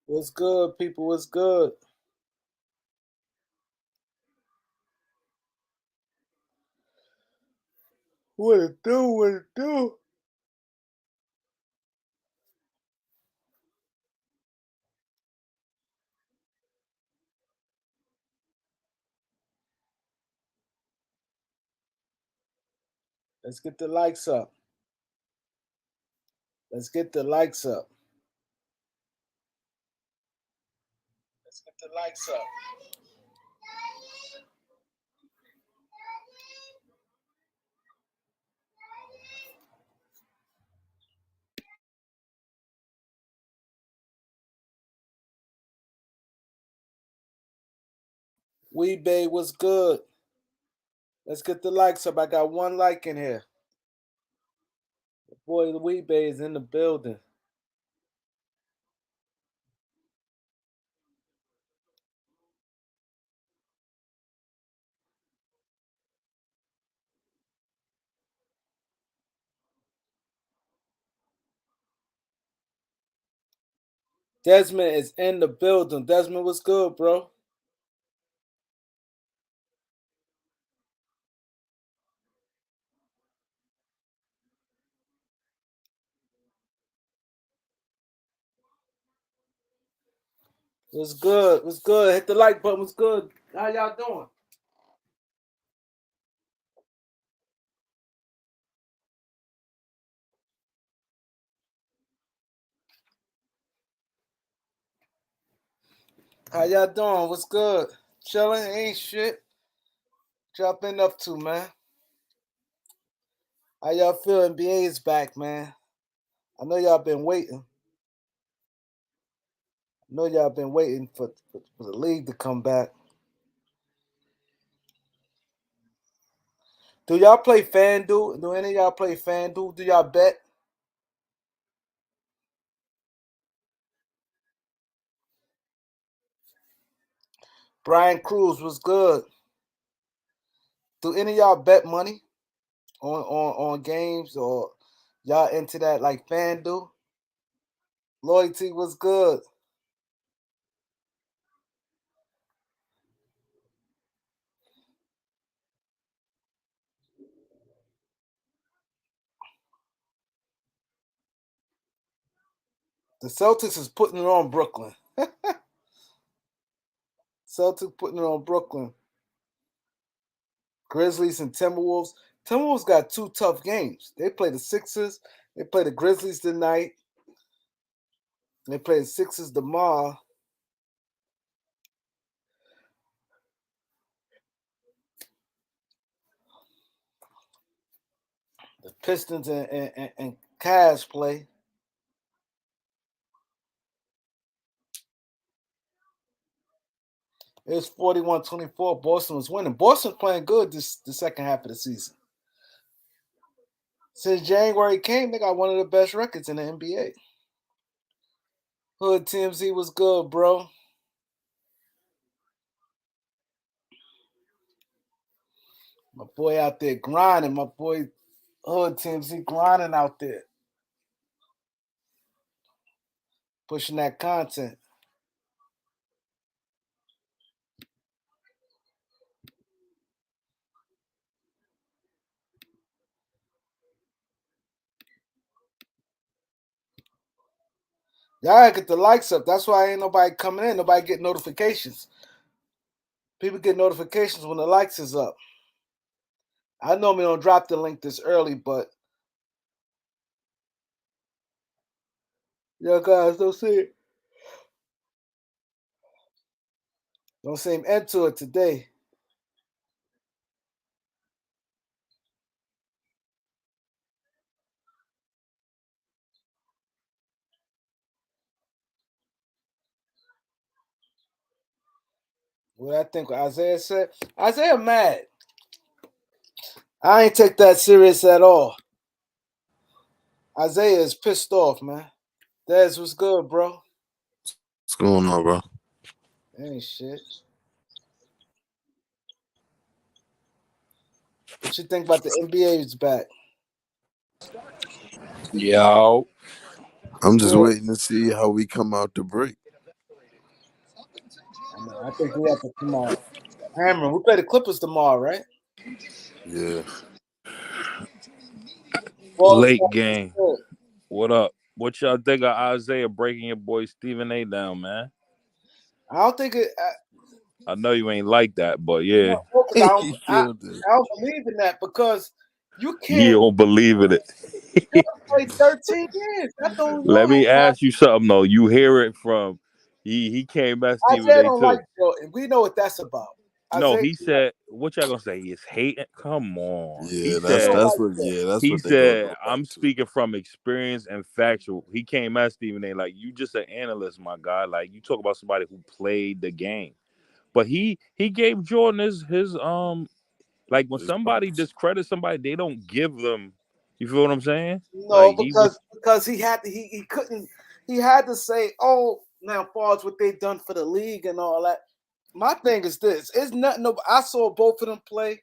What's good, people? What's good? What it do? What it do? Let's get the likes up. Let's get the likes up. Let's get the likes up. N.B.A, what's good? Let's get the likes up. I got one like in here. Boy, the N.B.A is in the building. Desmond is in the building. Desmond, what's good, bro? What's good? What's good? Hit the like button. What's good? How y'all doing? How y'all doing? What's good? Chilling? Ain't shit. What y'all been up to, man? How y'all feel? N.B.A is back, man. I know y'all been waiting. I know y'all been waiting for the league to come back. Do y'all play FanDuel? Do any of y'all play FanDuel? Do y'all bet? Brian Cruz was good. Do any of y'all bet money on games or y'all into that like FanDuel? Loyalty was good. The Celtics is putting it on Brooklyn. Celtics putting it on Brooklyn. Grizzlies and Timberwolves. Timberwolves got two tough games. They play the Sixers. They play the Grizzlies tonight. They play the Sixers tomorrow. The Pistons and Cavs play. It's 41-24. Boston was winning. Boston's playing good the second half of the season. Since January came, they got one of the best records in the NBA. Hood TMZ was good, bro. My boy out there grinding. My boy Hood TMZ grinding out there. Pushing that content. Y'all gotta get the likes up. That's why ain't nobody coming in. Nobody get notifications. People get notifications when the likes is up. I normally don't drop the link this early, but y'all guys don't see it. Don't seem into it today. What I think Isaiah said. Isaiah mad. I ain't take that serious at all. Isaiah is pissed off, man. Dez was good, bro. What's going on, bro? Ain't shit. What you think about the NBA's back? Yo, I'm just Good. waiting to see how we come out the break. I think we have to come out hammering. We play the Clippers tomorrow, right? Yeah. Well, Late game. What up? What y'all think of Isaiah breaking your boy Stephen A down, man? I don't think it. I know you ain't like that, but yeah, No, because He killed it. I don't believe in that because you you can't don't believe in it. play 13 years. That's the only Let one. me ask you something though. You hear it from he came at Stephen Isaiah A don't like too. Jordan. We know what that's about. No, Isaiah he said, what y'all gonna say? He's hating. Come on. He Yeah, he don't said like Jordan. that's he what they gonna go said, back I'm to. speaking from experience and factual. He came at Stephen A like, you just an analyst, my guy. Like, you talk about somebody who played the game. But he gave Jordan his like when His somebody props. discredits somebody, they don't give them. You feel what I'm saying? No, Like he was. because he had to he couldn't he had to say, oh, now far as what they done for the league and all that. My thing is this: it's nothing. No, I saw both of them play,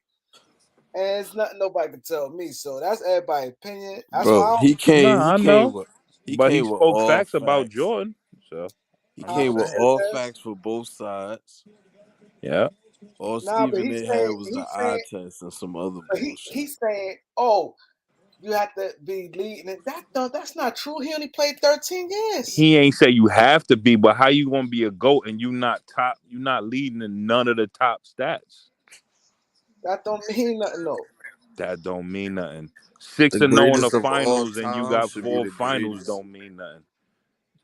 and it's nothing nobody can tell me. So that's everybody's opinion. That's why I Bro, don't. Nah, I know, he but he came with spoke all facts about facts. Jordan. So He I'm just came with saying. all facts for both sides. Yeah, All Nah, but Stephen A had was the eye test and some other but bullshit. he's saying, oh, you have to be leading it. That's not true. He only played 13 years. he ain't say you have to be, but how you gonna be a goat and you not top? You not leading in none of the top stats. That don't mean nothing, though. That don't mean nothing. 6 The and 0 in the greatest of all finals and you time got should be four the finals greatest. don't mean nothing.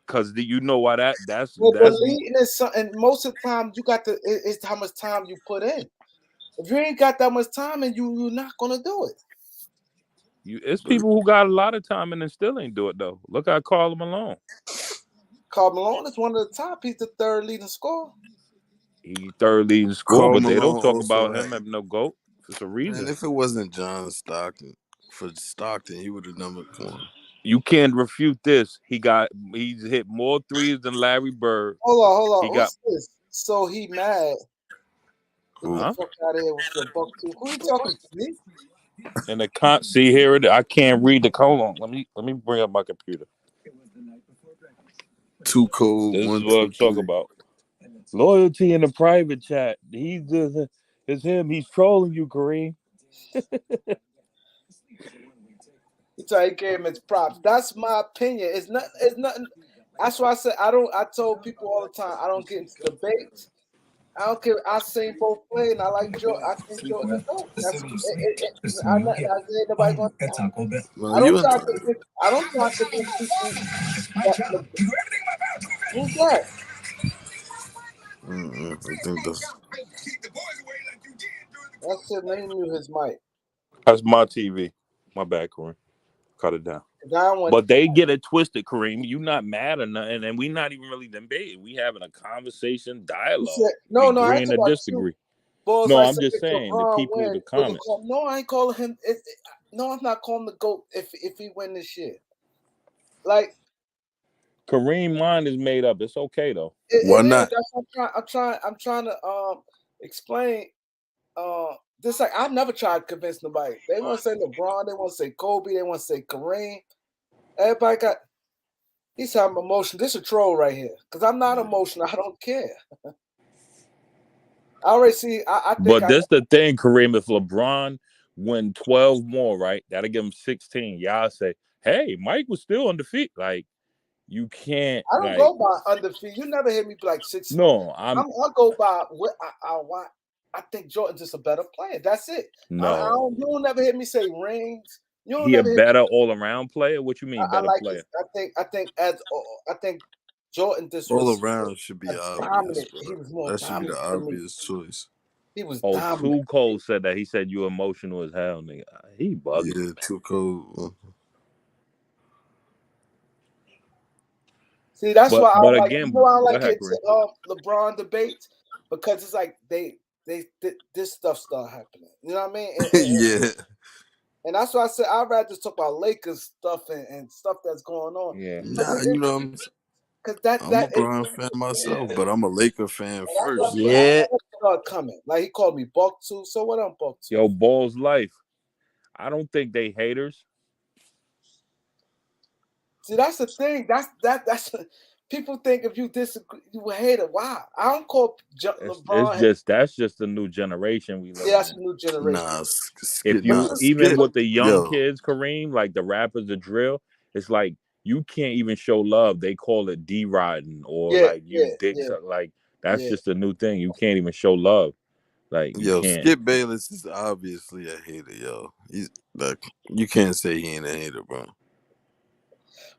Cause you know why But that's leading is something. Most of the time, you got to. It's how much time you put in. If you ain't got that much time, and you're not gonna do it. it's But people who got a lot of time and then still ain't do it though. Look at Karl Malone. Karl Malone is one of the top. He's the third leading scorer. He third leading score, Karl but they don't Malone talk also about had, him having no goat. It's a man, reason. if it wasn't John Stockton, for Stockton, he would have never won. You can't refute this. He's hit more threes than Larry Bird. Hold He on. got Who's this? So he mad. Get the Who? huh? fuck out of here with your buck too. Who you talking to? Me? And the see here I can't read the hold on. Let me bring up my computer. Too cold, This is one, what two, I'm talking three. about. Loyalty in the private chat. It's him. He's trolling you, Kareem. So he gave him his props. That's my opinion. It's not. It's nothing. That's why I said I don't. I told people all the time I don't get into debates. I don't care. I seen both play, and I like Joe. I think Jordan the GOAT. That's I say nobody gonna stop. Man, you and I don't try to convince people that who's that? I think that's That's him. Let me mute his mic. That's my TV. My bad, Kareem. Cut it down. The guy went. But they get it twisted, Kareem. You not mad or nothing, and we not even really debating. We having a conversation, He said, dialogue. We no, I ain't agreeing to talking about you. disagree. Balls, No, I I'm said just if saying the LeBron people, win, the you can comments. call. No, I ain't calling him. No, I'm not calling the GOAT if he win this year. Like Kareem mind is made up. It's okay though. why it is. not? That's what I'm trying to explain. This like I never tried to convince nobody. They want to say LeBron. They want to say Kobe. They want to say Kareem. Everybody got. He's having emotion. This is a troll right here. Because I'm not emotional. I don't care. I already see. I think But that's the thing, Kareem. If LeBron win 12 more, right, that'll give him 16. Y'all say, hey, Mike was still undefeated. Like you can't I don't like go by undefeated. You never hear me be like 6. no. I'm I'll go by what I think Jordan's just a better player. That's it. no. You don't never hear me say rings. You don't He a never hear me. better all around player. What you mean I better like player? his. I think Jordan just All was around should be a obvious, dominant. He bro. was more That should be dominant the than me. obvious choice. He was Oh, dominant. Too Cold said that. He said you emotional as hell, nigga. He bugging. Yeah, too cold. See, that's why I But don't like. You know, again, I don't go like ahead, it Kareem. LeBron debates because it's like this stuff start happening. You know what I mean? Yeah. And that's why I said I'd rather just talk about Lakers stuff and stuff that's going on Yeah. because Nah, you know, I'm a it Bron fan myself, but I'm a Laker fan first. Yeah. start coming. Like he called me Buck too. So what I'm Buck too? Yo, Ball's life. I don't think they haters. See, that's the thing. That's people think if you disagree, you a hater. Why? I don't call It's LeBron. just that's just the new generation we Yeah, living that's in. a new generation. Nah, If skip, But you nah, this, even skip, but with the young yo, kids, Kareem, like the rappers, the drill, it's like you can't even show love. They call it D riding or yeah, like you yeah, dick yeah, suck. Like that's yeah. just a new thing. You can't even show love. Like you yo, can't. Skip Bayless is obviously a hater, yo. He's like, you can't say he ain't a hater, bro.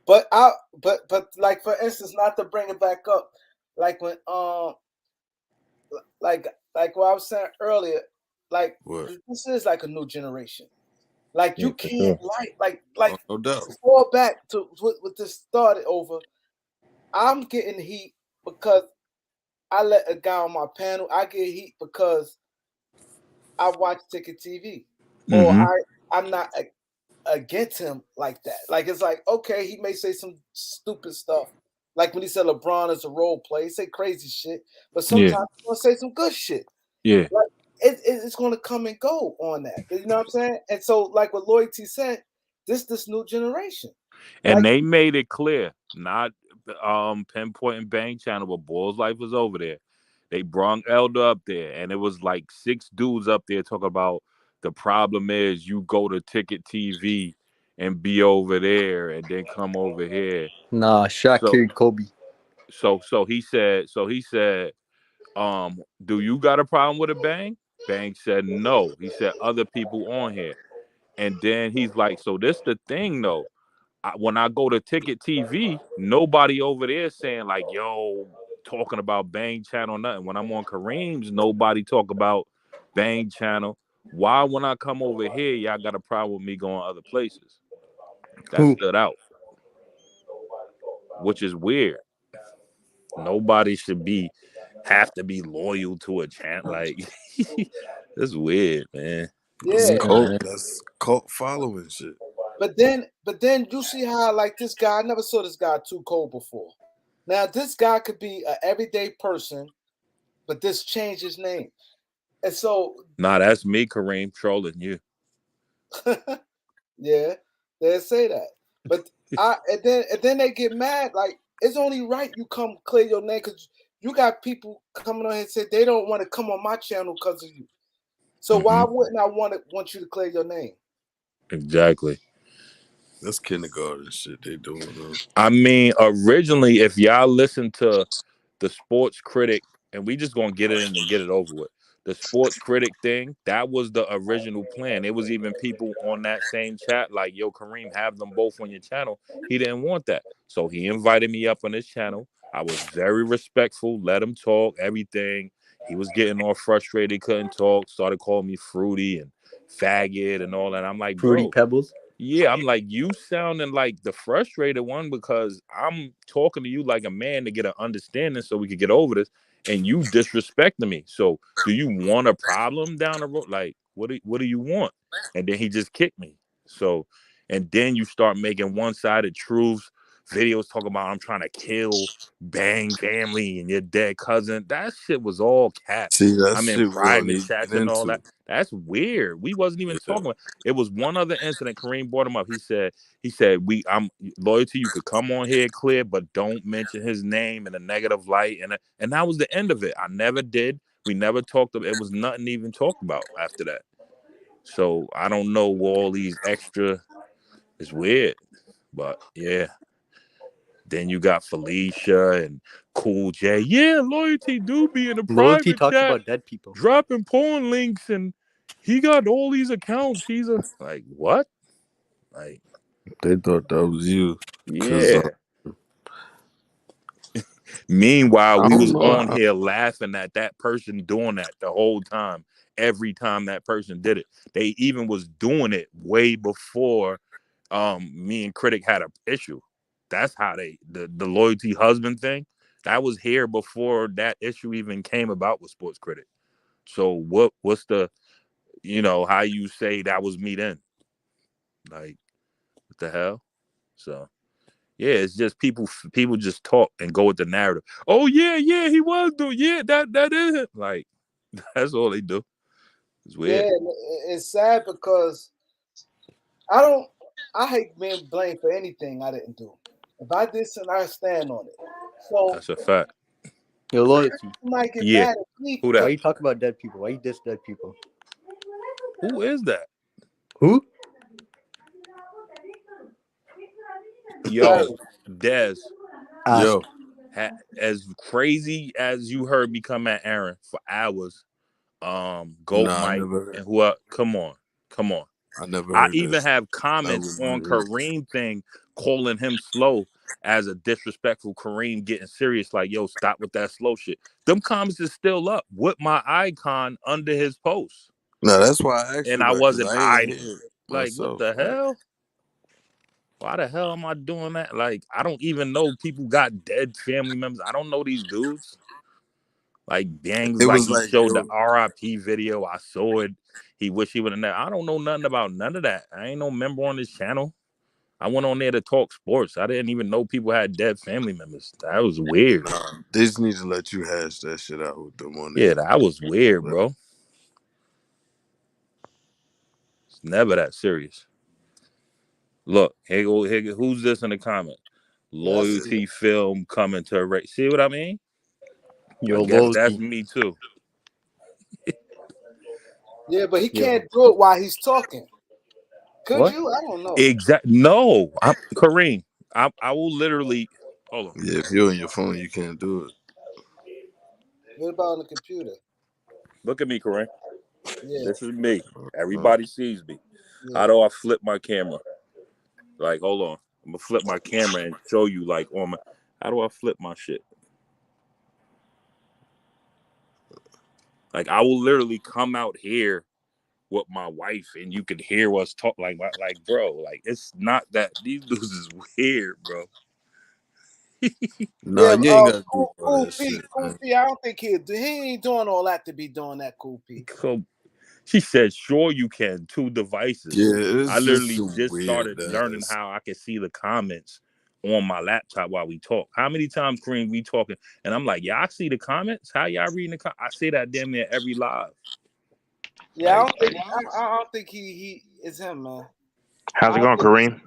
But but like for instance, not to bring it back up, like when like what I was saying earlier, like What? this is like a new generation. Like Yeah, you for can't sure. like Oh, no doubt. fall back to what this started over. I'm getting heat because I let a guy on my panel. I get heat because I watch Ticket TV, or Mm-hmm. I'm not against him like that. Like it's like okay, he may say some stupid stuff, like when he said LeBron is a role player. He say crazy shit, but Yeah. sometimes he's gonna say some good shit. Yeah. Like it's gonna come and go on that. You know what I'm saying? And so, like what Loyalty said, this new generation, And like they made it clear, not pinpointing Bang Channel, but Boys Life was over there. They brung Elder up there, and it was like six dudes up there talking about the problem is you go to Ticket TV and be over there, and then come over here. Nah, Shaq So and Kobe. so he said, do you got a problem with a Bang? Bang said no. He said other people on here, and then he's like, so this the thing though. When I go to Ticket TV, nobody over there saying like, "Yo, talking about Bang Channel," nothing. When I'm on Kareem's, nobody talk about Bang Channel. Why, when I come over here, y'all got a problem with me going other places? That Who? stood out, which is weird. Nobody should be have to be loyal to a channel. Like, that's weird, man. That's yeah. Yeah, cult. man. That's cult following shit. But then you see how like this guy. I never saw this guy too cold before. Now this guy could be an everyday person, but this changed his name, and so Nah, that's me, Kareem, trolling you. yeah, they say that. But I and then they get mad. Like it's only right you come clear your name because you got people coming on here and say they don't want to come on my channel because of you. So why Hmm. wouldn't I want you to clear your name? Exactly. That's kindergarten shit they doing. I mean, originally, if y'all listen to the sports critic, and we just gonna get it in and get it over with. The sports critic thing, that was the original plan. It was even people on that same chat like, yo, Kareem, have them both on your channel. He didn't want that. So he invited me up on his channel. I was very respectful, let him talk, everything. He was getting all frustrated, couldn't talk, started calling me fruity and faggot and all that. I'm like, Fruity bro, Pebbles. yeah, I'm like, you sounding like the frustrated one because I'm talking to you like a man to get an understanding so we could get over this, and you disrespecting me. So, do you want a problem down the road? Like, what do you want? And then he just kicked me. So, and then you start making one-sided truths, videos talking about I'm trying to kill Bang family and your dead cousin. That shit was all cap. See, that I'm in shit we don't private need to chats get and all into. that. That's weird. We wasn't even Yeah. talking. It was one other incident. Kareem brought him up. He said, I'm loyalty. You could come on here clear, but don't mention his name in a negative light. And that was the end of it. I never did. We never talked about it. Was nothing even talked about after that. So I don't know all these extra. It's weird. But yeah. Then you got Felicia and Cool J. Yeah, loyalty do be in a Loyalty private talks chat about dead people. dropping porn links and he got all these accounts. He's a like what? Like, They thought that was you. Cause yeah. Meanwhile, I we don't was know. on here laughing at that person doing that the whole time. Every time that person did it, they even was doing it way before me and Critic had a issue. That's how the loyalty husband thing that was here before that issue even came about with Sports Critic. So what's the how you say that was me then? Like what the hell? So yeah, it's just people just talk and go with the narrative. Oh yeah, yeah, he was doing that is it. Like that's all they do. It's Yeah, weird. it's sad because I don't. I hate being blamed for anything I didn't do. If I did something, I stand on it. So That's a fact. Your loyalty. you might get Yeah. mad at me Who Why that? because you talk about dead people? Why you diss dead people? Who is that? Who? Yo, Dez. Ask. Yo, As crazy as you heard me come at Aaron for hours, Goat nah, Mike and who else? Come on. I never I heard that even shit. have That comments was on weird. Kareem thing calling him slow as a disrespectful Kareem getting serious, like, yo, stop with that slow shit. Them comments is still up with my icon under his post. No, that's why I asked And you I that because wasn't I ain't hiding. hear it Like, what myself. the Like, hell? Why the hell am I doing that? Like, I don't even know people got dead family members. I don't know these dudes. Like Bangs, it like was he like, showed the yo, RIP video. I saw it. He wish he would have never. I don't know nothing about none of that. I ain't no member on this channel. I went on there to talk sports. I didn't even know people had dead family members. That was weird. nah, they just need to let you hash that shit out with them on Yeah, there. that was weird, bro. It's never that serious. Look, who's this in the comment? yeah, I see. Loyalty film coming to a race. See what I mean? I Your guess that's loyalty. me too. Yeah, but he Yo. can't do it while he's talking. Could What? you? I don't know. No, I'm Kareem. I will literally hold on. Yeah, if you're on your phone, you can't do it. What about on the computer? Look at me, Kareem. Yeah, This is me. Uh, Everybody sees me. yeah. How do I flip my camera? Like, hold on. I'm gonna flip my camera and show you like on my how do I flip my shit? Like I will literally come out here with my wife and you can hear us talk like bro, like it's not that these dudes is weird, bro. nah, Yeah, you ain't gotta do all Cool that P, shit, Cool man. P. I don't think he ain't doing all that to be doing that, Cool P. So she said, sure you can, 2 devices. Yeah, I it's just literally so just weird started that learning how I can see the comments on my laptop while we talk. How many times, Kareem, we talking? And I'm like, y'all see the comments? How y'all reading the comments? I say that damn near every live. Yeah, Like, I don't think he is him, man. How's I it don't going, think Kareem?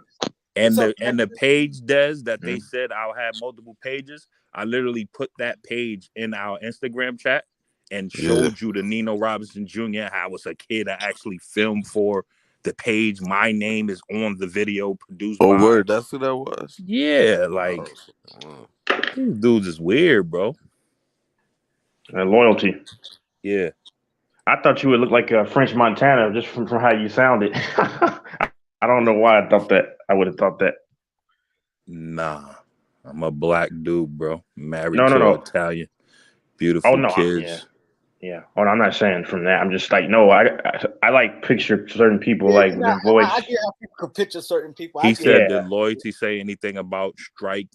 what's and up, the page Des that they Mm. said I'll have multiple pages. I literally put that page in our Instagram chat and yeah. showed you the Nino Robinson Jr. how I was a kid. I actually filmed for the page. My name is on the video produced Oh, by. word, that's who that was. Yeah, Oh, like wow. these dudes is weird, bro. Loyalty. Yeah, I thought you would look like French Montana just from how you sounded. I don't know why I thought that. I would have thought that. nah. I'm a black dude, bro. Married No, no, to an no. Italian, Oh beautiful no, yeah, kids. yeah. Oh, no, I'm not saying from that. I'm just like, no, I like picture certain people Yeah, like their voice. I get how people can picture certain people. I He get said, Yeah, did Loyalty say anything about Strike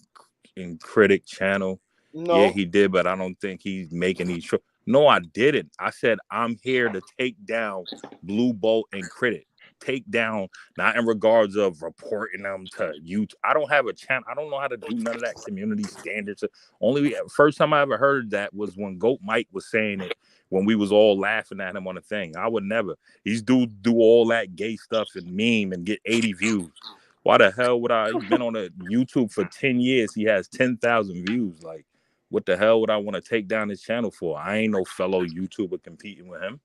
and Critic channel? Yeah, no. he did, but I don't think he's making these. No, I didn't. I said, I'm here to take down Blue Bolt and Critic. Take down, not in regards of reporting them to you. I don't have a channel. I don't know how to do none of that community standards. Only first time I ever heard that was when Goat Mike was saying it when we was all laughing at him on the thing. I would never. These dudes do all that gay stuff and meme and get 80 views. Why the hell would I? He's been on a YouTube for 10 years. He has 10,000 views. Like, what the hell would I want to take down his channel for? I ain't no fellow YouTuber competing with him.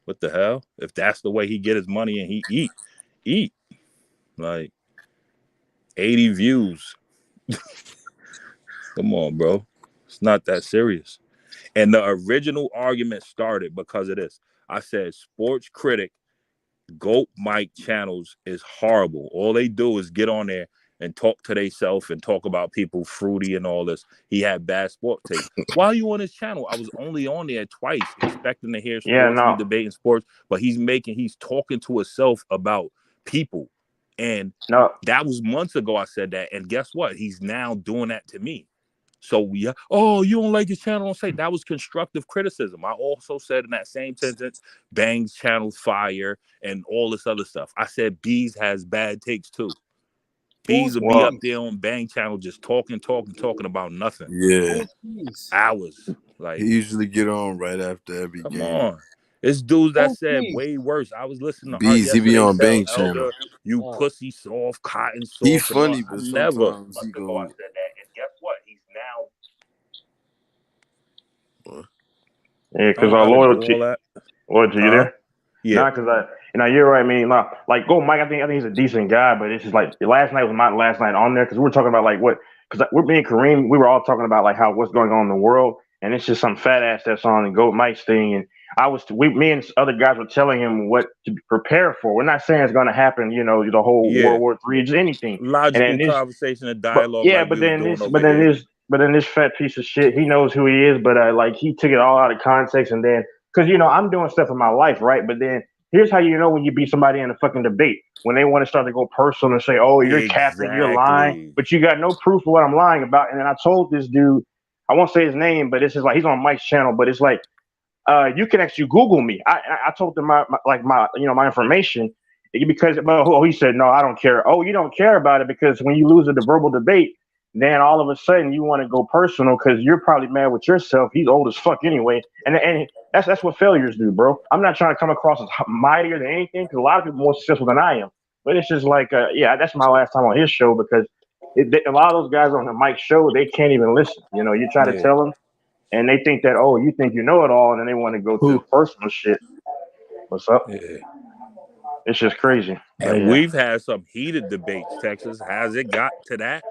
What the hell? If that's the way he get his money and he eat. Like 80 views. Come on, bro. It's not that serious. And the original argument started because of this. I said sports critic Goat Mike channels is horrible. All they do is get on there and talk to themselves and talk about people fruity and all this. He had bad sport takes. Why are you on his channel? I was only on there twice, expecting to hear yeah, sports, we no, debating sports, but he's talking to himself about people. And no. that was months ago I said that. And guess what? He's now doing that to me. So yeah, oh, you don't like his channel? Don't say that was constructive criticism. I also said in that same sentence, Bang's channel fire and all this other stuff. I said Bees has bad takes too. Bees Who's will be Well, up Bees? there on Bang channel just talking about nothing. Yeah, Who's Bees? Hours. he Like, usually get on right after every come game. on. It's dudes that Who's said Bees? way worse. I was listening to Art Bees, he be yesterday on tell Bang channel. Elder, you Oh, pussy soft, cotton He soft, and all. funny, I but never sometimes he months ago I go. said that. And guess what? He's now Yeah, I because don't our gotta do all loyalty. that. Loyalty, you Huh? there? Yeah. Nah, because you're right. I mean, like Go Mike. I think he's a decent guy, but it's just like last night was my last night on there because we were talking about like what because we're being Kareem. We were all talking about like how what's going on in the world, and it's just some fat ass that's on and Goat Mike's thing. And me and other guys were telling him what to prepare for. We're not saying it's going to happen. The whole Yeah. World War III, just anything. And then Logical this, conversation and but dialogue yeah, like we was doing over here. but then this fat piece of shit, he knows who he is, but like he took it all out of context, and then because I'm doing stuff in my life, right? But then here's how you know when you beat somebody in a fucking debate when they want to start to go personal and say, "Oh, you're capping, you're lying," Exactly. but you got no proof of what I'm lying about. And then I told this dude, I won't say his name, but this is like he's on Mike's channel, but it's like you can actually Google me. I told them my information because he said no, I don't care. Oh, you don't care about it because when you lose a verbal debate, then all of a sudden you want to go personal because you're probably mad with yourself. He's old as fuck anyway, and that's what failures do, bro. I'm not trying to come across as mightier than anything because a lot of people are more successful than I am. But it's just like yeah, that's my last time on his show because a lot of those guys on the Mike show they can't even listen. You try to Yeah. tell them and they think that you think you know it all, and then they want to go to this Who? personal shit. What's up? Yeah. It's just crazy. But And yeah, we've had some heated debates, Texas. Has it got to that?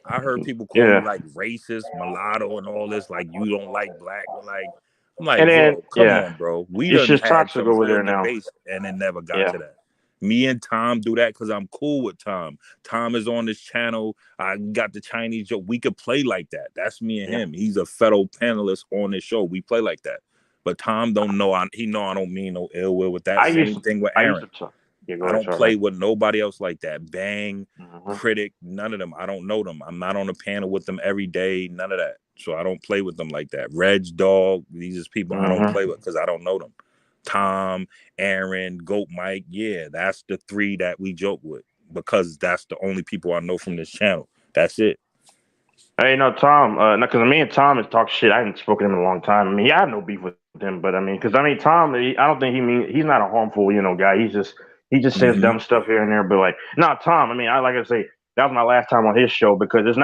I heard people calling me yeah. like racist, mulatto, and all this. Like you don't like black. Like I'm like, And then bro, come yeah, on, bro. We it's done just had toxic some over real there now. debates, and it never got Yeah, to that. Me and Tom do that because I'm cool with Tom. Tom is on this channel. I got the Chinese joke. We could play like that. That's me and yeah. him. He's a fellow panelist on this show. We play like that. But Tom don't know. He know I don't mean no ill will with that. I used Same to, thing with I used Aaron. to talk. Yeah, go I ahead, don't sorry. play with nobody else like that. Bang, Mm-hmm. Critic, none of them. I don't know them. I'm not on a panel with them every day. None of that. So I don't play with them like that. Reg Dog, these is people I don't Mm-hmm. play with because I don't know them. Tom, Aaron, Goat Mike, yeah, that's the three that we joke with because that's the only people I know from this channel. That's it. Hey, no, Tom. No, because me and Tom has talked shit. I haven't spoken to him in a long time. I mean, I have no beef with him, but I mean, because I mean, Tom. I don't think he's not a harmful, guy. He just says Mm-hmm. dumb stuff here and there. But like, no, Tom. I mean, I like I say, that was my last time on his show because it's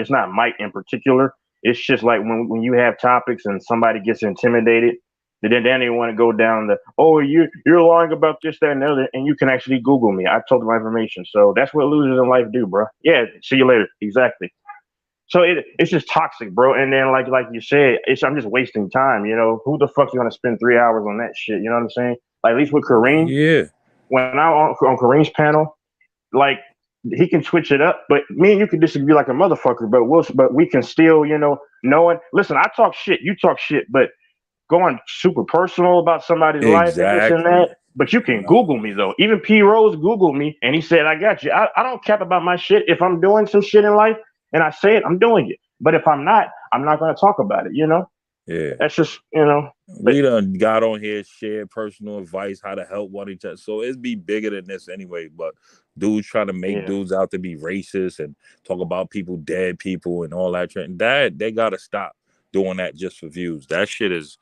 not Mike in particular. It's just like when you have topics and somebody gets intimidated, then they want to go down the you're lying about this, that, and the other, and you can actually Google me. I told them my information, so that's what losers in life do, bro. Yeah, see you later. Exactly. So it's just toxic, bro. And then like you said, I'm just wasting time. Who the fuck's gonna spend 3 hours on that shit? You know what I'm saying? Like at least with Kareem, Yeah. when I'm on Kareem's panel, like he can switch it up. But me and you can disagree like a motherfucker. But we can still, knowing. Listen, I talk shit, you talk shit, but going super personal about somebody's life and this and Exactly. that. But you can No. Google me though. Even P Rose Googled me and he said, I got you. I don't cap about my shit. If I'm doing some shit in life and I say it, I'm doing it. But if I'm not gonna talk about it. Yeah. That's just but We done got on here, shared personal advice, how to help one each other. So it's be bigger than this anyway. But dudes trying to make yeah. dudes out to be racist and talk about people, dead people, and all that. That they gotta stop doing that just for views. That shit is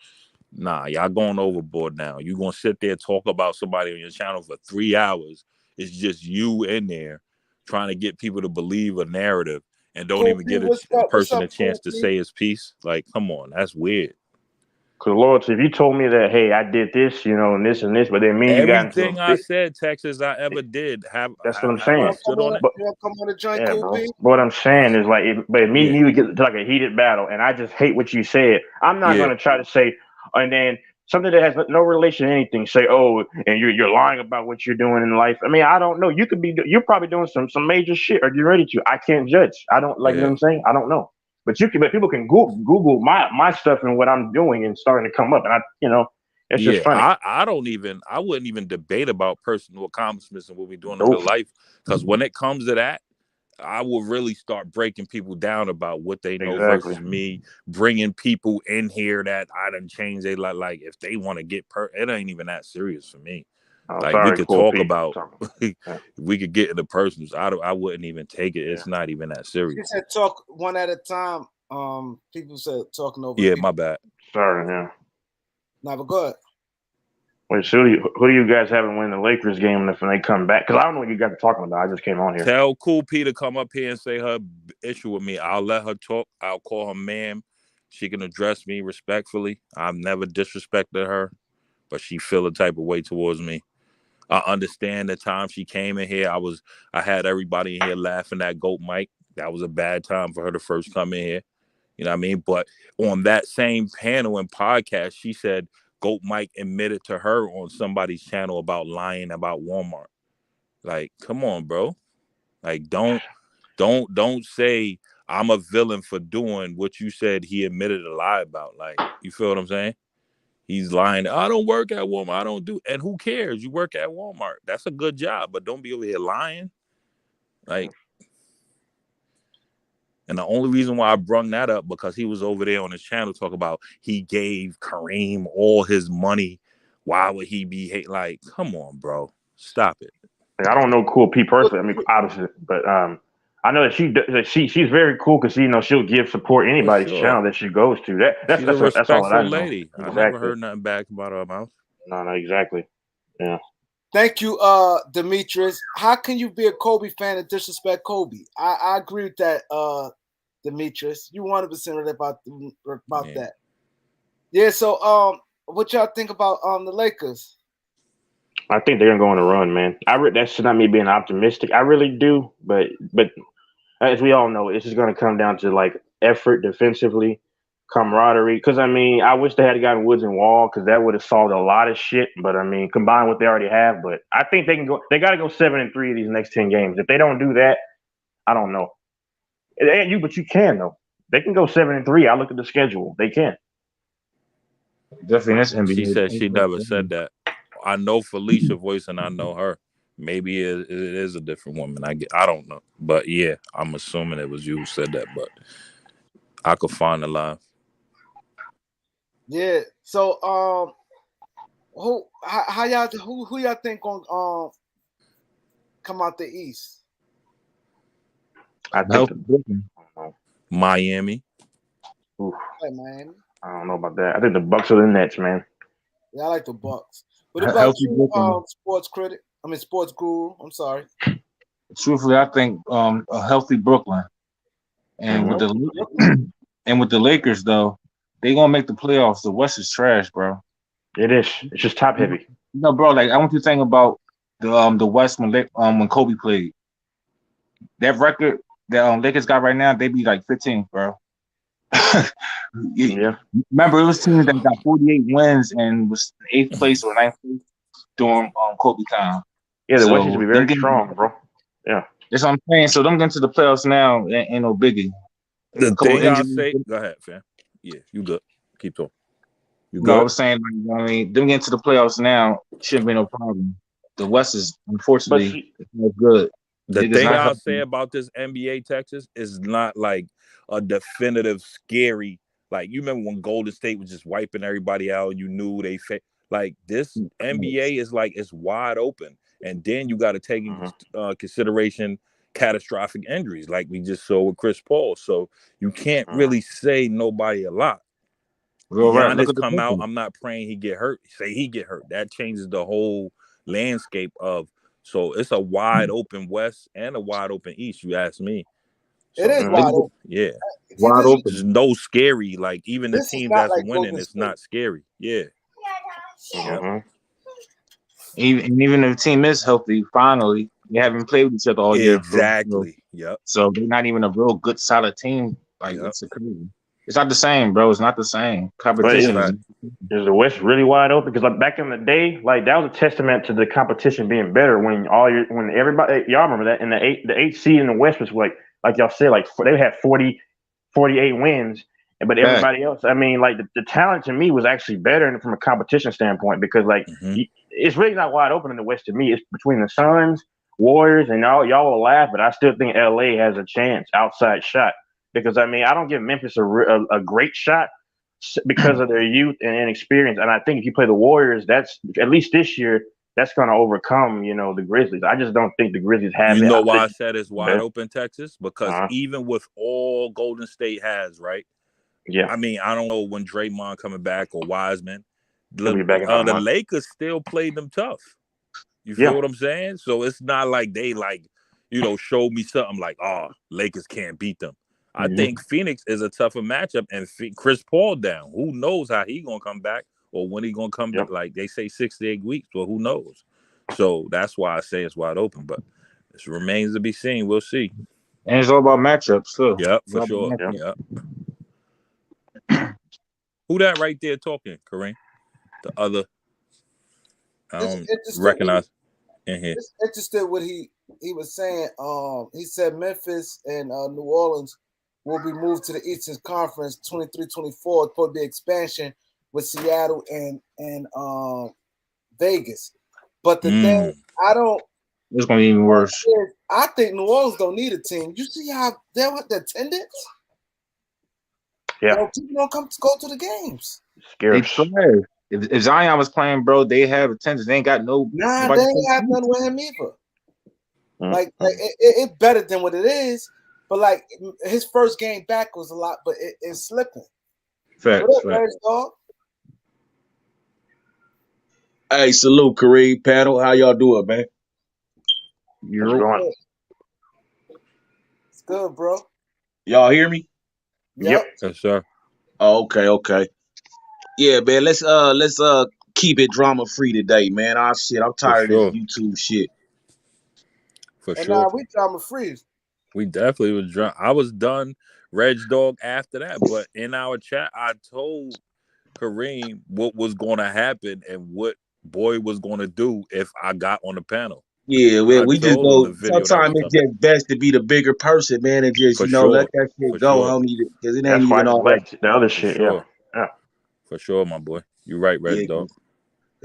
nah. Y'all going overboard now. You gonna sit there talk about somebody on your channel for 3 hours? It's just you in there trying to get people to believe a narrative and don't Cool even P, give what's a up? What's person up, a chance Cool to P? say his piece. Like, come on, that's weird. Cause loyalty, if you told me that, hey, I did this, and this, but then me and you got into a Everything I big. said, Texas, I ever did. That's what I'm Have You I saying. wanna come stood on on? it? But You wanna come on the joint, yeah, Cool bro. P? But what I'm saying is like, but me and Yeah, you get to like a heated battle, and I just hate what you said. I'm not yeah, gonna try to say, and then something that has no relation to anything. Say, and you're lying about what you're doing in life. I mean, I don't know. You're probably doing some major shit, or you're ready to. I can't judge. I don't like. You know yeah, what I'm saying? I don't know. But people can Google my stuff and what I'm doing and starting to come up, and it's just yeah. funny. I wouldn't even debate about personal accomplishments and what we're doing in real Nope. life. Because when it comes to that, I will really start breaking people down about what they know Exactly. versus me, bringing people in here that I done changed their life. Like if they want to it ain't even that serious for me. Oh, Like we sorry, could cool talk Pete. about, Talking. Yeah. we could get into personals. I wouldn't even take it. Yeah. It's not even that She serious. said talk one at a time. People said talking over Yeah, people. my bad. Sorry. Yeah. Now, but go ahead. Wait, so who do you guys have in win the Lakers game if they come back? Because I don't know what you guys are talking about. I just came on here. Tell Cool P to come up here and say her issue with me. I'll let her talk. I'll call her ma'am. She can address me respectfully. I've never disrespected her, but she feel a type of way towards me. I understand the time she came in here. I had everybody in here laughing at Goat Mike. That was a bad time for her to first come in here. You know what I mean? But on that same panel and podcast, she said Goat Mike admitted to her on somebody's channel about lying about Walmart. Like, come on, bro. Like, don't say I'm a villain for doing what you said he admitted to lie about. Like, you feel what I'm saying? He's lying. I don't work at Walmart. I don't do. And who cares? You work at Walmart. That's a good job, but don't be over here lying. Like, and the only reason why I brung that up because he was over there on his channel talking about he gave Kareem all his money. Why would he be hate? Like, come on, bro, stop it. I don't know Cool P personally. I mean, obviously, but I know that she's very cool because she'll give support anybody's channel that she goes to. That's She's a that's all that I respectful know. lady. Exactly. I never heard nothing back about her mouth. No, exactly. Yeah. Thank you, Demetrius. How can you be a Kobe fan and disrespect Kobe? I agree with that, Demetrius. You 100% right about that. Yeah. So, what y'all think about the Lakers? I think they're gonna go on a run, man. That's not me being optimistic. I really do, but as we all know, it's just gonna come down to like effort defensively, camaraderie. Because I mean, I wish they had gotten Woods and Wall because that would have solved a lot of shit. But I mean, combined what they already have. But I think they can go. They got to go 7-3 these next 10 games. If they don't do that, I don't know. But you can though. They can go 7-3. I look at the schedule. They can. Definitely, that's NBA. She said she never said that. I know Felicia voice and I know her. Maybe it is a different woman. I don't know, but yeah, I'm assuming it was you who said that. But I could find the line. Yeah. So who y'all think gonna come out the East? I think Miami. Oof. Like Miami. I don't know about that. I think the Bucks are the Nets, man. Yeah, I like the Bucks. What about you, sports critic? I mean, sports guru. I'm sorry. Truthfully, I think a healthy Brooklyn, and with the Lakers though, they gonna make the playoffs. The West is trash, bro. It is. It's just top heavy. No, bro. Like I want you to think about the West when Kobe played. That record that Lakers got right now, they be like 15, bro. Yeah. Remember, it was teams that got 48 wins and was 8th place or 9th place during Kobe time. Yeah, the West used to be very strong, bro. Yeah. That's what I'm saying. So them getting to the playoffs now ain't no biggie. The thing I say, go ahead, fam. Yeah, you good. Keep talking. You good? No, I was saying, like, I mean, them getting to the playoffs now shouldn't be no problem. The West is unfortunately not good. The thing I'll say about this N.B.A. Texas is not like a definitive scary. Like you remember when Golden State was just wiping everybody out, and you knew they like this N.B.A. is like it's wide open, and then you got to take into consideration catastrophic injuries, like we just saw with Chris Paul. So you can't really say nobody a lot. Giannis come out. I'm not praying he get hurt. Say he get hurt. That changes the whole landscape of. So it's a wide open West and a wide open East. You ask me. So, it is wide open. Yeah, wide open. There's no scary. Like even the team that's like winning, it's not scary. Yeah. Even if the team is healthy, finally they haven't played with each other all year. Exactly. Yep. So they're not even a real good, solid team. Like it's crazy. It's not the same, bro. It's not the same competition. Is the West really wide open? Because like back in the day, like that was a testament to the competition being better. When everybody, y'all remember that in the eighth seed in the West was like y'all said, like they had 48 wins, but everybody else, I mean, like the talent to me was actually better from a competition standpoint because like it's really not wide open in the West to me. It's between the Suns, Warriors, and y'all will laugh, but I still think LA has a chance outside shot. Because, I mean, I don't give Memphis a great shot because of their youth and inexperience. And I think if you play the Warriors, that's at least this year, that's going to overcome, the Grizzlies. I just don't think the Grizzlies have it. You know why I said it's wide open, Texas? Because even with all Golden State has, right? Yeah. I mean, I don't know when Draymond coming back or Wiseman. The Lakers still played them tough. You feel what I'm saying? So it's not like they showed me something like, Lakers can't beat them. I think Phoenix is a tougher matchup, and Chris Paul down. Who knows how he gonna come back or when he gonna come back? Like they say, 6 to 8 weeks, but who knows? So that's why I say it's wide open. But this remains to be seen. We'll see. And it's all about matchups too. Yep, for sure. Yep. Who that right there talking, Kareem? The other. I don't recognize in here. It's interested what he was saying. He said Memphis and New Orleans will be moved to the Eastern Conference 23-24 for the expansion with Seattle and Vegas. But the thing it's gonna be even worse. I think New Orleans don't need a team. You see how they're with the attendance? Yeah. People don't go to the games. They play. If Zion was playing, bro, they have attendance. They ain't got no. Nah, they ain't have nothing with him either. Like it's better than what it is, but like his first game back was a lot, but it's slipping. Facts. Dog? Hey, salute, Kareem panel. How y'all doing, man? You're going. It's good, bro. Y'all hear me? Yep. Yes, sir. Oh, okay. Yeah, man. Let's keep it drama free today, man. I'm tired of this YouTube shit. For sure. We drama free. We definitely was drunk. I was done, Reg Dog, after that. But in our chat, I told Kareem what was going to happen and what Boy was going to do if I got on the panel. Yeah, we just go. Sometimes it's just best to be the bigger person, man, and just let that shit go, homie, because it ain't even all that. The other shit, yeah. For sure, my boy. You're right, Reg Dog.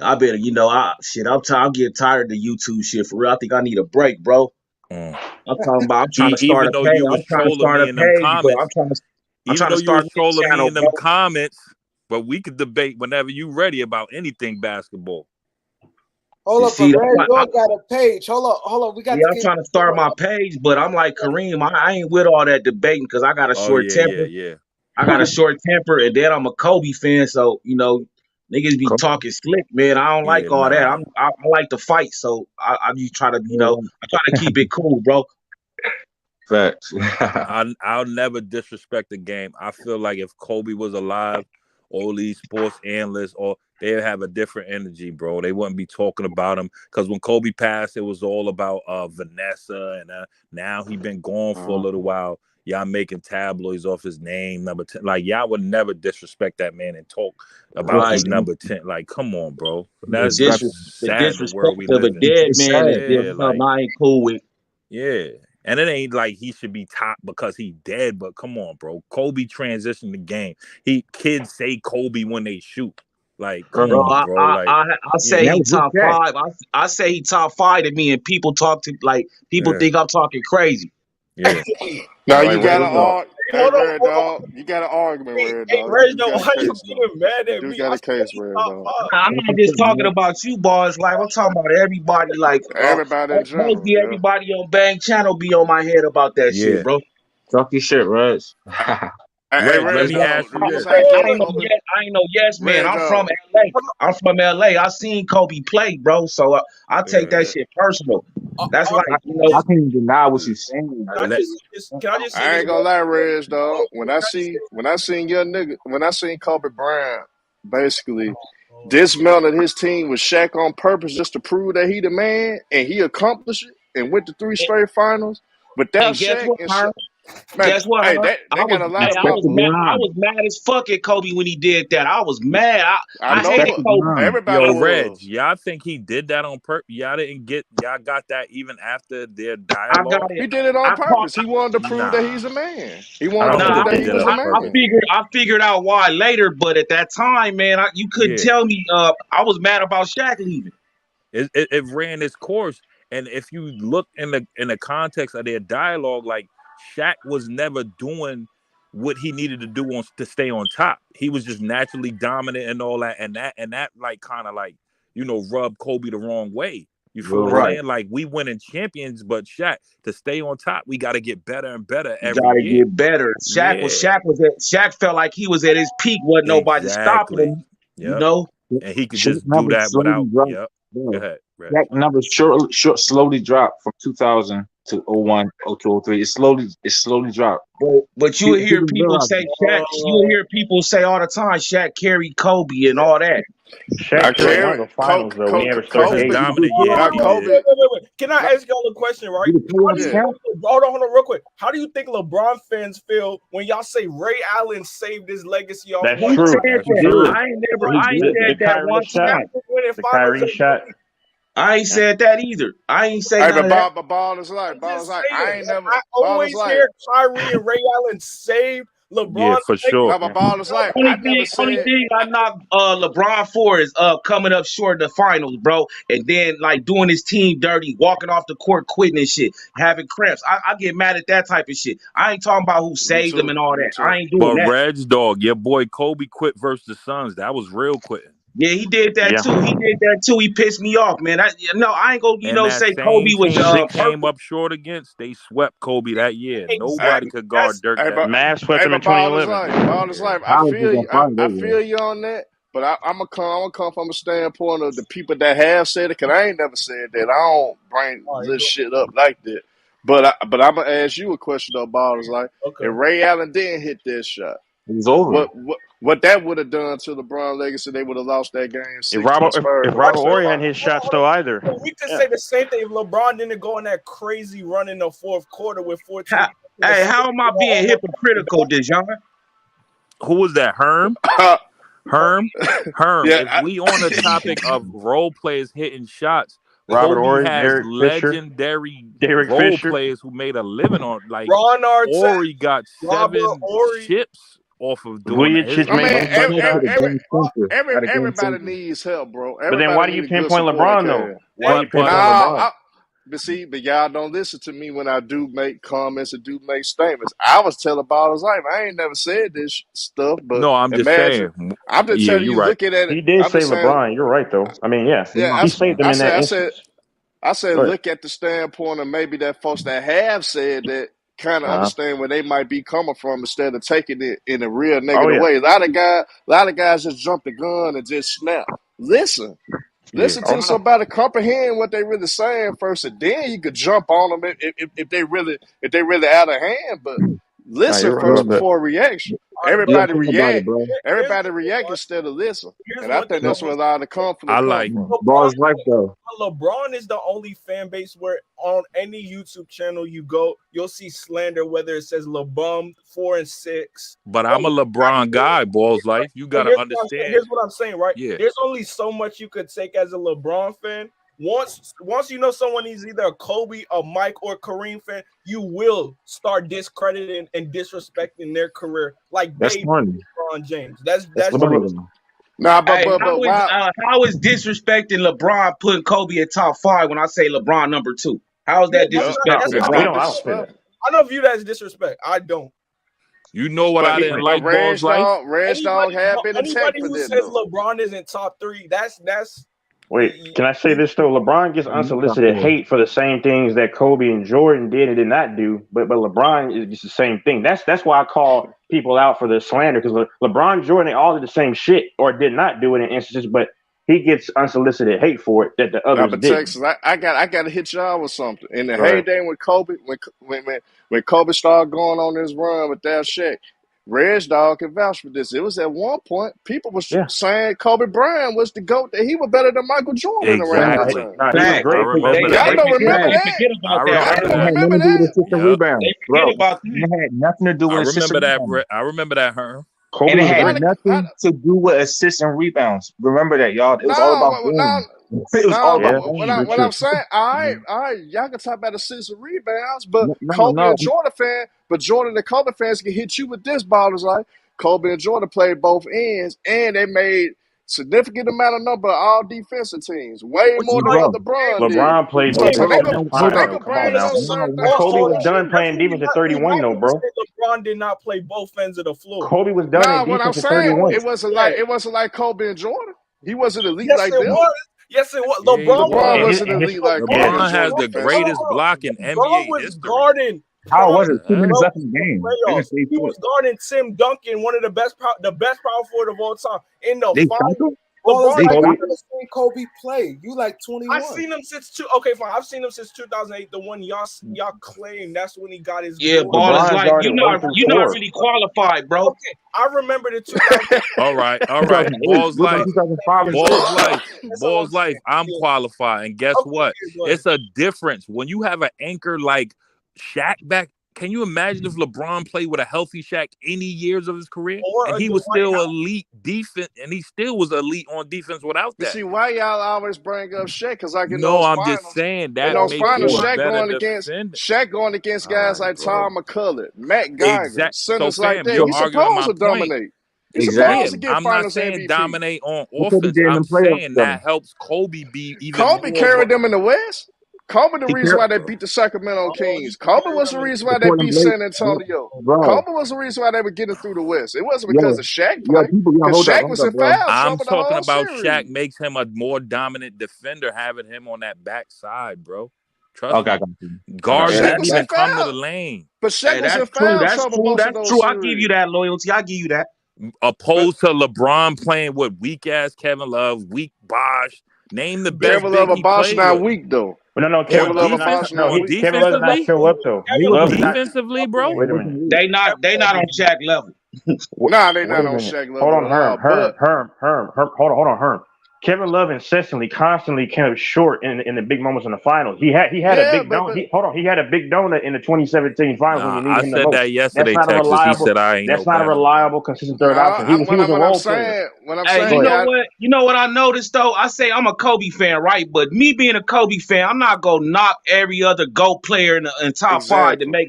I better, I'm getting tired of the YouTube shit for real. I think I need a break, bro. I'm trying to start a page. I'm trying to start a page, but I'm trying to start a channel, in them comments, but we could debate whenever you ready about anything basketball. Hold up, Red Dog got a page. Hold on. We got. I'm trying to start my page, but I'm like Kareem. I ain't with all that debating because I got a short temper. Yeah. I got a short temper, and then I'm a Kobe fan, so niggas be talking slick, man. I don't like all that. I like to fight, so I just try to, I try to keep it cool, bro. Facts. I'll never disrespect the game. I feel like if Kobe was alive, all these sports analysts, or they'd have a different energy, bro. They wouldn't be talking about him because when Kobe passed, it was all about Vanessa, and now he been gone for a little while. Y'all making tabloids off his name, number 10. Like, y'all would never disrespect that man and talk about his number 10. Like, come on, bro. That's sad. The world we live in. The dead man is something I ain't cool with. Yeah. And it ain't like he should be top because he dead, but come on, bro. Kobe transitioned the game. Kids say Kobe when they shoot. Like, come on, bro. I say he top 5. I say he top 5 to me, and people people think I'm talking crazy. Yeah. Now you gotta argue. Red Dog. You got an argument, Red Dog. Red Dog, why you getting mad at me? You got a case, Red Dog. I'm not just talking about you, boys. Like, I'm talking about everybody. Like, everybody in general. Mostly everybody on Bang Channel be on my head about that shit, bro. Talk your shit, Reg. Reg, let me ask you this. I ain't no yes man. I'm from LA. I seen Kobe play, bro. So I take that shit personal. That's like, I can't deny what you're saying. Can I just say I ain't gonna lie, Reg, dog. When I seen Kobe Bryant basically dismantled his team with Shaq on purpose just to prove that he the man, and he accomplished it and went to 3 straight finals without Shaq. Guess what? Hey, I was mad as fuck at Kobe when he did that. I was mad. I know hated Kobe. Everybody Reg, y'all think he did that on purpose? Y'all got that even after their dialogue? He did it on purpose. He wanted to prove that he's a man. He wanted to prove that he was a man. I figured out why later, but at that time, man, you couldn't tell me. I was mad about Shaq leaving. It ran its course, and if you look in the context of their dialogue, like, Shaq was never doing what he needed to do to stay on top. He was just naturally dominant and all that, and that like kind of like, rubbed Kobe the wrong way. You feel what I'm saying? Like, we winning champions, but Shaq, to stay on top, we got to get better and better every year. Get better. Shaq felt like he was at his peak. Wasn't nobody stopping him. And he could just do that without. Go ahead. Shaq numbers slowly dropped from 2000 to 01, 02, 03. It's slowly dropped. But you will hear People people realize say Shaq. You will hear people say all the time Shaq carried Kobe and all that. Shaq carried one of the finals though when he averaged 38. His dominant Hold year, on, he Kobe. did. wait. Can I ask y'all a question, right? How do you Yeah. hold on, real quick. How do you think LeBron fans feel when y'all say Ray Allen saved his legacy off That's one? Who true. said That's that? true. I ain't The said that Kyrie one shot. time. The Kyrie shot. I ain't said that either. I ain't say Hey, none but of that. ball is like, I ain't never, I ball is always like, hear Kyrie and Ray Allen saved Yeah, LeBron's for sure. no, but ball is like, I never Only said, thing I knock LeBron for is coming up short in the finals, bro, and then like doing his team dirty, walking off the court, quitting and shit, having cramps. I get mad at that type of shit. I ain't talking about who me saved them too, and all me that. too. I ain't doing But that. Reg Dog, your boy Kobe quit versus the Suns. That was real quitting. Yeah, he did that Yeah. too. He pissed me off, man. I ain't gonna And that say Kobe same was team he came perfect. up short against, they swept Kobe that year. Hey, Nobody could guard Dirk hey, that but, night. Mavs swept hey, them in but ball is 2011. Yeah. like, I How is he feel gonna you, find I that year? feel you on that. But I'm gonna come from a standpoint of the people that have said it, cause I ain't never said that. I don't bring this shit up like that. But I'm gonna ask you a question though, ball is like, if Ray Allen didn't hit that shot, It was over. what that would have done to LeBron legacy? They would have lost that game If 6 to the Robert Spurs if the first Robert time. Horry hadn't hit shots though either. We could say the same thing if LeBron didn't go on that crazy run in the fourth quarter with 14. How am I being hypocritical, Dejan? Who was that? Herm? Herm? Yeah, If we on the topic of role players hitting shots, Robert Kobe Horry, has Derek Fisher, legendary Derek role Fisher. players who made a living on like Ron Artest, Ori got Robert 7 Horry. chips off of doing that. His Vujicic I made mean, no legacy. clutch shots. everybody needs help, bro. But then why Everybody do you need a good pinpoint supporting LeBron though? cast. Why do you But pinpoint LeBron? But y'all don't listen to me when I do make comments and do make statements. I was telling about his life. I ain't never said this stuff, but no, I'm just imagine. saying. I'm just Yeah, telling you're you, right. looking at it. He did I'm say just saying, LeBron. You're right though. I mean, yeah, yeah. he saved them in that instance. I said, Go ahead. look at the standpoint of maybe that folks that have said that kind of understand where they might be coming from instead of taking it in a real negative way. A lot of guys just jump the gun and just snap. Listen Yeah. to somebody comprehend what they really saying first, and then you could jump on them if they really out of hand. But listen You're right first about that. before reaction. Yeah, Everybody think about it, react. bro. Everybody react instead of listen. And I think No, that's where a lot of the conflict I come like from. ball's life though. LeBron is the only fan base where on any YouTube channel you go, you'll see slander, whether it says LeBron 4 and 6. but I'm a LeBron guy, balls life. You gotta understand. Here's what I'm saying, right? Yeah. There's only so much you could take as a LeBron fan. Once you know someone is either a Kobe, a Mike, or Kareem fan, you will start discrediting and disrespecting their career like That's they funny. LeBron James. That's Funny. Nah, Hey, but why? how is disrespecting LeBron putting Kobe at top 5 when I say LeBron number 2? How is that disrespecting That's LeBron? not I don't say that. disrespectful. I don't view that as disrespect. I don't. You know what I didn't like, balls life? Reg Dog have been attacked Anybody for who that says though. LeBron isn't top 3, that's Wait, can I say this though? LeBron gets unsolicited hate for the same things that Kobe and Jordan did and did not do, but LeBron is just the same thing. That's why I call people out for the slander, because LeBron Jordan, they all did the same shit or did not do it in instances, but he gets unsolicited hate for it that the Nah, others but didn't. Texas, I got to hit y'all with something. In the Go ahead. heyday when Kobe, when Kobe started going on this run without Shaq, Reg Dog can vouch for this. It was at one point people was saying Kobe Bryant was the GOAT, that he was better than Michael Jordan around that Exactly. time. He was Fact. great. I remember They that. Y'all don't forget, remember they that? forget I about that, remember Y'all right? don't It had remember nothing to do with that? assist and Yep. rebound, They forget bro. about It that. had nothing to do I with assist and remember that. rebound. I remember that, Herm. Kobe And it was had great. Nothing to do with assists and rebounds. Remember that, y'all. It was all about No, game. It was all but about Yeah, game. what I'm saying, all No, right, y'all can talk about assists and rebounds, but Kobe no. and Jordan but Jordan and Kobe fans can hit you with this ballers like Kobe and Jordan played both ends, and they made significant amount of number of all defensive teams, way more than what Bro, LeBron did. LeBron played So defense they at go, the so hold they time, up. though. go Come bring on it now. on certain things. Kobe was done That's playing defense at 31, though, bro. LeBron did not play both ends of the floor. Kobe was done Nah, at what I'm defense at saying, 31. it wasn't like Kobe and Jordan. He wasn't elite Yes, like it them. was. Yes, it was. Yeah, he LeBron was. wasn't elite like Kobe and LeBron has Jordan the defensively. greatest block in LeBron NBA was history. guarding How was prime it? 2 minutes left in the the game. They didn't playoffs. say He was guarding Tim Duncan, one of the best power forward of all time in the They finals. stopped him? Ballers, LeBron. I've Kobe- never seen Kobe play. You like 21. I've seen him since I've seen him since 2008. The one y'all claim that's when he got his. Yeah, glory. ball is LeBron's like guarded 1 through you're not 4. really qualified, bro. Okay, I remember the 2000. All right. 2008. Balls We're talking life. 2005 and Balls 6. life. That's all I'm Balls life. saying. I'm Yeah. qualified. And guess Okay, what? but- It's a difference. When you have an anchor like Shaq back, can you imagine if LeBron played with a healthy Shaq any years of his career? Or And a he was Dwight still Howard. elite defense, and he still was elite on defense without But that. see, why y'all always bring up Shaq? Because like in No, those I'm finals, just saying in that those makes finals, you a Shaq better going defender. against All guys right, like bro. Tom McCullough, Matt Geiger, Exact. So, centers like fam, that. you're He's arguing supposed my to point. dominate. He's Exactly. supposed to get I'm not Finals saying MVP. dominate on What Kobe offense. did in I'm the playoffs saying that together. helps Kobe be even Kobe more. carried them in the West. Kobe the He reason why carried they beat the Sacramento Kings. he Kobe carried was them the in reason the why they Portland beat Blazers. San Antonio. Bro, Kobe was the reason why they were getting through the West. It wasn't yo, because of Shaq playing. people, Because hold Shaq up, was in bro. foul I'm trouble the talking whole about series. Shaq makes him a more dominant defender, having him on that backside, bro. Trust Okay, I me. got you. Guards Shaq didn't was even in come to the foul. lane. But Shaq Hey, was in that's true. foul That's trouble true. most of That's those true. I give series. you that loyalty. I give you that. Opposed to LeBron playing with weak ass Kevin Love, weak Bosh. Name the best Kevin Love big and he Bosh played not with. weak though. But no, On Kevin Love did defense, not. No, on Kevin Love did not defensively, show up though. Kevin Love Love did not. defensively, bro. Wait a minute. They not on Shaq level. Nah, they Wait not a on minute. Shaq Hold level on, at all. But Herm. Hold on, Herm. Kevin Love constantly came up short in the big moments in the finals. He had a yeah, big donut. He had a big donut in the 2017 finals when Nah, you needed I him the said most. that yesterday, That's not a Texas. He said reliable. I ain't That's no not a better. reliable, consistent third nah, option. He was a when I'm role player. saying, Hey, Go you know ahead. what? You know what I noticed though? I say I'm a Kobe fan, right? But me being a Kobe fan, I'm not gonna knock every other GOAT player in top 5 to make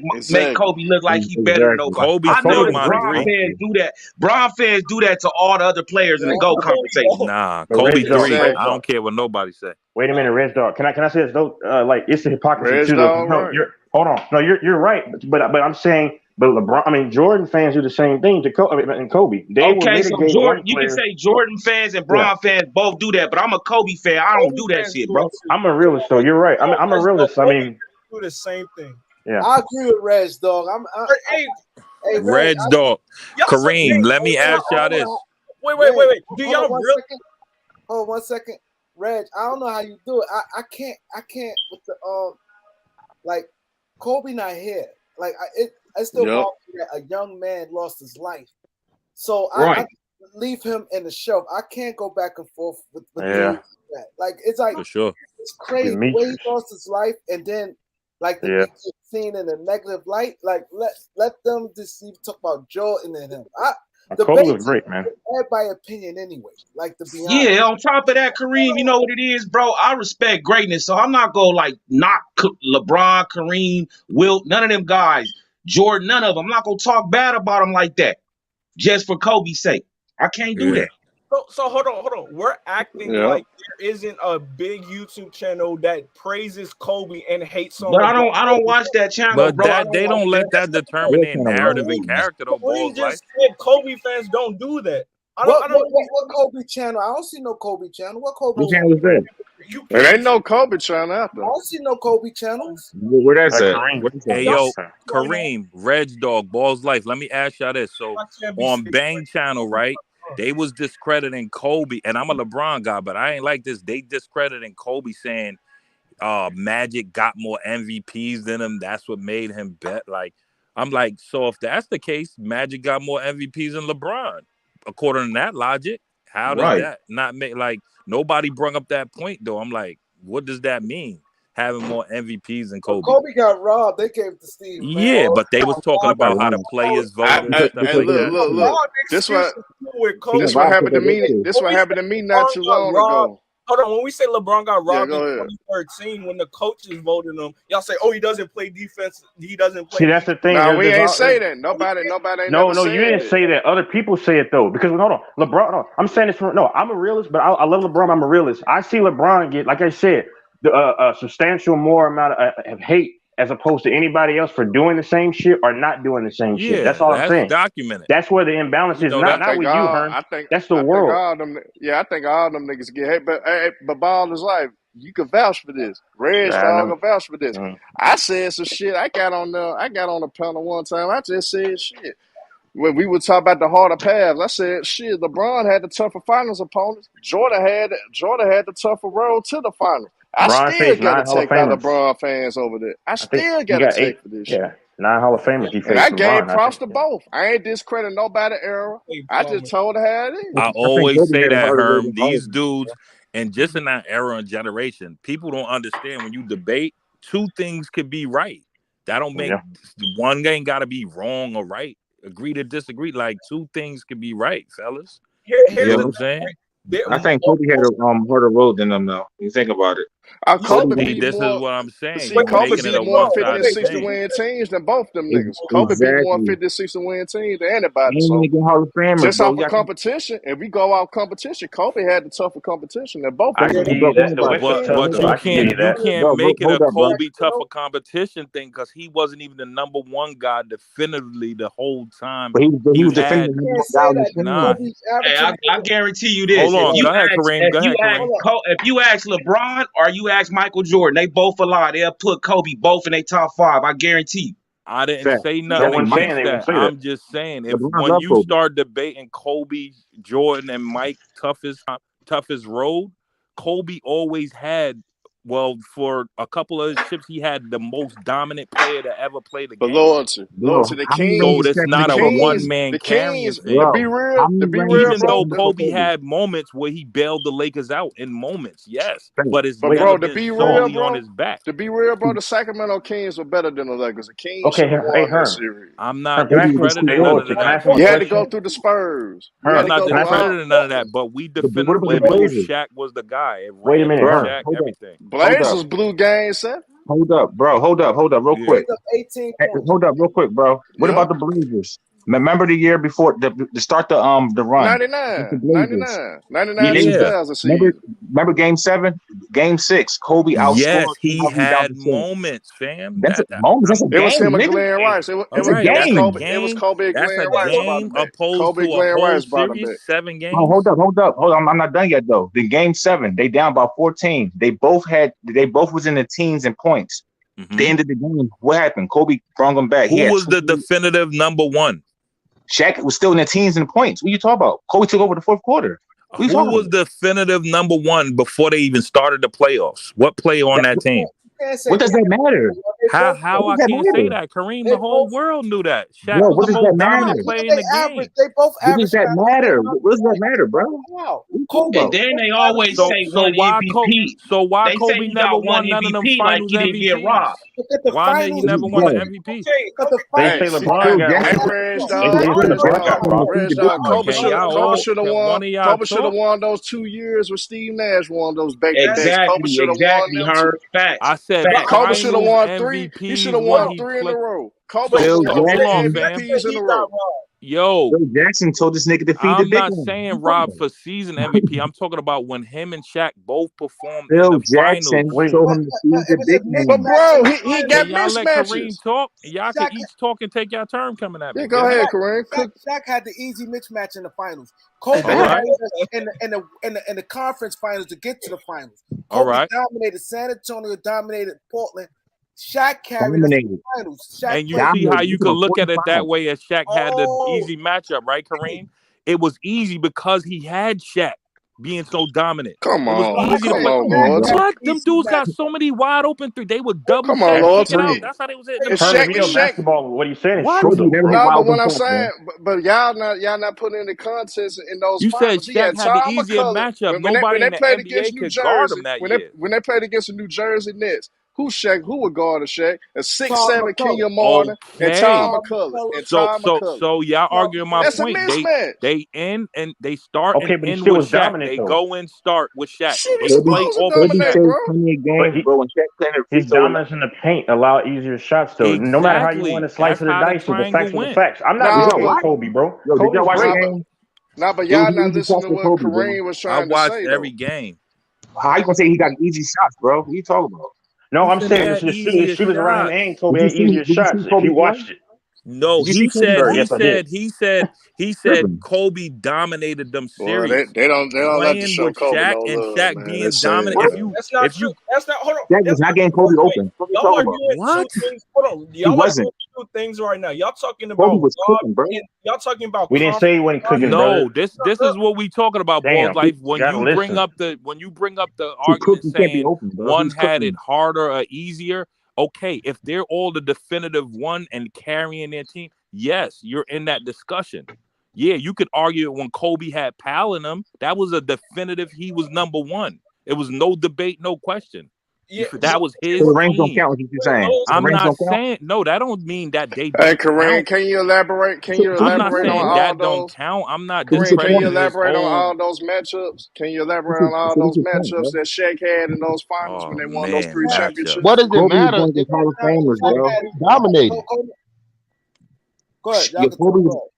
Kobe look like he better than Exactly. nobody. Kobe I still noticed my Bron three. fans do that. Bron fans do that to all the other players in the GOAT conversation. Nah, But Kobe Red Dog, three. Red I Dog. don't care what nobody say. Wait a minute, Red Dog. Can I say this though? Like it's a hypocrisy Red too. Though. Dog, No, right. hold on. No, you're right. But I'm saying, but LeBron. I mean, Jordan fans do the same thing to Kobe and Kobe. They will Okay, so mitigate Jordan, one you can player. say Jordan fans and Bron fans both do that, but I'm a Kobe fan. I don't do that shit, bro. I'm a realist, though. You're right. I'm a realist. I mean, do the same thing. Yeah, I agree with Reg, dog. Hey, Reg, dog. Kareem, let me ask y'all this. Wait. Do y'all really? Hold on 1 second. Reg, I don't know how you do it. I can't with the like Kobe not here. Like it still bothers me that a young man lost his life. So I leave him in the shelf. I can't go back and forth with yeah. that. Like it's like For sure. It's crazy the way he lost his life and then like to be seen in a negative light. Like let them just even talk about Jordan and him. Kobe was great, man. Everybody opinion anyway. Like to be honest. Yeah, on top of that, Kareem, you know what it is, bro? I respect greatness, so I'm not gonna like knock LeBron, Kareem, Wilt, none of them guys, Jordan, none of them. I'm not gonna talk bad about them like that, just for Kobe's sake. I can't do that. So hold on. We're acting like there isn't a big YouTube channel that praises Kobe and hates on. But I don't watch that channel, but bro. That, they don't let that determine their narrative and character, though. Kareem just said Kobe fans don't do that. What Kobe channel? I don't see no Kobe channel. What Kobe channel is that? There ain't no Kobe channel out there. I don't see no Kobe channels. Where that's at? Hey, yo, Kareem, Reg Dog, Balls Life. Let me ask y'all this. So on Bang Channel, right? They was discrediting Kobe, and I'm a LeBron guy, but I ain't like this. They discrediting Kobe, saying Magic got more MVPs than him. That's what made him bet. Like, I'm like, so if that's the case, Magic got more MVPs than LeBron. According to that logic, how does that not make, like, nobody brought up that point though? I'm like, what does that mean? Having more MVPs than Kobe. Kobe got robbed. They gave it to Steve. Yeah, but they was talking about how the players voted and stuff like that. Look. This what happened to me. This what happened to me not too long ago. Hold on, when we say LeBron got robbed in 2013, when the coaches voted him, y'all say, "Oh, he doesn't play defense. He doesn't play." See, that's the thing. No, we ain't say that. Nobody. No, you didn't say that. Other people say it though. Because hold on, LeBron. No, I'm saying this for I'm a realist, but I love LeBron. I'm a realist. I see LeBron get, like I said, a substantial more amount of hate as opposed to anybody else for doing the same shit or not doing the same shit. That's all I'm saying. Documented. That's where the imbalance is. Not with you, Herm. That's the world. I think all them niggas get hate. But Ball is life. You can vouch for this. Reg Dog can vouch for this. I said some shit. I got on the panel one time. I just said shit. when we would talk about the harder paths, I said, shit, LeBron had the tougher finals opponents. Jordan had the tougher road to the finals. I LeBron still faced got to 9 Hall of take my Famers. LeBron fans over there. I think still he got to got take 8. for this Yeah, shit. 9 Hall of Famers he And I faced gave LeBron. props to both. I ain't discredit nobody era. I just told her how it is. I think always Kobe say had a that, harder road Herm. than all These of them. dudes, and just in that era and generation, people don't understand when you debate, two things could be right. That don't make one ain't got to be wrong or right. Agree to disagree. Like two things could be right, fellas. You know what I'm saying? I think Kobe had a harder road than them, though. You think about it. Kobe See, beat this is more. what I'm saying. See, You're Kobe making it beat a more 50 and one-sided 60 thing. win teams than both them niggas. Kobe beat more Exactly. 50 and 60 win teams than anybody. And when So they get Hall of Famers, just bro, off of competition, if we go off competition, Kobe had the tougher competition than both I them can give niggas. you bro, think that. The about West is it. tough But though. I can give you you that. can't make it a Hold up, bro. Kobe tougher competition thing because he wasn't even the number one guy definitively the whole time. But he was had defending the guy was nah. Hey, I guarantee you this: Hold on, go ahead, Kareem. Go ahead, Kareem. if you ask LeBron or you ask Michael Jordan, they both a lie. They'll put Kobe both in their top 5. I guarantee you. I didn't fact. say No nothing one's saying against they won't that. say that. I'm just saying if LeBron when love you Kobe. start debating Kobe, Jordan, and Mike toughest road, Kobe always had. Well, for a couple of his chips, he had the most dominant player to ever play the But game. loyalty, Bro, the how many So rings Kings, that's Shaq and not a Kobe one win? man the carrying Kings. thing. To Bro, be real, how many rings Even Shaq bro. though and Kobe Kobe? had moments where he bailed the Lakers out in moments, yes, Fact. but it's But never bro, to been be real, solely on bro, his back. the Sacramento Kings were better than the Lakers. The Kings Okay, should have hey won that Herm. series. I'm not Herm, can I ask him? Hey, discrediting none of loyalty. Can I that, ask him a You fam. had to go question? through the Spurs. You had I'm Herm, to not go can I through ask him? discrediting none of that, but we But what definitively about the Wait, knew Blazers? Shaq was the guy. It wait a ran minute, through Bro, Herm. Shaq, hold up. everything. Blazers blew game 7. Hold up, bro. Hold up, real Yeah. quick. 18 points. Hold up, real quick, bro. What Yep. about the Blazers? Remember the year before the start the run? The 99, Blazers. 99, Yeah. 2000 season. Remember Game 7, Game 6. Kobe outscored Yes, he 2000 had percent. moments, fam. That's a moment. That's a It was him game, and nigga. Glenn Rice. It All That's a was right, it was that's a game. Kobe. It was game. Kobe and That's Glenn a Rice brought game him back. opposed Kobe to a Glenn whole Rice brought him series, back. 7 Oh, games. hold up. I'm not done yet though. The Game 7, they down by 14. They both was in the teens and points. Mm-hmm. The end of the game, what happened? Kobe brought them back. Who was the definitive number one? Shaq was still in the teens and points. What are you talking about? Kobe took over the fourth quarter. What are you Who talking was about? definitive number one before they even started the playoffs? What player on that team? What does that matter? How I can't say that? Kareem, the whole world knew that. Shaq Bro, was what the does that most dominant matter? player in the game. They both What does average. that matter? What does that matter, bro? What are you talking And about? then they always say one MVP. Why They say Kobe he never got one won none of them MVP like finals he didn't get MVPs? robbed. Why he never won an MVP? They Hey, say see, LeBron got hey, one. Reg They say LeBron got robbed. Kobe Can should have one of y'all Kobe should have talk? won those 2 years with Steve Nash won those back to backs. Kobe Exactly, should have won them Heard too. facts. I said Kobe should have finals won 3. He should MVPs have when won he 3 in a played. row. Kobe should So have won hold 3 on, fam. MVPs in a row. Yo, Phil Jackson told this nigga to feed the I'm big not one. saying Rob for season MVP. I'm talking about when him and Shaq both performed in Phil the finals. Jackson told him to feed the big But man. bro, he got Can y'all let mismatches. Kareem talk? Y'all can each talk and take your turn coming at me. Yeah, go ahead, Kareem. Shaq had the easy mismatch in the finals. Kobe All right. in the conference finals to get to the finals. All Kobe right. dominated San Antonio, dominated Portland. Shaq carried us to the finals. Shaq and you see how you could look at it that way as Shaq had the easy matchup, right, Kareem? It was easy because he had Shaq being so dominant. Come It was on. easy to Come play. on, Lord. What? Them dudes got so many wide open three. They would double Come on, Shaq, Lord. kick it out. That's how they was hitting them Herm, if shots. you know basketball, what he's saying is What? true though, bro. No, but what I'm saying, but y'all not putting in the contest in those You said finals. He Shaq had had the Tom easier McCullough matchup. when Nobody they in the played NBA against New could guard him Jersey. that When year. they played against the New Jersey Nets, who would guard a Shaq? A 6'7" McCullough. Kenyon Martin and Tom Okay. McCullough. So y'all arguing my That's a point. mismatch. They end and they start Okay, and but he end still with was Shaq. dominant They though. go and start with Shaq. Shit, we They play supposed to off of dominate, Shaq. bro. Plenty of games, bro. When Shaq playing the free His throw, dominance in the paint allowed easier shots though. No matter how you want Exactly. to slice That's it or how the dice it, the triangle facts are the went. facts. I'm not Nah, disputing but Kobe, bro. Yo, did y'all Kobe's watch the great. game? but It y'all was not easy listening shots to for what Kobe, bro. Kareem was I trying to watched say every though. game. How you gonna say he got easy shots, bro? What are you talking about? No, He I'm said he saying had the easier shooters around him and shots. Kobe had easier Did you shots see if Kobe you play? watched it. No, Did you see Kobe play? Yes, I did. he said Tripping. Kobe dominated them Well, series. they don't like to Playing show with Kobe Shaq no and love, Shaq man. They being say dominant. That's not true. That's not. Hold on. Shaq was not getting Kobe open. What are you Y'all talking are about? doing two What? things. Hold on. He wasn't. Two things right now. Y'all talking Kobe about was cooking, bro. y'all talking about. We didn't say he wasn't cooking, No, brother. this is what we talking about, boys. Damn, Like you when gotta you bring listen. up the He argument cooking can't be saying open, bro. one He's had it cooking. harder or easier. Okay, if they're all the definitive one and carrying their team, yes, you're in that discussion. Yeah, you could argue it when Kobe had Pal in him. That was a definitive. He was number one. It was no debate, no question. Yeah, That was So his the rings don't team. count. What you saying? no, So the I'm rings not don't count. saying no. That don't mean that they Hey, don't Kareem, count. can you elaborate? Can you So I'm not elaborate on saying all that don't those? count. I'm not this is your Kareem, can you point. discrediting his elaborate on whole. all those matchups? Can you This elaborate is on all so this those is your point, matchups bro. that Shaq had in those finals when Oh they won those man, 3 matchups. What championships? does it Kobe was matter? going It against Hall of matters Famers, what bro. he dominated. Go ahead, y'all Yeah, can talk. Go ahead.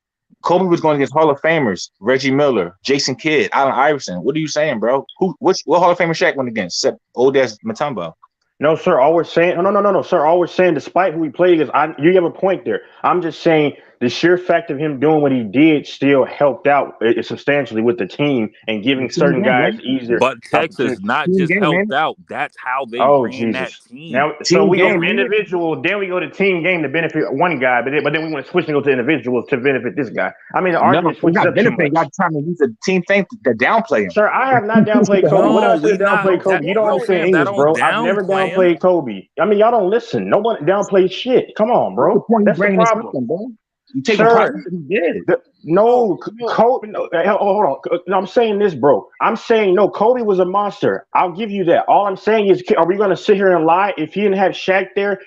Kobe was going against Hall of Famers. Reggie Miller, Jason Kidd, Allen Iverson. What are you saying, bro? What Hall of Famer Shaq went against? Except old ass Mutombo. No, sir. All we're saying, no, sir. All we're saying, despite who we played against, you have a point there. I'm just saying the sheer fact of him doing what he did still helped out substantially with the team and giving certain guys easier But Texas opportunities. not Team just game, man. helped out. That's how they Oh ran that Jesus! team. Now, so we go Don't from individual, then we go to team game to benefit one guy, but then we want to switch and go to individuals to benefit this guy. I mean, the argument switches up too much. Y'all trying to use a team thing to downplay him. Sir, I have not downplayed Kobe. What did I no, say we to not downplay Kobe? that, You don't bro, understand fam. That English, don't bro. I've never downplay him. downplayed Kobe. I mean, y'all don't listen. Nobody downplays shit. Come on, bro. That's the problem, bro. You take Sir, he did. Kobe. No, hold on. No, I'm saying this, bro. I'm saying no. Kobe was a monster. I'll give you that. All I'm saying is, are we going to sit here and lie? If he didn't have Shaq there,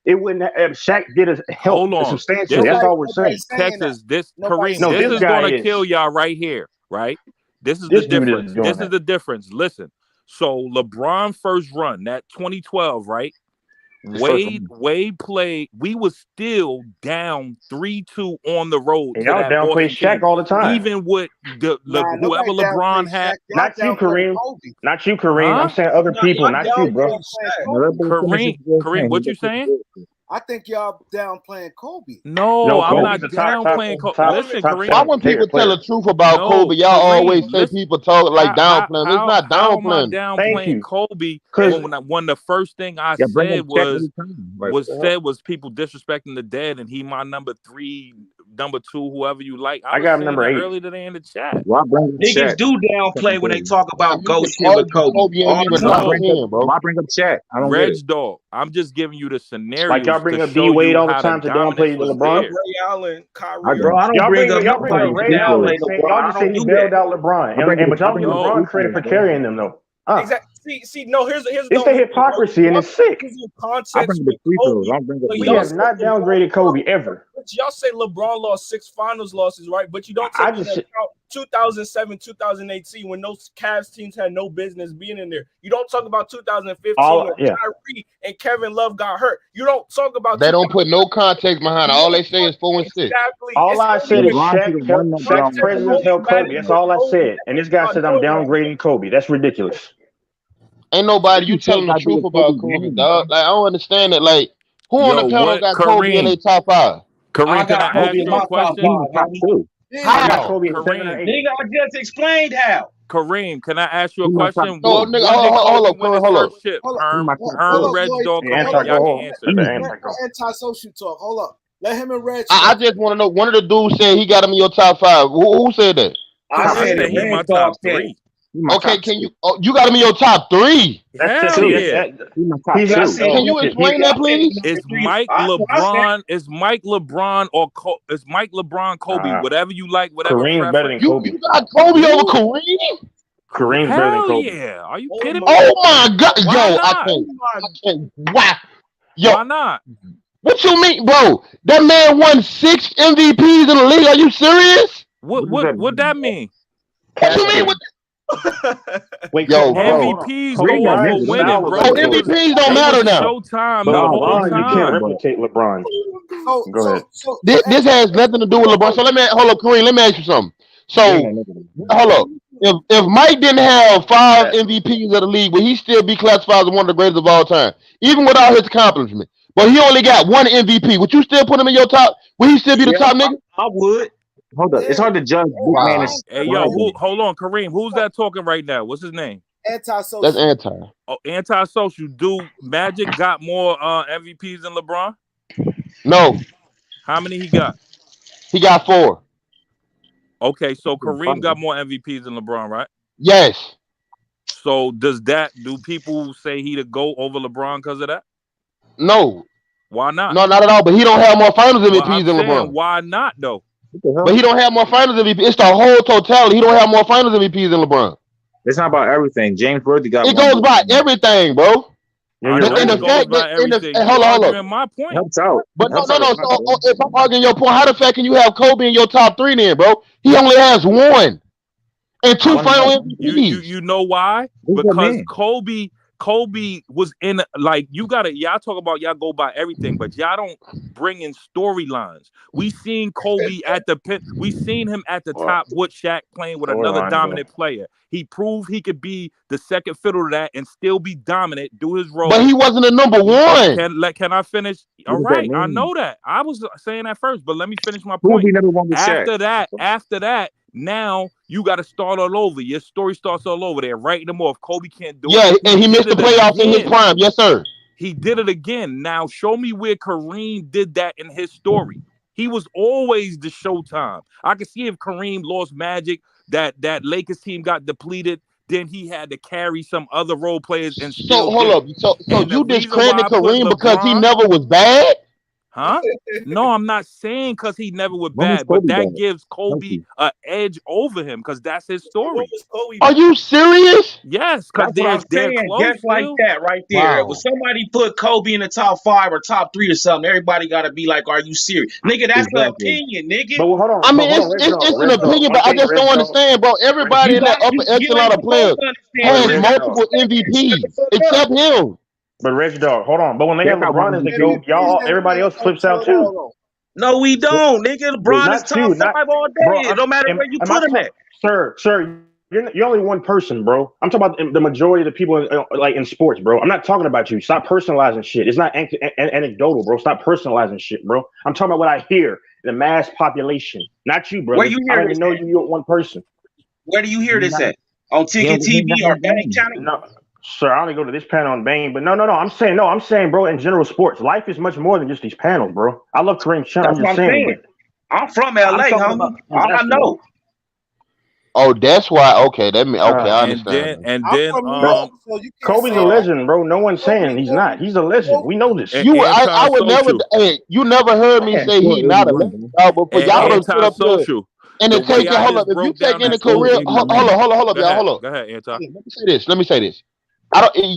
it wouldn't have. Shaq did help hold on. substantially. That's all we're saying. Texas, Kareem, No, this this is guy gonna is. kill y'all right here, right? This is the This dude is difference. doing This is that. the difference. Listen. So LeBron first run, that 2012, right? Wade played. We was still down 3-2 on the road to Y'all that downplay Boston Shaq team. all the time. Even with whoever LeBron had. Not you, Kareem. Not you, Kareem. I'm Huh? saying other people, not you, bro. Kareem, what you saying? I think y'all downplaying Kobe. No, I'm not Kobe's a top downplaying Kobe. Listen, top Kareem. Why when people tell the truth about No, Kobe, y'all always Kareem, say listen. people talk like downplaying him? It's not How am I downplaying. downplaying Kobe when the first thing I said was people disrespecting the dead and he my number 3, number 2, whoever you like. I was got saying number that 8 earlier today in the chat. Niggas do downplay when they talk about You GOAT can shit with argue Kobe. Kobe ain't even top 10, bro. Why bring up Shaq? I don't get Reg it. Dog, I'm just giving you the Like scenarios y'all bring to up D show Wade you all the how the time to dominance downplay was LeBron. there. Ray Allen, Kyrie. Bro, I don't bring up y'all nobody Ray to downplay Allen. LeBron. Y'all I just say don't he do bailed that. out LeBron, but y'all don't give No. LeBron credit for carrying them though. Exactly. See, no. Here's It's the the only hypocrisy, and it's sick. I bring the free throws. I bring up. We have not downgraded Kobe ever. But y'all say LeBron lost 6 finals losses, right? But you don't take into account 2007, 2018 when those Cavs teams had no business being in there. You don't talk about 2015 when Kyrie and Kevin Love got hurt. You don't talk about. They don't put no context behind it. All they say is 4 and 6. Exactly. All I said is Shaq's presence helped Kobe. That's all I said. And this guy said I'm downgrading Kobe. That's ridiculous. Ain't nobody you telling the truth about Kobe, dog. Like I don't understand it. Like who on the panel got Kobe in their top 5? Kareem, can I ask you a question? I got Kobe in 7 or 8. Nigga, I just explained how. Kareem, can I ask you a question? No, When nigga, did hold Kobe up, win his hold up. first chip? Hold Herm, up, Reg Lloyd. Dog, Kareem, Hold y'all up, can answer. Anti-social talk. Hold up. Let him and Reg. I just want to know. One of the dudes said he got him in your top 5. Who said that? I said he in my top 3. Okay, can you? Oh, you got him in your top 3. Hell yeah. Can you explain that, please? Is Mike LeBron? Is Mike LeBron or is Mike LeBron Kobe? Whatever you like, whatever Kareem's better than preference. Kobe. You got Kobe over Kareem? Kareem's better than Kobe. Yeah. Are you kidding me? Oh my God. Why Yo, not? I can't. Wow. Yo, why not? What you mean, bro? That man won 6 MVPs in the league. Are you serious? What that mean? What you mean with Wait, yo, MVPs go off for winning, bro. MVPs don't matter now. Showtime the whole time. You can't replicate LeBron. Go ahead. This has nothing to do with LeBron. So hold up, Kareem. Let me ask you something. So hold up. If Mike didn't have 5 MVPs of the league, would he still be classified as one of the greatest of all time, even without his accomplishment? But he only got 1 MVP. Would you still put him in your top? Would he still be the top nigga? I would. Hold up. It's hard to judge big man. Hey, yo, hold on, Kareem. Who's that talking right now? What's his name? Anti-social. That's anti. Oh, anti-social. Do Magic got more MVPs than LeBron? No. How many he got? He got 4. Okay, so Kareem got more MVPs than LeBron, right? Yes. So do people say he to go over LeBron because of that? No. Why not? No, not at all. But he don't have more finals Well, MVPs I'm than saying, LeBron. why not though? But he don't have more finals MVPs. It's the whole totality. He don't have more finals MVPs than LeBron. It's not about everything. James Worthy got It one. goes by everything, bro. I know it goes by everything. You arguing my point. Helps out. But Helps no. out So if I'm arguing your point, how the fuck can you have Kobe in your top 3 then, bro? He only has 1 and 2 final MVPs. You know why? Because Kobe was in, like, y'all talk about y'all go by everything, but y'all don't bring in storylines. We seen Kobe we seen him at the top with Shaq playing with another dominant player. He proved he could be the second fiddle to that and still be dominant, do his role. But he wasn't a number 1. Can I finish? All right, I know that. I was saying that first, but let me finish my point. After that, now you got to start all over. Your story starts all over. They're writing him off. Kobe can't do it. Yeah, and he missed the playoffs in his prime. Yes, sir. He did it again. Now show me where Kareem did that in his story. He was always the Showtime. I could see if Kareem lost Magic, that Lakers team got depleted, then he had to carry some other role players and still. So hold up. So you discredited Kareem because he never was bad? Huh? No, I'm not saying because he never was bad, but that gives Kobe an edge over him because that's his story. Are you serious? Yes, because they're close. Just like that right there. Wow. If somebody put Kobe in the top 5 or top 3 or something, everybody got to be like, "Are you serious, nigga?" That's an opinion, nigga. But hold on. I mean, it's an opinion, but I just don't understand, bro. Everybody in that upper echelon of players has multiple MVPs except him. But Reg Dog, hold on. But when they have LeBron as the GOAT, everybody else flips out too. No, we don't, nigga. LeBron is top 5 all day. It don't matter where you put him at. Sir, you're only one person, bro. I'm talking about the majority of the people in sports, bro. I'm not talking about you. Stop personalizing shit. It's not anecdotal, bro. Stop personalizing shit, bro. I'm talking about what I hear. The mass population, not you, bro. Where you hear I don't even know you're one person. Where do you hear this at? On Ticket TV or Bang Channel? No. Sir, I only go to this panel on Bang, but no. I'm saying, bro, in general sports, life is much more than just these panels, bro. I love Kareem's channel. That's what I'm saying. I'm from LA, homie. All I know. Oh, that's why. Okay, I understand. And then Kobe's a legend, bro. No one's saying he's not. He's a legend. We know this. I would never. Hey, you never heard me say he's not a legend, but for y'all to sit up there and then take it. Hold up. If you take in a career, hold up, y'all. Hold up. Go ahead, Anton. Let me say this.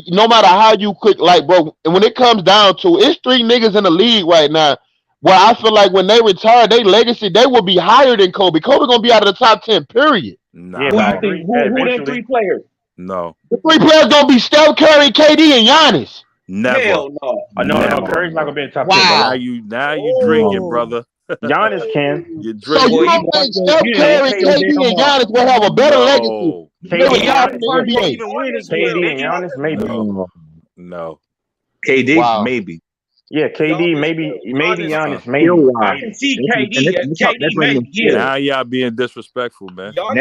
No matter how you quick, like, bro, and when it comes down to it's 3 niggas in the league right now. Well, I feel like when they retire, their legacy, they will be higher than Kobe. Kobe gonna be out of the top 10, period. Nah. Yeah, who them 3 players? No. The 3 players gonna be Steph Curry, KD, and Giannis. Never. Hell no. No. Curry's not gonna be in the top 10. Wow. Now you drinking, brother. Giannis can. So you don't think Steph Curry, KD, and Giannis will have a better legacy? KD and Giannis, maybe. No. KD, maybe. Yeah, KD, maybe Giannis, maybe. I can see KD, maybe. Yeah. Now y'all being disrespectful, man. How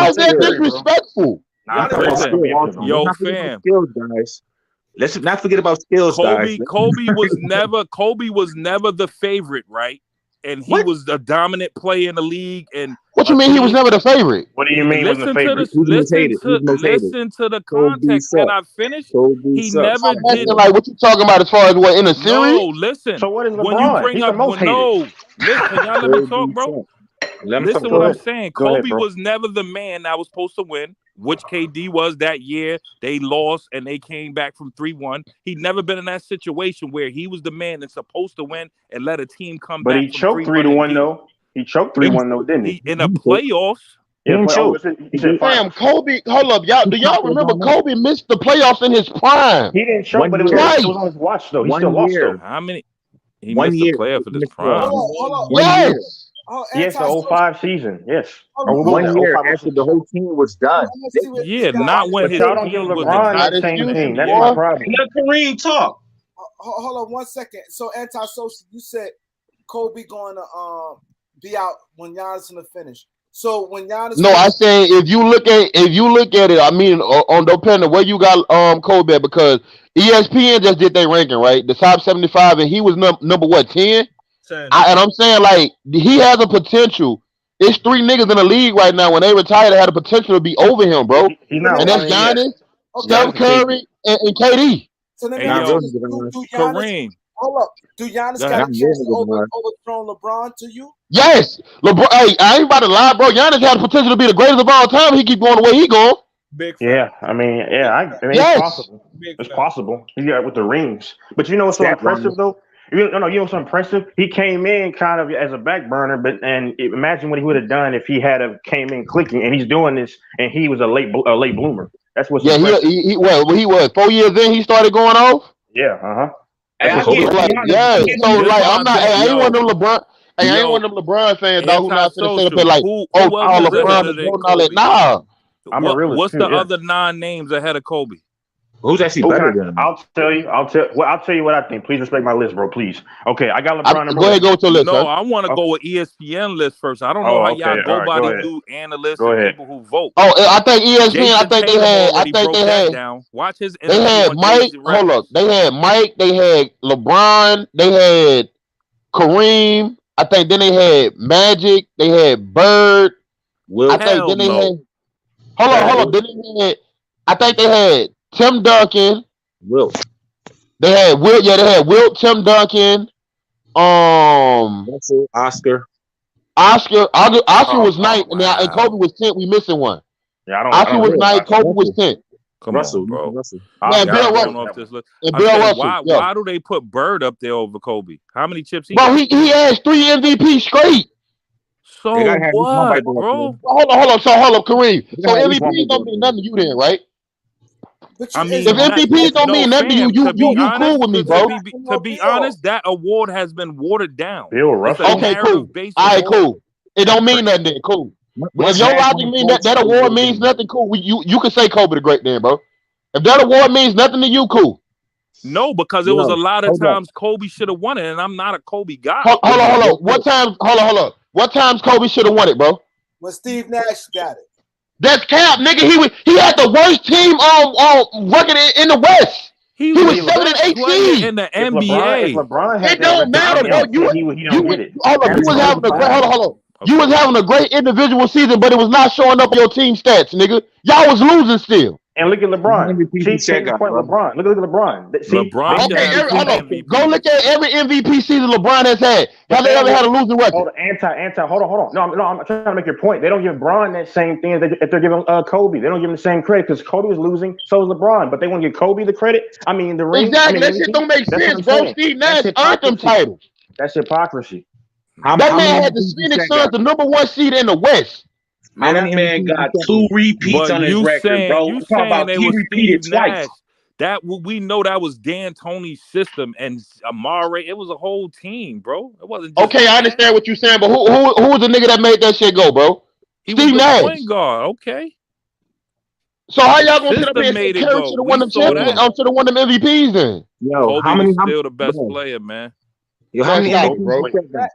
is that disrespectful? Yo, fam. Skills, guys. Let's not forget about skills, guys. Kobe was never the favorite, right? And he was a dominant player in the league. And what you mean he was never the favorite? What do you mean he was the favorite? Listen to the context. Can I finish? He never did. Like what you talking about as far as what in a series? No, listen. So what is LeBron? When you bring up listen, y'all let me talk, bro. Listen what I'm saying. Kobe was never the man that was supposed to win, which KD was that year. They lost and they came back from 3-1. He'd never been in that situation where he was the man that's supposed to win and let a team come back. But he choked 3-1 though. He choked 3-1 though, didn't he? In the playoffs. Yeah, damn, Kobe, hold up, y'all. Do y'all remember Kobe missed the playoffs in his prime? He didn't choke, but it was on his watch though. He still lost though. How many? He missed the player for this prime. Yes. Yes, the 05 season. Yes. 1 year after the whole team was done. Yeah, not when his team was LeBron that same team. That's my problem. Let Kareem talk. Hold on 1 second. So antisocial, you said Kobe going to be out when Giannis in the finish. So when Giannis, no, I say if you look at it, I mean, on depending where you got Kobe at, because ESPN just did their ranking, right? The top 75, and he was number what, 10? 10. And I'm saying like he has a potential. It's 3 niggas in the league right now. When they retire, they had a potential to be over him, bro. He's not And that's lying yet. Giannis, Okay. Steph Curry, and KD. So let me Hey, ask yo, you this. Do Giannis, Kareem. hold up. Do Giannis Go got a ahead. chance to overthrow LeBron to you? Yes, LeBron. Hey, I ain't about to lie, bro. Giannis had the potential to be the greatest of all time. He keep going the way he going. Big Yeah, I mean, it's Yes. possible. It's possible. He got with the rings. But you know what's so impressive though? You know what's so impressive? He came in kind of as a back burner, but imagine what he would have done if he had came in clicking. And he's doing this, and he was a late bloomer. That's what's impressive. He was 4 years in. He started going off. Yeah, That's what's like, yeah. So like, I'm not. I ain't one of them LeBron. Hey, I ain't one of them LeBron fans, dog. Who not finna sit up there like, who oh, else is LeBron ahead is of than doing all that. Kobe? Nah. I'm a realist What's too, the yeah. other 9 names ahead of Kobe? Who's actually better than him? I'll tell you what I think. Please respect my list, bro. Please. Okay, I got LeBron number Go ahead, one. go to the list. No, I want to go with ESPN list first. I don't know how y'all go by these new analysts and people who vote. Oh, I think ESPN. Jason I think Tatum they had. already I think broke they that had. down. Watch his They interview had on Mike. Daisy Records. Hold up. They had Mike. They had LeBron. They had Kareem. I think then they had Magic. They had Bird. Will. I think then they had. Hold on. Then they had. I think they had Tim Duncan. Will. They had Will. Yeah, they had Will. Tim Duncan. Oscar. Oscar was 9th, and Kobe was 10th. We missing one. Yeah, Oscar was 9th. Kobe was 10th. Come on, bro. Yeah, Bill Russell. Why do they put Bird up there over Kobe? How many chips he got? He has 3 MVP straight. So what, bro? Hold on. So hold up, Kareem. So MVP don't mean nothing to you then, right? I mean, if MVP don't mean nothing to you, you cool with me, bro. To be honest, that award has been watered down. Bill Russell. Okay, cool. All right, cool. It don't mean nothing then, cool. If your logic mean that award means nothing, cool. You can say Kobe the Great then, bro. If that award means nothing to you, cool. No, because it was a lot of times Kobe should have won it, and I'm not a Kobe guy. Hold on. What times Kobe should have won it, bro? When Steve Nash got it. That's cap, nigga. He had the worst team on record in the West. He was 7 and 8 seed in the NBA. It don't matter, bro. You was having a great individual season, but it was not showing up in your team stats, nigga. Y'all was losing still. And look at LeBron. LeBron. Look at LeBron. See, LeBron. Go look at every MVP season LeBron has had. Have they ever had a losing record? Hold on. No, I'm trying to make your point. They don't give LeBron that same thing if they're giving Kobe. They don't give him the same credit because Kobe was losing, so is LeBron. But they want to give Kobe the credit. I mean, the ring. Exactly. That shit don't make sense, bro. Steve Nash earned them titles. That's hypocrisy. That man had the Phoenix Suns, the number 1 seed in the West. Man, that man got 2 repeats on his record, bro. You saying they was Steve Nash? That we know that was D'Antoni's system and Amare. It was a whole team, bro. It wasn't. Just okay, I understand what you're saying, but who was the nigga that made that shit go, bro? Steve Nash. Point guard. Okay. So how y'all gonna sit up here and say Curry should have won them champions? Should have won them MVPs then? Yo, Kobe was still the best player, man. Yo, how many MVPs, bro?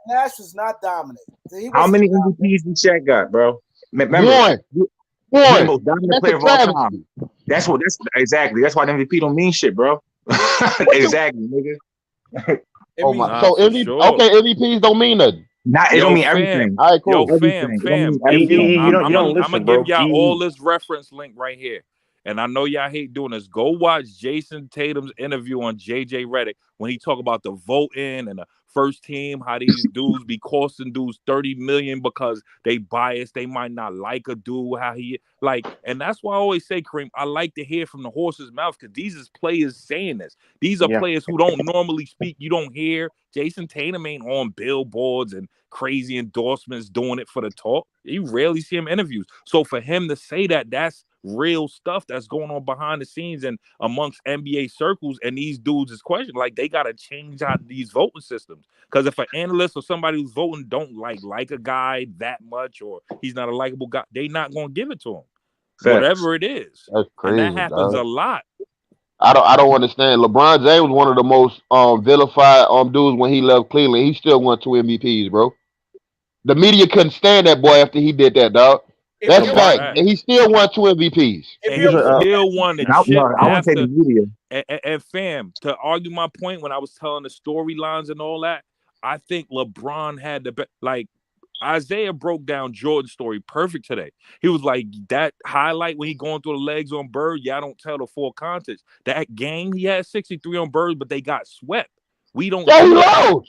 Nash was not dominant. How many MVPs did Shaq got, bro? Remember, one. Most dominant player of all time. That's exactly. That's why the MVP don't mean shit, bro. Exactly, nigga. Oh my. So MVPs don't mean nothing. It don't mean everything. All right, cool. Yo, fam. I'm gonna give y'all all this reference link right here. And I know y'all hate doing this. Go watch Jason Tatum's interview on JJ Redick when he talk about the voting and the first team, how these dudes be costing dudes $30 million because they biased. They might not like a dude, how he like. And that's why I always say, Kareem, I like to hear from the horse's mouth because these is players saying this. These are players who don't normally speak. You don't hear. Jason Tatum ain't on billboards and crazy endorsements doing it for the talk. You rarely see him in interviews. So for him to say that, that's real stuff that's going on behind the scenes and amongst NBA circles, and these dudes is questioned. Like, they got to change out these voting systems. Because if an analyst or somebody who's voting don't like a guy that much, or he's not a likable guy, they not going to give it to him. Whatever it is. That's crazy. And that happens a lot. I don't understand. LeBron James was one of the most vilified dudes when he left Cleveland. He still won 2 MVPs, bro. The media couldn't stand that boy after he did that, dog. That's fact. And he still won 2 MVPs. And he still won the chip. I want to say the media. And fam, to argue my point when I was telling the storylines and all that, I think LeBron had the best. Like Isaiah broke down Jordan's story perfect today. He was like, that highlight when he going through the legs on Bird, I don't tell the full context. That game, he had 63 on Bird, but they got swept. We don't do that.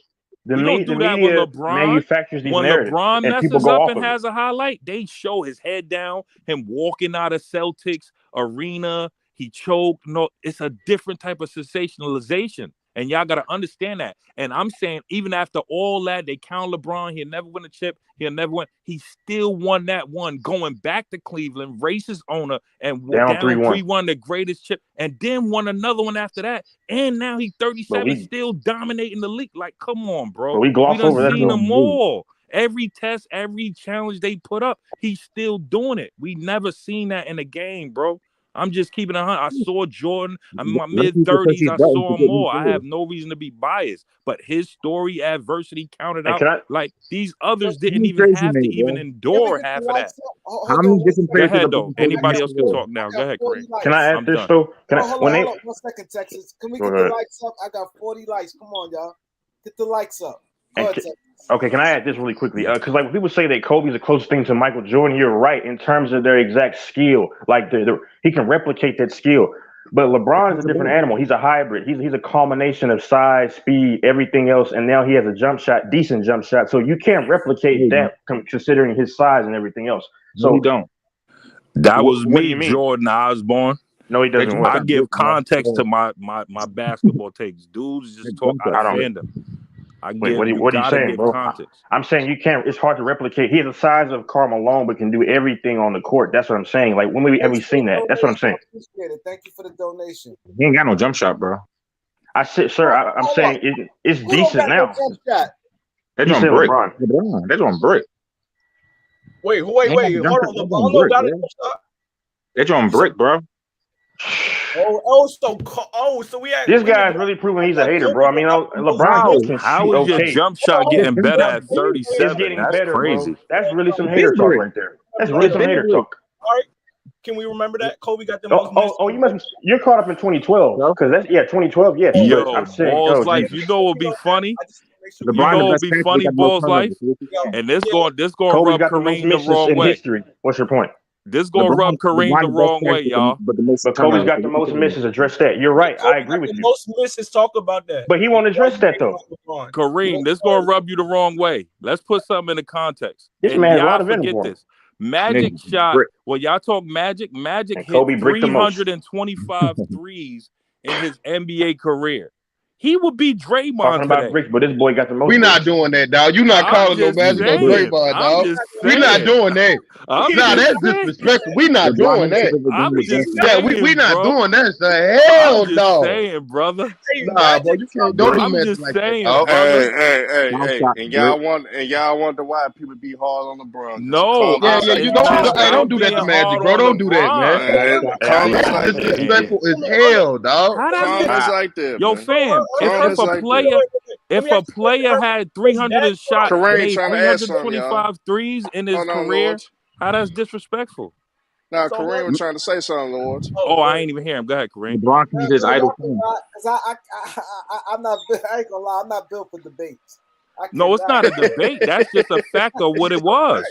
We don't do that with LeBron. Manufactures these when narratives, LeBron and people messes go up off and of has a highlight, they show his head down, him walking out of Celtics arena. He choked. No, it's a different type of sensationalization. And y'all got to understand that. And I'm saying, even after all that, they count LeBron. He'll never win a chip. He'll never win. He still won that one, going back to Cleveland, racist owner, and down 3-1, the greatest chip, and then won another one after that. And now he's 37, still dominating the league. Like, come on, bro. But we gloss over that. Seen them all. Every test, every challenge they put up, he's still doing it. We never seen that in a game, bro. I'm just keeping it 100. I saw Jordan. I'm in my mid-30s. I saw him more. I have no reason to be biased. But his story, adversity counted out. Like, these others didn't even have to even endure half of that. How many different Go ahead, though. Anybody else can talk now. Go ahead, Kareem. Can I add this, though? Hold on. 1 second, Texas. Can we get the likes up? I got 40 likes. Come on, y'all. Get the likes up. Go ahead, Texas. Okay, can I add this really quickly? Because like when people say that Kobe's the closest thing to Michael Jordan, you're right in terms of their exact skill. Like he can replicate that skill. But LeBron is a different animal. He's a hybrid. He's a combination of size, speed, everything else, and now he has a jump shot, decent jump shot. So you can't replicate that considering his size and everything else. So you don't. That was me, Jordan Osborne. No, he doesn't. I give context to my basketball takes. Dudes just talk out of fandom. What are you saying, bro? I'm saying you can't. It's hard to replicate. He has the size of Karl Malone, but can do everything on the court. That's what I'm saying. Like when have we seen that? That's what I'm saying. Appreciate it. Thank you for the donation. He ain't got no jump shot, bro. I'm saying it's decent now. That's on brick. That's on brick. Wait. Hold on. LeBron got a jump shot. That's on brick, bro. So we had this guy's really proving he's a hater, bro. I mean, LeBron can how is your jump shot getting better at 37? It's getting That's better, crazy. Bro. That's really some hater talk right there. That's really some hater talk. All right, can we remember that Kobe got the most? You're caught up in 2012 because that's 2012. Yes. Yo, I'm saying, Ball's Life. You know what would be funny? You know what would be funny, Ball's Life? And this going rub Kareem the wrong way. History. What's your point? This gonna rub Kareem the wrong way, y'all. But Kobe's got the most misses. Address that. You're right. I agree with you. Most misses. Talk about that. But he won't address that though. Kareem, this gonna rub you the wrong way. Let's put something in the context. This man has a lot of forget this. Magic shot. Well, y'all talk Magic. Magic hit 325 threes in his N.B.A. career. He would be Draymond talking about today. bricks, but this boy got the most. We not doing that, dog. You not calling no basketball Draymond, dog. We not doing that. That's disrespectful. We not doing that. We not doing that. Hell no. Saying, brother. Nah, bro, you can't. Don't be messing like that. Hey, and y'all wonder why people be hard on LeBron. No, you don't do that to Magic, bro. Don't do that, man. That's disrespectful as hell, dog. Comments like that. Yo, fam, if a player had 300 shots, 325 threes in his career, how that's disrespectful? Now, Kareem was trying to say something, Lord. Oh, I ain't even hear him. Go ahead, Kareem. LeBron is his idol. Because I'm not. I ain't gonna lie. I'm not built for debates. No, it's not a debate. That's just a fact of what it was.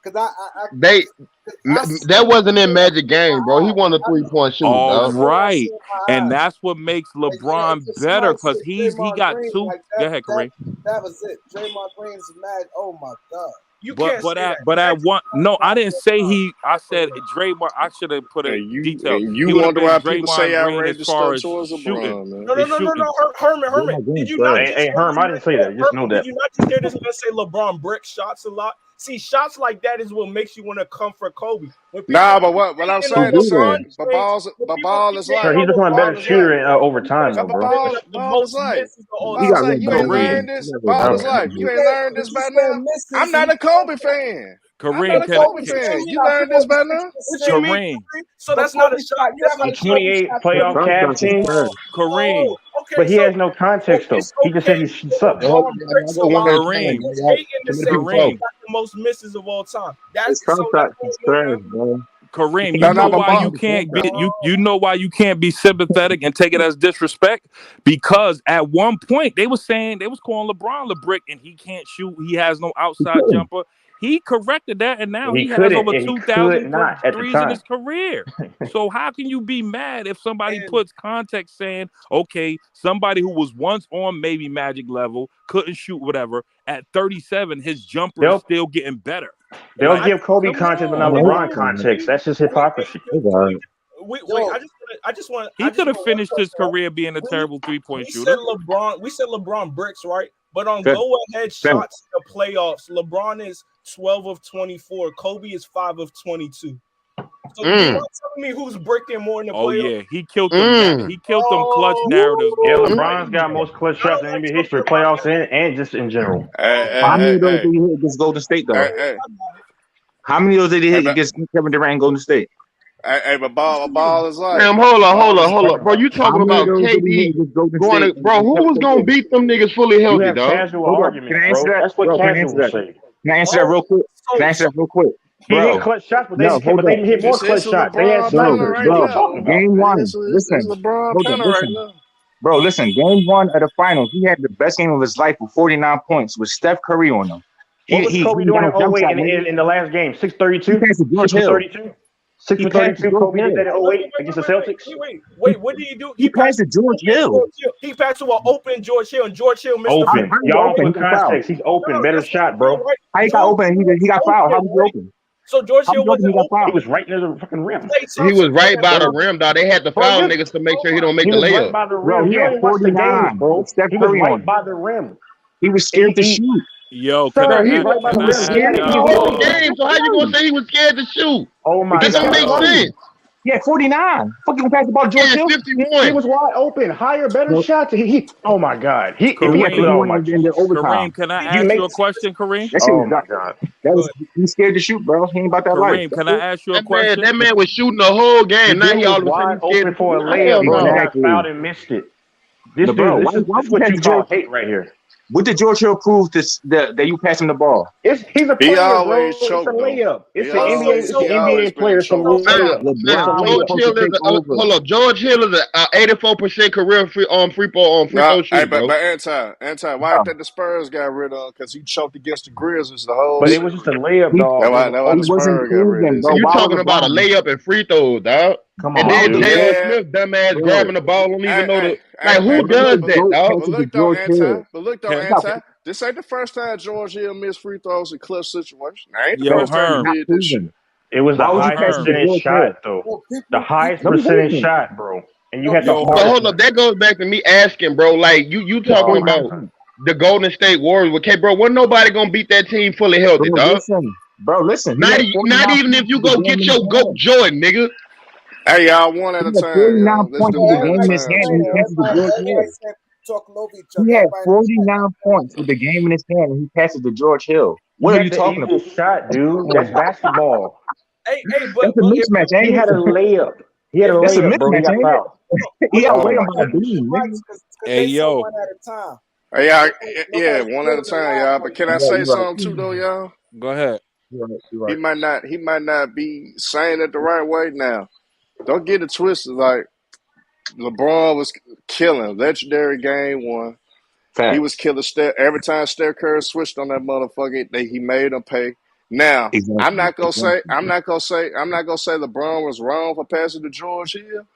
That wasn't in Magic game, bro. He won a 3-point shooter. All right, and that's what makes LeBron better because he got two. Go ahead, Kareem. That was it. Draymond Green's mad. Oh my God. But I want I didn't say he. I said Draymond. I should have put a detail. You wonder why people say outrageous stuff towards LeBron, man. No, Herman. Did you not? Hey, Herm, I didn't say that. Just know that. Did you not just hear this man say LeBron brick shots a lot? See, shots like that is what makes you want to come for Kobe. Nah, but what I'm saying is, ball is like. Sure, he's becoming a better shooter over time, though, bro. Ball is like. You ain't learned this. Ball is like. You ain't learned this by now. I'm not a Kobe fan. Kareem, I'm not a Kobe fan. You learned this by now. Kareem. So that's not a shot. A 28 playoff Cavs team. Kareem. But he has no context, though. He just said he shoots up. Kareem. The most misses of all time. That's trash, bro. Kareem, you know why you can't be you know why you can't be sympathetic and take it as disrespect? Because at one point they was calling LeBron LeBrick and he can't shoot, he has no outside jumper. He corrected that and now he has over 2,000 threes in his career. So how can you be mad if somebody puts context saying, okay, somebody who was once on maybe Magic level, couldn't shoot whatever, at 37 his jumper is still getting better. They'll give Kobe context, but not LeBron context. That's just hypocrisy. Wait, I just want. He could have finished his career being a terrible 3-point shooter. We said LeBron bricks, right? But on go-ahead shots in the playoffs, LeBron is 12 of 24. Kobe is 5 of 22. So you want to tell me who's bricking more in the playoffs? Oh yeah, he killed them. He killed them clutch narratives. Yeah, LeBron's got most clutch shots in NBA history, playoffs and just in general. How many of those did he hit against Golden State though? How many of those did he hit against Kevin Durant and Golden State? Hey, but ball is like. Damn, hold on, bro. You talking about KD going to, bro? Who was gonna beat them niggas fully healthy, dog? Casual argument, Can I answer that? That's what casual say. Can I answer that real quick? He hit clutch shots, but they didn't hit more clutch shots. They had snipers. What are you talking about? Game one. Listen, bro. Listen. Game one of the finals, he had the best game of his life with 49 points with Steph Curry on him. What was Kobe doing in the last game? 632? 632? 632, Kobe did that in 08 against the Celtics. Wait, what did he do? He passed to George Hill. He passed to an open George Hill, and George Hill missed open. the Y'all don't put context. He's open. Better shot, bro. How he got open? He got fouled. How was he open? So George Hill wasn't open. He was right near the fucking rim. He was right by the rim, dog. They had to foul niggas to make sure he don't make the layup. Right by the rim. He had 49, bro. Steph He was Curry right by the rim. He was scared to shoot. Yo, he right by the rim. Game. So how you gonna say he was scared to shoot? Oh my God. It don't make sense. Yeah, 49. Fucking gonna pass the ball to George Hill. 51. He was wide open, higher, better shots. Oh my God. Kareem, can I ask you a question, Kareem? Oh my God. He's scared to shoot, bro. He ain't about that life. Kareem, can I ask you a question? That man was shooting the whole game. Now he all of a wide sudden open for a layup, bro. He got fouled and missed it. This is what you call hate right here. What did George Hill prove that you pass him the ball? He's a player, he always bro. choked, it's a layup. It's an NBA player. It's a layup. Hold up. George Hill is an 84% career free throw shooter. But anti, why did the Spurs got rid of him? Because he choked against the Grizzlies the whole. But it was just a layup, dog. That was the Spurs got rid of. So you talking about a layup and free throws, dog? Come on, and then dude. J.R. Smith, dumbass, grabbing the ball, don't even know the who does that, dog? But look though, anti. This ain't the first time George Hill missed free throws in clutch situations. Ain't the first time he did this shit. It was the highest percentage shot, though. The highest percentage shot, bro. And you had to hold up. That goes back to me asking, bro. Like you talking about the Golden State Warriors? Okay, bro. Wasn't nobody gonna beat that team fully healthy, dog? Listen. Not even if you go get your GOAT Jordan, nigga. Hey, y'all, one at a time. 49 points with the game in his hand, and he passes to George Hill. He had 49 points with the game in his hand, and he passes to George Hill. What are you talking about? Shot, dude. That's basketball. Hey, but that's a mismatch. He had a layup. He had a layup, bro. He got fouled. He got away on the beam. Hey, yo. Hey, yeah, one at a time, y'all. But can I say something too, though, y'all? Go ahead. He might not be saying it the right way now. Don't get it twisted. Like LeBron was killing legendary game one. Fact. He was killing Steph every time Steph Curry switched on that motherfucker. He made him pay. Now I'm not gonna say LeBron was wrong for passing to George Hill,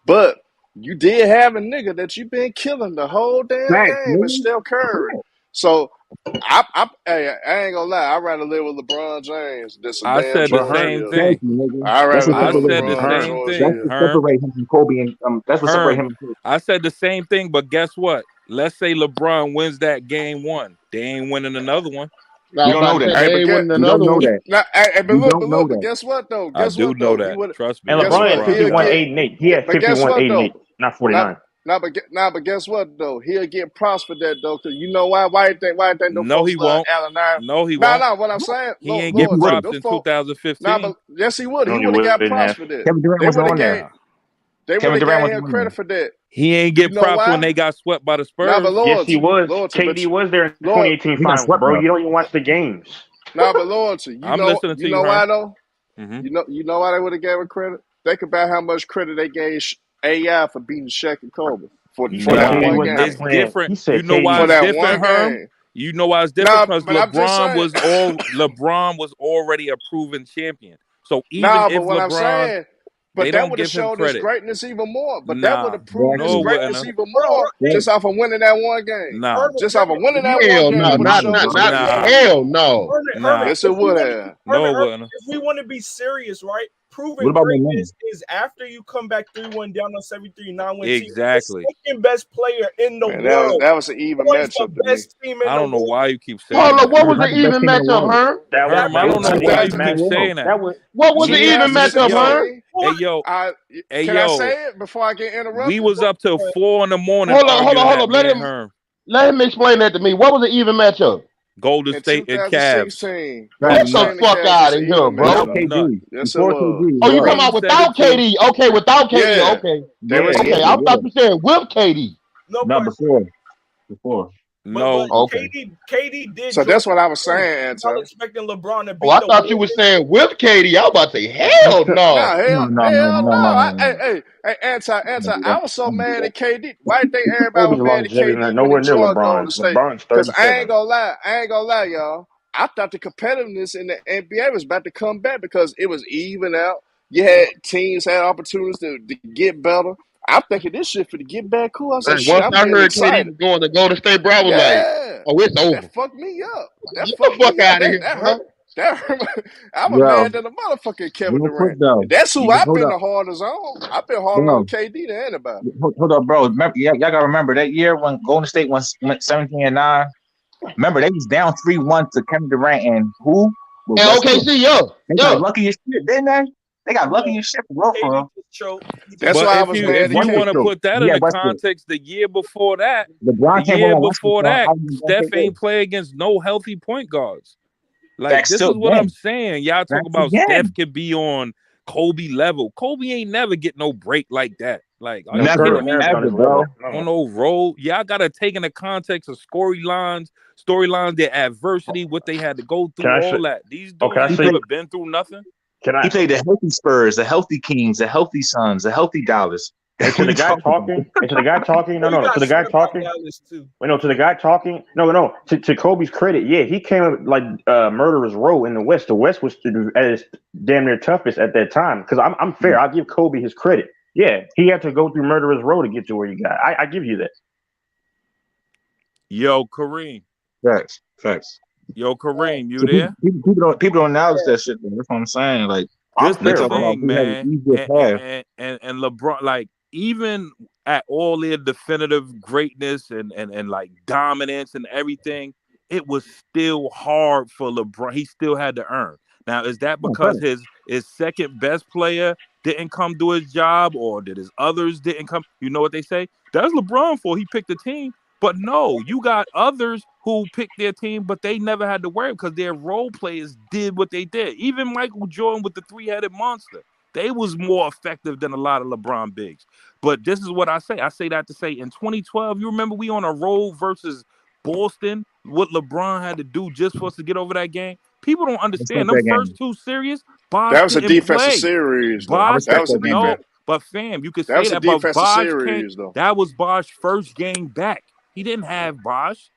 but you did have a nigga that you've been killing the whole damn game with Steph Curry. So I ain't gonna lie. I'd rather live with LeBron James than some damn George Hill. I said the same thing. That's to separate him from Kobe, and that's what separate him. I said the same thing, but guess what? Let's say LeBron wins that game one. They ain't winning another one. You don't know that. They ain't winning another one. But guess what though? I do know that. Trust me. And LeBron had 51-8-8. He had 51-8-8, not 49. But guess what though? He'll get props for that though, because you know why? Why think no, he won't. Allen Iverson? No, he won't. No, what I'm saying, he ain't getting props in 2015. But yes, he would. He would have got props for that. Kevin Durant was on there. They would have gave him credit for that. He ain't get props when they got swept by the Spurs. Yes, he was. KD was there in 2018 finals, bro. You don't even watch the games. But loyalty. I'm listening to you. You know why though? You know why they would have gave her credit? Think about how much credit they gave AI for beating Shaq and Kobe for that one game. It's different. You know why For it's that different, one Herm? game. You know why it's different? Because But I'm just saying. LeBron was already a proven champion. So even But if what I'm LeBron, saying, they but that don't would have give him shown his credit. greatness even more. But that would Nah, have proved his no, greatness wouldn't. even more just off of winning that one game. Nah, Just off of winning that one Hell game, it no, would have not showed his greatness. hell no. Nah. Yes, it would have. No, it wouldn't. If we want to be serious, right? Proven What about greatness is after you come back 3-1 down on 73-9 win exactly. team. The second best player in the Man, world. that was an even matchup to me. I don't know why you keep saying Hold that. up, what was the even matchup, Herm? Herm, I don't know why you keep saying that. What was the even matchup, Herm? Hey, yo. Can I say it before I get interrupted? We was up till 4 in the morning Hold arguing up. that, Let him explain that to me. What was the even matchup? Golden State and Cavs. 2016. Get the fuck out of here, bro. Yes, it was. Oh, you talking about without KD? Okay, without KD. Yeah. Okay. Okay, I thought you said with KD. No, before. No. Okay. KD did. So that's what I was saying, Anton. I was expecting LeBron to beat. Oh, I thought you were saying with KD. I was about to say hell no. No. Hey, Anti, I was so mad at KD. Why do you think everybody was mad at KD when he joined Golden State? Because I ain't gonna lie, y'all. I thought the competitiveness in the NBA was about to come back because it was even out. You had teams had opportunities to get better. I'm thinking this shit for to get back cool. I said, shit, Once I'm I getting heard excited. KD was going to Golden State, bro, I was like, oh, it's over. That fucked me up. Get the fuck out of here, bro. That hurt. I was mad at the motherfucking Kevin Durant. That's who I've been the hardest on. I've been harder on KD than anybody. Hold up, bro. Remember, y'all gotta remember that year when Golden State went 17-9. Remember, they was down 3-1 to Kevin Durant and who? And OKC, They got lucky as shit, didn't they? They got lucky as shit for real. That's why I was mad if at you want to put that in the context, the year before that, Steph ain't play against no healthy point guards. Like, this is what I'm saying. Y'all talk about Steph could be on Kobe level. Kobe ain't never get no break like that. Like, are you kidding me? On no road. Y'all gotta take in the context of storylines, their adversity, what they had to go through, all that. These dudes ain't never been through nothing. He played the healthy Spurs, the healthy Kings, the healthy Suns, the healthy Dallas. And to the guy talking, to the guy talking, to Kobe's credit, yeah, he came up like murderer's row in the West. The West was at its damn near toughest at that time. Because I'm fair, I'll give Kobe his credit. Yeah, he had to go through murderer's row to get to where he got. I give you that. Yo, Kareem. Facts. Yo, Kareem, you there? People don't acknowledge that shit. That's what I'm saying. Like, this the thing, man. And LeBron, like, even at all their definitive greatness and like dominance and everything, it was still hard for LeBron. He still had to earn. Now, is that because his second best player didn't come do his job, or did his others didn't come? You know what they say? That's LeBron for. He picked the team. But no, you got others who picked their team, but they never had to worry because their role players did what they did. Even Michael Jordan with the three-headed monster, they was more effective than a lot of LeBron bigs. But this is what I say. I say that to say in 2012, you remember we on a road versus Boston, what LeBron had to do just for us to get over that game? People don't understand. Them first two series, Bosh that was a defensive play. series, though. Bosh, that was a defense. But fam, you could that say that, but Bosh series, though. That was Bosh's first game back. He didn't have Bosh.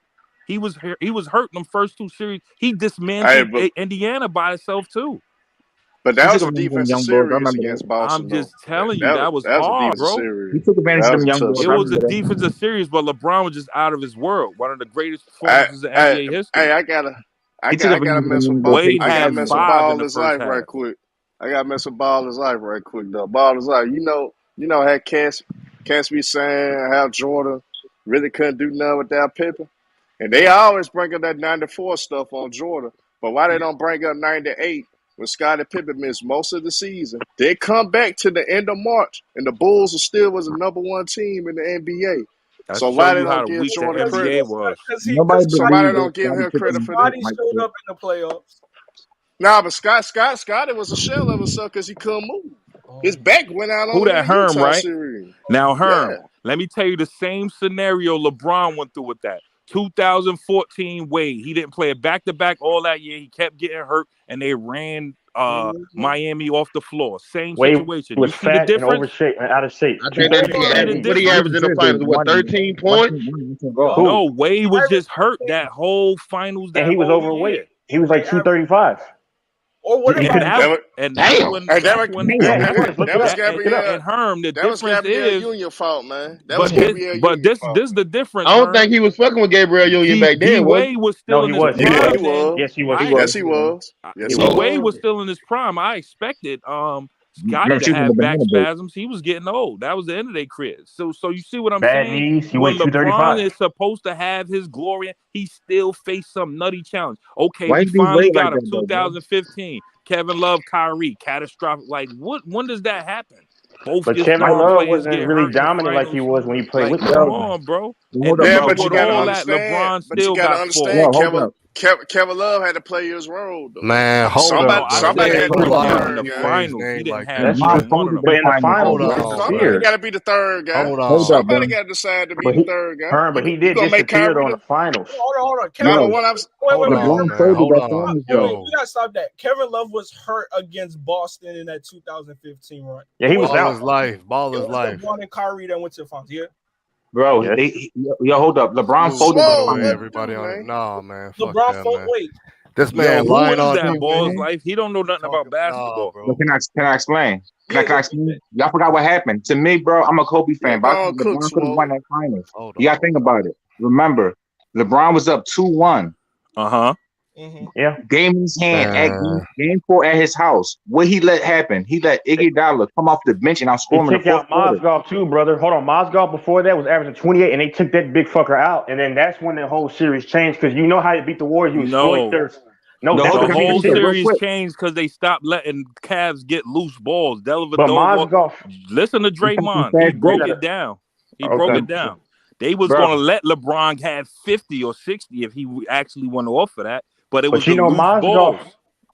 He was hurt them first two series. He dismantled Indiana by himself too. But that was a defensive series against Boston. I'm just telling you, that was hard, bro. Series. He took advantage of them young boys. It was a defensive series, but LeBron was just out of his world. One of the greatest performances in NBA history. Hey, I gotta mess with Baller's life right quick. I gotta mess with Baller's life right quick, though. Baller's life, you know, had Cass be saying how Jordan really couldn't do nothing without Pippen, and they always bring up that '94 stuff on Jordan, but why they don't bring up '98 when Scottie Pippen missed most of the season? They come back to the end of March, and the Bulls still was the number one team in the NBA. So why they don't give Jordan credit? Somebody don't give him credit for that. Scottie showed up in the playoffs. Nah, but Scottie was a shell of himself because he couldn't move. His back went out on who that Herm, right? Series. Now, Herm, let me tell you the same scenario LeBron went through with that. 2014 Wade. He didn't play a back-to-back all that year. He kept getting hurt, and they ran Miami off the floor. Same situation. He was you see the fat and difference? overshaped and out of shape. I think what he averaged in the finals was 13 points. No, Wade was just hurt that whole finals. And he was overweight. Year. He was like 235. Or what about and that's when and Herm, the difference is Union fault, man. That was Gabrielle Union this fault. this is the difference. I don't think he was fucking with Gabrielle Union back then. D-Wade was still in his prime. Yes, he was. Yes, he was. D-Wade was still in his prime. I expected Scotty to have back spasms. He was getting old. That was the end of their career. So you see what I'm saying? Knees. He when went LeBron is supposed to have his glory, he still faced some nutty challenge. Okay, we finally got him. 2015. Kevin Love, Kyrie, catastrophic. Like, when does that happen? But Kevin Love wasn't really dominant like he was when he played with LeBron. Come on, bro. But you gotta understand. LeBron still got Kevin Love had to play his role, though. Man, somebody had to be the third in the guy. finals. He didn't have one of them. But in the finals, somebody got to be the third guy. Somebody got to decide to be the third guy. But he did disappear in the finals. Hold on. Kevin, we gotta stop that. Kevin Love was hurt against Boston in that 2015 run. Yeah, he was out. Ball is life. LeBron and Kyrie that went to the finals. Yeah. Bro, hold up. LeBron folded everybody on it. Nah, man. LeBron folded. Wait. This man lying on that ball's life. He don't know nothing about basketball, bro. Can I explain? Can I explain? Y'all forgot what happened. To me, bro, I'm a Kobe fan, but LeBron could have won that finals. You gotta think about it. Remember, LeBron was up 2-1. Yeah. Game in his hand at game 4 at his house. What he let happen? He let Iggy Dollar come off the bench and outscore him. He took out Mozgov too, brother. Hold on, Mozgov before that was averaging 28, and they took that big fucker out, and then that's when the whole series changed because you know how you beat the Warriors. You exploit the whole series changed because they stopped letting Cavs get loose balls. Listen to Draymond. He broke it down. They was going to let LeBron have 50 or 60 if he actually went off of that. But it was Mozgov.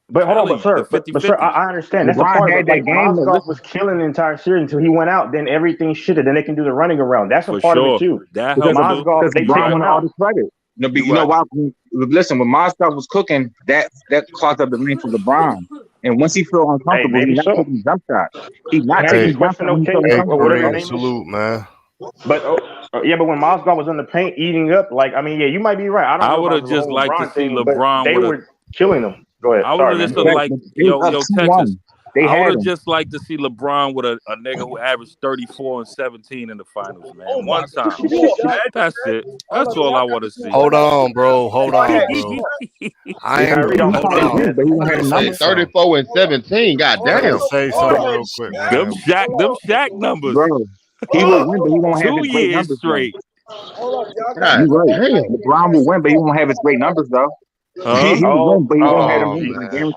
But hold on, sir, I understand. That's the part of that game. Mozgov was killing the entire series until he went out. Then everything shitted. Then they can do the running around. That's a part of it too. That helps. Mozgov, they take him out. You know why? Listen, when Mozgov was cooking, that clogged up the lane for LeBron. And once he felt uncomfortable, he's not taking jump shots. He's not taking jump shots. Salute, man. But but when Mozgov was in the paint eating up, you might be right. I would have just liked to see LeBron. They were killing him. Go ahead. I would have just Texas. I would have just liked to see LeBron with a nigga who averaged 34 and 17 in the finals, man. One time. That's it. That's all I want to see. Hold on, bro. I ain't say 34 and 17. Goddamn. Say something real quick, man. Them Shaq numbers. Bro, he will win, but he won't have 2 years straight. You're right. LeBron will win, but he won't have his great numbers though. He will win, but he won't have them.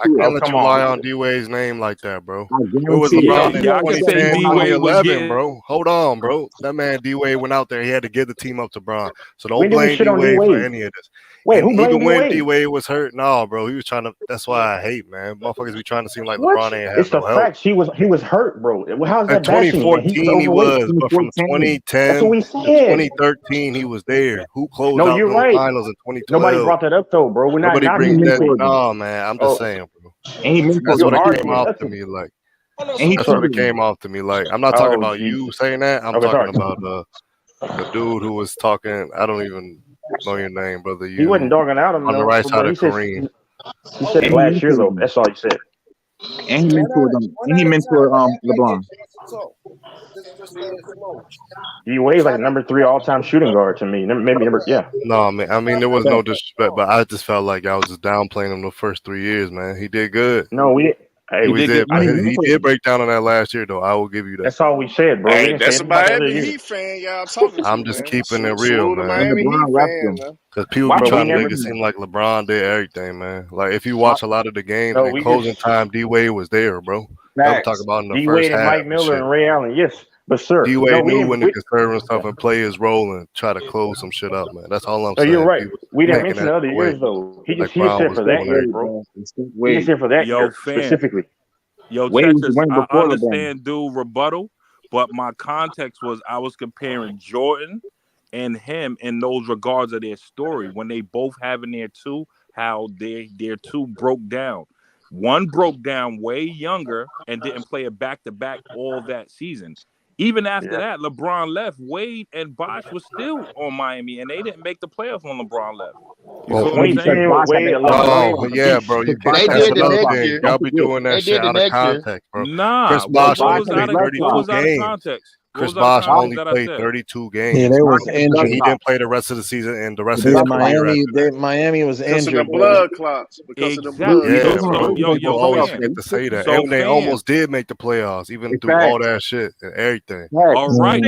I can't let you lie on D-Wade's name like that, bro. It was LeBron in 2010, 2011, bro. Hold on, bro. That man D-Wade went out there. He had to give the team up to Bron. So don't blame D-Wade for any of this. Wait, who blamed even when D-Wade was hurt, no, bro. He was trying to. That's why I hate, man. Motherfuckers be trying to seem like LeBron ain't have It's the facts. He was hurt, bro. How's that? In 2014 he was, but from 2010 to 2013 he was there. Who closed out the finals in 2012? Nobody brought that up though, bro. We're not. Nobody brings that. No, man. I'm just saying, bro. That's what it came off to me like. That's what it came off to me like. I'm not talking about you saying that. I'm talking about the dude who was talking. I don't even know your name, brother. He wasn't dogging out him on the right side of Kareem. He said it last year though. That's all he said. And he mentored LeBron. D-Wade's like number 3 all-time shooting guard to me. Maybe No, man. I mean, there was no disrespect, but I just felt like I was just downplaying him the first 3 years, man. He did good. No, we he did break down on that last year, though. I will give you that. That's all we said, bro. Hey, that's about every Heat fan y'all talking to. I'm just keeping it real, man. Because people be trying to make it seem like LeBron did everything, man. Like, if you watch a lot of the games, in closing time, D-Wade was there, bro. I'm talking about in the first half. D-Wade and Mike Miller and Ray Allen, yes. But, sir, D-Wade knew when to conserve himself and play his role and try to close some shit up, man. That's all I'm saying. You're right. We didn't mention the other years, though. He just said for that year, bro. He just said for that year specifically. Yo, Texas, I understand dude rebuttal, but my context was I was comparing Jordan, and him in those regards of their story when they both have in there too how their two broke down. One broke down way younger and didn't play a back-to-back all that season. Even after that, LeBron left. Wade and Bosh was still on Miami, and they didn't make the playoffs when LeBron left. You feel what I'm saying? Yeah, bro. They did the next year. Y'all be doing that shit out of context, bro. Chris Bosh only played 32 games. Chris Bosh only played 32 games. Yeah, they was injured. He didn't play the rest of the season, and the rest of Yeah, his career. Miami was Because injured. of the blood clots. Because of the blood Yeah, clots. bro. People always forget to say that. And they almost did make the playoffs, even through all that shit and everything. All right,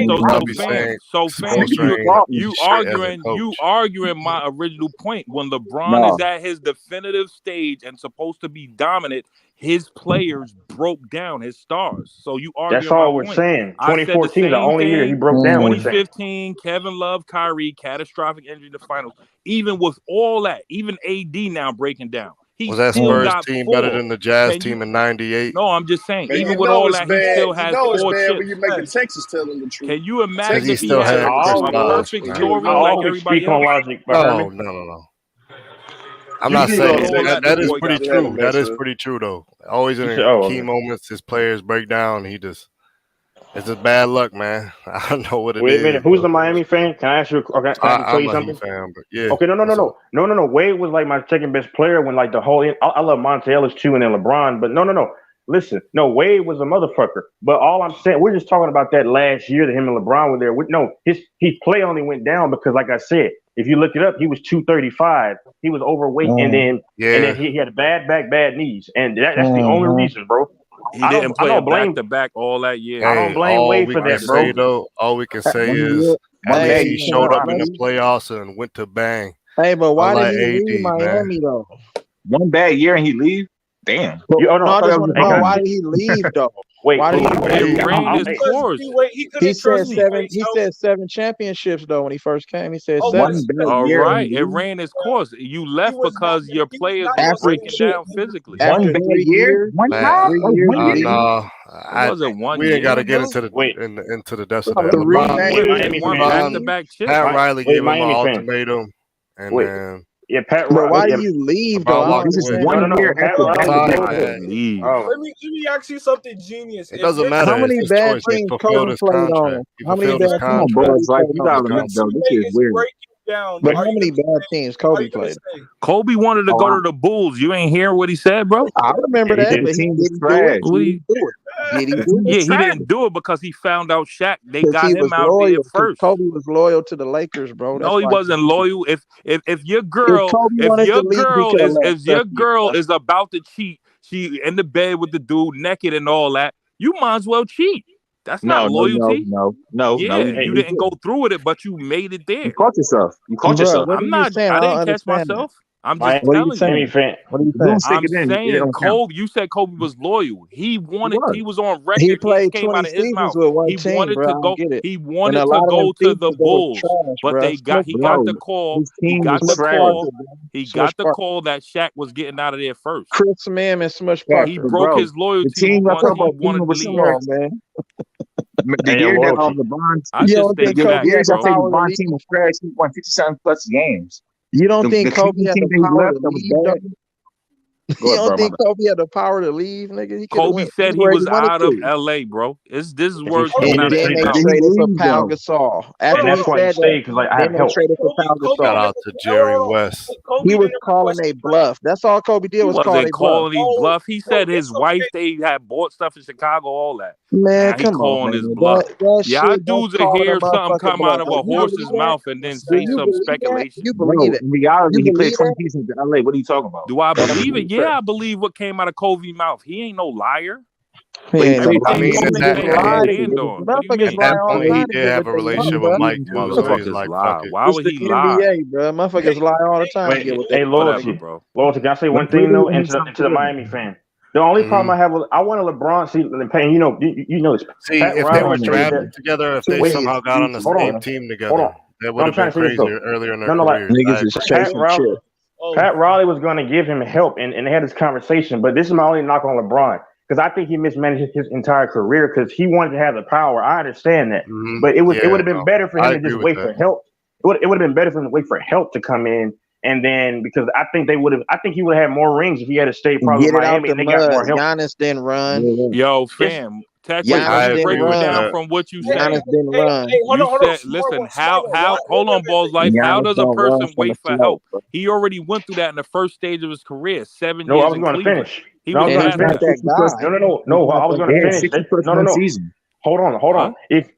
So fans, you arguing my original point. When LeBron is at his definitive stage and supposed to be dominant, his players broke down his stars. So you arguing that's all my we're point. saying. I said 2014 is the only year he broke down. 2015, Kevin Love, Kyrie, catastrophic injury in the finals. Even with all that, even AD now breaking down. Was that Spurs team better than the Jazz team in '98? No, I'm just saying. Man, even you with know all it's that, bad. he still has you know it's 4 bad chips. when you're making Texas telling the truth. Can you imagine he if he still had had a Chris Bosh, perfect man. story I like always everybody speak on else? logic, but No. I'm not saying that is pretty true. That is pretty true, though. Always in key moments, his players break down. It's just bad luck, man. I don't know what it is. Wait a minute. Who's the Miami fan? Can I ask you? Can I tell you something? I'm a fan, but yeah. Okay, no. Wade was like my second best player when like the whole. I love Monte Ellis too, and then LeBron. But no. Listen, no. Wade was a motherfucker. But all I'm saying, we're just talking about that last year that him and LeBron were there. His play only went down because, like I said, if you look it up, he was 235. He was overweight, and then he had bad back, bad knees, and that's the only reason, bro. He didn't play a back-to-back all that year. I don't blame Wade for that, bro. All we can say is at least he showed up in the playoffs and went to bang. Hey, but why did he AD, leave Miami though? One bad year and he leave? Damn. I just want to know why did he leave though? Why did he leave? He said 7 championships though when he first came. He said 7. All right, it ran its course. You left because your players were breaking down physically. One bad year, one time. It wasn't 1 year. We ain't got to get into the depths of that. Pat Riley gave him an ultimatum, and then. Yeah, Pat. But why do you leave though? This is 1 year after Let me ask you something genius. It doesn't matter. How many bad teams Kobe played on? How many bad teams? This is weird. But how many bad teams Kobe played? Kobe wanted to go to the Bulls. You ain't hear what he said, bro? I remember that. But he didn't do it. He didn't do it because he found out Shaq. They got him out there first. Kobe was loyal to the Lakers, bro. No, he wasn't loyal. If your girl is about to cheat, she in the bed with the dude naked and all that, you might as well cheat. That's not loyalty. No. You didn't go through with it, but you made it there. You caught yourself. I didn't catch myself. I'm just telling you. What are you saying? I'm saying Kobe. You said Kobe was loyal. He was on record. He played came out of his mouth. He wanted to go. He wanted to go to the Bulls, but he got the call. He got the call that Shaq was getting out of there first. Chris Mihm and Smush Parker. He broke his loyalty. The team once he wanted to leave. Man. The year that LeBron, I just think LeBron team was trash. He won 57 plus games. You don't think Kobe had the power to leave? You don't think Kobe had the power to leave, nigga? Kobe said he was out of LA, bro. This is words coming out of his mouth. They traded for Pau Gasol. After he said that, they traded for Pau Gasol. Shout out to Jerry West. He was calling a bluff. That's all Kobe did was call a bluff. He said his wife, they had bought stuff in Chicago, all that. Man, come on, his bluff. Y'all dudes will hear something come out of a horse's mouth and then say some speculation. You believe it? In reality, he played 20 seasons in LA. What are you talking about? Do I believe it? Yeah, I believe what came out of Kobe's mouth. He ain't no liar. At that point, he did have a relationship with Mike. Why would he lie? N.B.A, bro. Motherfuckers lie all the time. Hey, loyalty, bro. Loyalty. Can I say one thing though? Into the Miami fan. The only problem I have with I want a LeBron. See, Payne, you know this. See, if they were drafted together, if they somehow got on the same team together, that would have been crazy earlier in their careers. Pat Riley was going to give him help, and they had this conversation. But this is my only knock on LeBron, because I think he mismanaged his entire career because he wanted to have the power. I understand that, but it would have been better for him to just wait for help It would have been better for him to wait for help to come in, and then because I think he would have had more rings if he had stayed probably Get with it out Miami the and they got more mud. help. Giannis didn't run. Yo, fam. Technically, Giannis didn't break it down run. from what you Giannis said. didn't run. You said, listen, how hold on, Balls Life. How does a person wait for help? He already went through that in the first stage of his career, 7 No, I years was in going to Cleveland. finish. He No, was I was going to past finish. that. No. I was going to finish. No. Hold on. If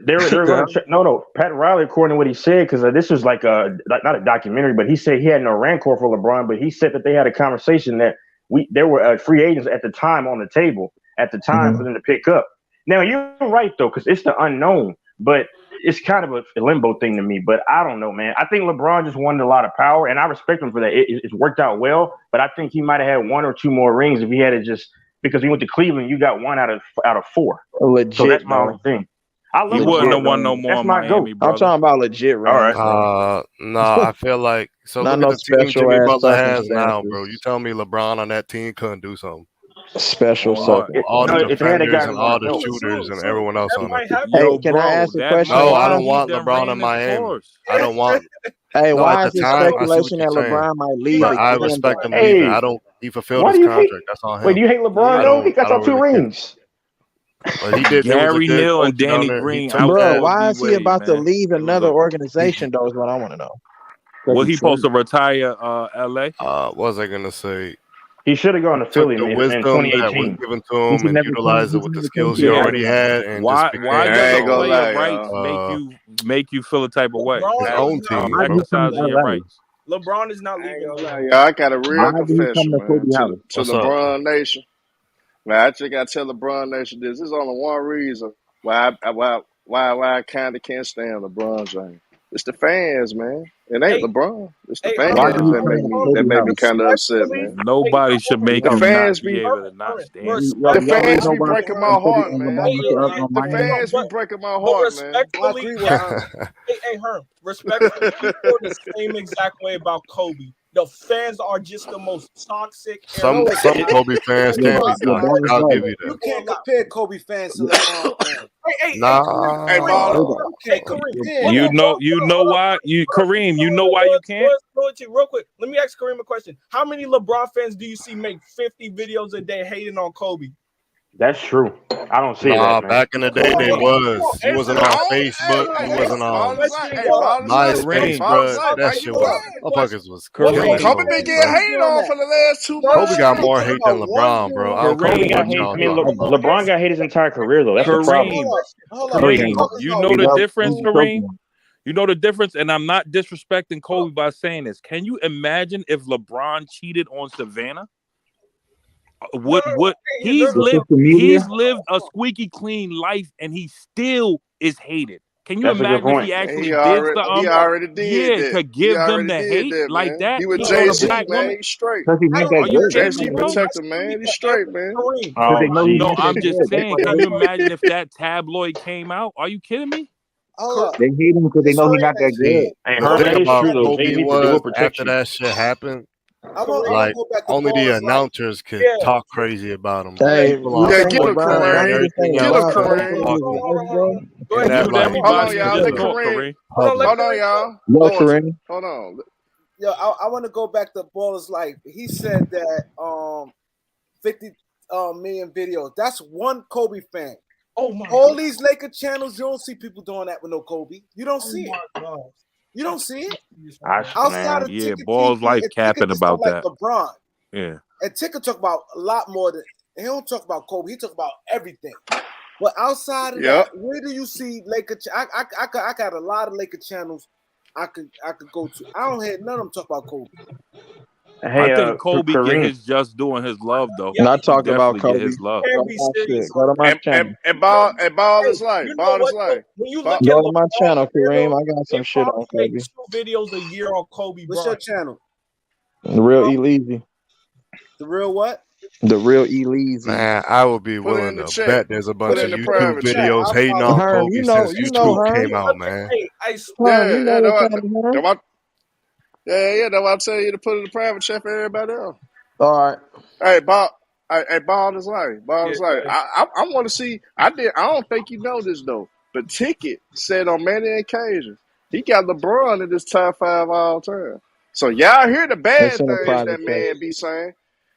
they're going to no. Pat Riley, according to what he said, because this was like not a documentary, but he said he had no rancor for LeBron, but he said that they had a conversation that there were free agents at the time on the table at the time for them to pick up. Now you're right though, because it's the unknown, but it's kind of a limbo thing to me. But I don't know, man. I think LeBron just wanted a lot of power, and I respect him for that. It's worked out well, but I think he might have had 1 or 2 more rings if he had it just because he went to Cleveland. You got 1 out of 4. Legit, so that's my only thing. I love he wouldn't have won no more that's in my Miami, goat. brother. I'm talking about legit rings. All right. No, I feel like so. Not Look no at the team special Jimmy ass Butler has circumstances. now, bro. You tell me LeBron on that team couldn't do something. Special all the if they had defenders gotten and more all the help. shooters and everyone else on that team. Hey, can I ask a question? No, Why I don't is- want LeBron in Miami. I don't want. Hey, No, why at is the it time, I see what speculation you're that saying. LeBron might leave But I again? respect him though? leaving. I don't. He fulfilled Why his do you hate? contract. That's on him. Wait, do you hate LeBron? No, he got y'all 2 rings. But he did. There was a Gary good Hill and coach down Danny there. He Green took out Bro, all why is he D-Wade, about to man. leave another organization? Though is what I want to know. Was he supposed to retire LA? What was I gonna say? He should have gone to Took Philly the in wisdom that was 2018. given to him and utilized it with the skills he already had, and Why just does became a player rights make you feel a type of way? his own team, bro. Exercising your rights. LeBron is not leaving. Yeah, I got a real confession, man. To What's up? LeBron Nation. Man, I just got to tell LeBron Nation this. There's only one reason why I kind of can't stand LeBron James. It's the fans, man. It ain't LeBron. It's the fans that make me kind of upset, man. Nobody should make The you fans not be be able to not stand. the fans be breaking my heart, man. The fans be breaking my heart, man. Respectfully, hey, Herm, respectfully, we feel the same exact way about Kobe. The fans are just the most toxic. Some Kobe fans can be toxic. I'll give you that. You can't compare Kobe fans to LeBron fans. Nah. Hey, Kareem. You know why? Kareem, you know why you can't? Real quick, let me ask Kareem a question. How many LeBron fans do you see make 50 videos a day hating on Kobe? That's true. I don't see that, man. Back in the day, they was. He wasn't on Facebook. He wasn't on MySpace, bro. That shit was. Motherfuckers was killing Kobe been getting hated on for the last 2 months. Kobe got more hate than LeBron, bro. Kobe got hate. I mean, LeBron got hate his entire career, though. That's the problem. Kareem, you know the difference, Kareem? You know the difference? And I'm not disrespecting Kobe by saying this. Can you imagine if LeBron cheated on Savannah? He's lived a squeaky clean life and he still is hated. Can you imagine if he actually He already did that. to give them the hate like that? He was Cheat on a Jay-Z, black man. woman? He's straight. Are you kidding Jay-Z me, bro? protect him, man. He's straight, man. No, I'm just saying. Can you imagine if that tabloid came out? Are you kidding me? They hate him because they know he's not that good. The thing about Kobe was after that shit happened, like only the announcers could talk crazy about him. Hey, People on get him, Twitter and Kareem. everything Get him, else, Kareem. and that, like, Hold on, y'all. Let Kareem. Hold on, y'all. Hold on. Yo, I want to go back to Baller's Life. He said that 50 million videos. That's one Kobe fan. Oh my! All these Laker channels, you don't see people doing that with no Kobe. You don't see it. You don't see it. Outside of yeah, Balls Life capping about that. LeBron. Yeah. And Ticker talk about a lot more than he don't talk about Kobe. He talk about everything. But outside of that, where do you see Laker? I got a lot of Laker channels I could go to. I don't hear none of them talk about Kobe. Hey, I think Kobe get his just doing his love though. Not talking about Kobe. Get his love. Go to my channel. And ball is life. Ball is life. Go to my channel, Kareem. I got some shit on Kobe. 2 videos a year on Kobe. What's your channel? The Real Eleasy. The Real what? The Real Eleasy. Man, I would be willing to bet there's a bunch of YouTube videos hating on Kobe since YouTube came out, man. Yeah, that's why I'm telling you to put it in the private chat for everybody else. All right. Hey, Ball is life. Ball is life. I want to see. I don't think you know this though, but Ticket said on many occasions He got LeBron in this top 5 all time. So y'all hear the It's bad in a things private that chat. man be saying.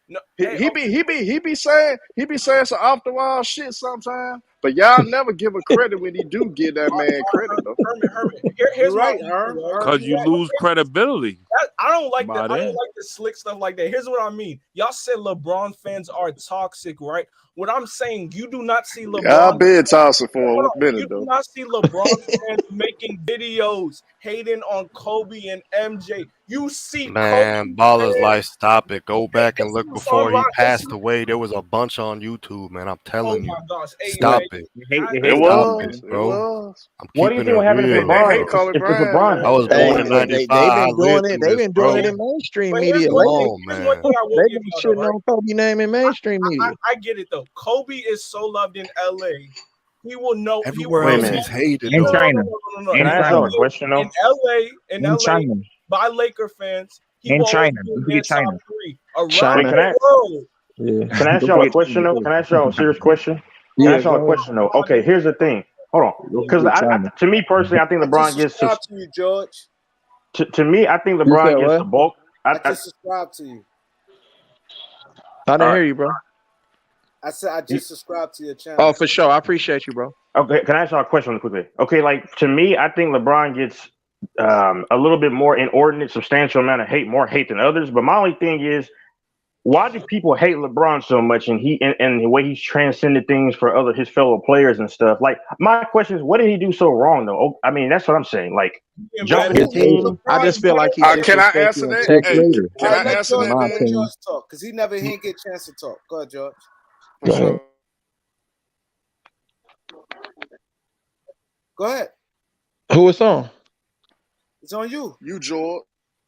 No, He be saying some off the wall shit sometimes. But y'all never give a credit when he do give that man credit though. Herman. Here's You're my right, Herm. Because you lose credibility. I don't like by the then. slick stuff like that. Here's what I mean. Y'all said LeBron fans are toxic, right? What I'm saying, you do not see LeBron. I've been toxic for a minute You do though. not see LeBron fans making videos hating on Kobe and MJ. You see Man, Kobe Baller's fans. life, stop it. Go back and look before he passed Listen, away. There was a bunch on YouTube, man. I'm oh telling you. my gosh. Hey, Stop hey, it. It Stop was. it, It bro. was. I'm What do you keeping think it will happen if real, They LeBron hate bro. Kobe if Bryant, LeBron I man. was They born hate in him. They've 95. I been doing lived it. through They've this, been doing it bro. in mainstream but media Come lately. on, here's one man. thing I will They've give been y'all though, shitting right? on Kobe name in mainstream media. I get it though. Kobe is so loved in LA. He will know. Everywhere Wait a else, minute. he's hated, In though. China. No. Can In I ask y'all a China. question though? In In LA, China. by Laker fans, he In will always China. be Don't in their forget top China. 3 around Wait, China. the world. Yeah. can I ask Don't y'all a forget question though? China. Can I ask y'all a serious question? Can I Yeah, ask y'all a go ahead. question though? Okay, here's the thing. Hold on, Don't because forget China. to me personally, I think I just LeBron gets subscribed to you, George. to me. I think You said LeBron gets what? the bulk. I just subscribed to you. I didn't All hear you, bro. I said I right. just subscribed to your Oh, channel. for sure. I appreciate you, bro. Okay, can I ask y'all a question really quickly? Okay, like to me, I think LeBron gets a little bit more inordinate, substantial amount of hate, more hate than others. But my only thing is, why do people hate LeBron so much, and the way he's transcended things for his fellow players and stuff? Like my question is, what did he do so wrong though? Oh, I mean, that's what I'm saying. Like jump his His hating. team. I just feel like he Can I disrespected answer that? Check Hey, integrity. later. can All right, I answer In that my then? let opinion. George talk because he didn't get a chance to talk. Go ahead, George. For Go ahead. sure. Go ahead. Who is on? It's on you. You, George.